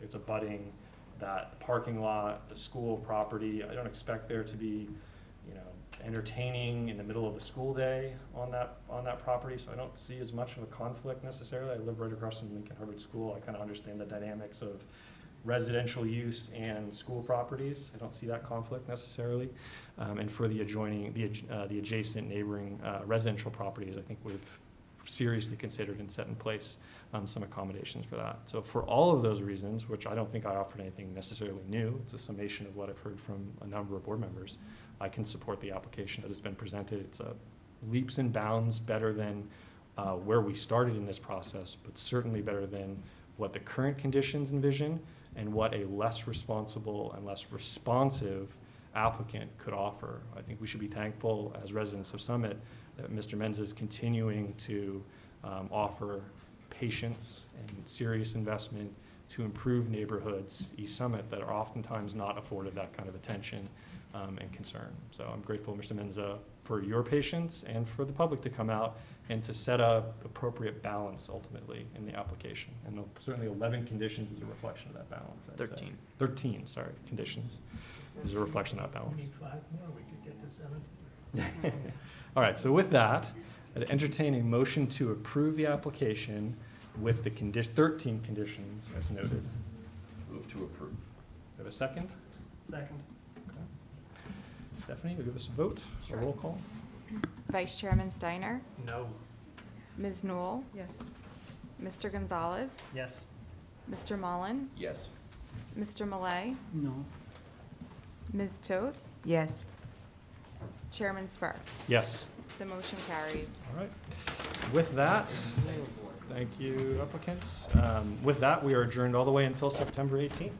it's abutting that parking lot, the school property. I don't expect there to be, entertaining in the middle of the school day on that property, so I don't see as much of a conflict necessarily. I live right across from Lincoln Harvard School. I kind of understand the dynamics of residential use and school properties. I don't see that conflict necessarily. And for the adjacent neighboring residential properties, I think we've seriously considered and set in place some accommodations for that. So for all of those reasons, which I don't think I offered anything necessarily new, it's a summation of what I've heard from a number of board members, I can support the application as it's been presented. It's leaps and bounds better than where we started in this process, but certainly better than what the current conditions envision and what a less responsible and less responsive applicant could offer. I think we should be thankful as residents of Summit that Mr. Menza is continuing to offer patience and serious investment to improve neighborhoods, East Summit, that are oftentimes not afforded that kind of attention and concern. So I'm grateful, Mr. Menza, for your patience and for the public to come out and to set a appropriate balance ultimately in the application. And certainly 11 conditions is a reflection of that balance. I'd say. 13, conditions is a reflection of that balance. We need 5 more, we could get to 7. All right, so with that, I'd entertain a motion to approve the application with the 13 conditions as noted. Move to approve. Have a second? Second. Okay. Stephanie, will you give us a vote, a roll call? Vice Chairman Steiner, No. Ms. Newell, Yes. Mr. Gonzalez, Yes. Mr. Mullen, Yes. Mr. Malay, No. Ms. Toth, Yes. Chairman Spur. Yes. The motion carries. All right. With that, thank you, applicants. With that, we are adjourned all the way until September 18th.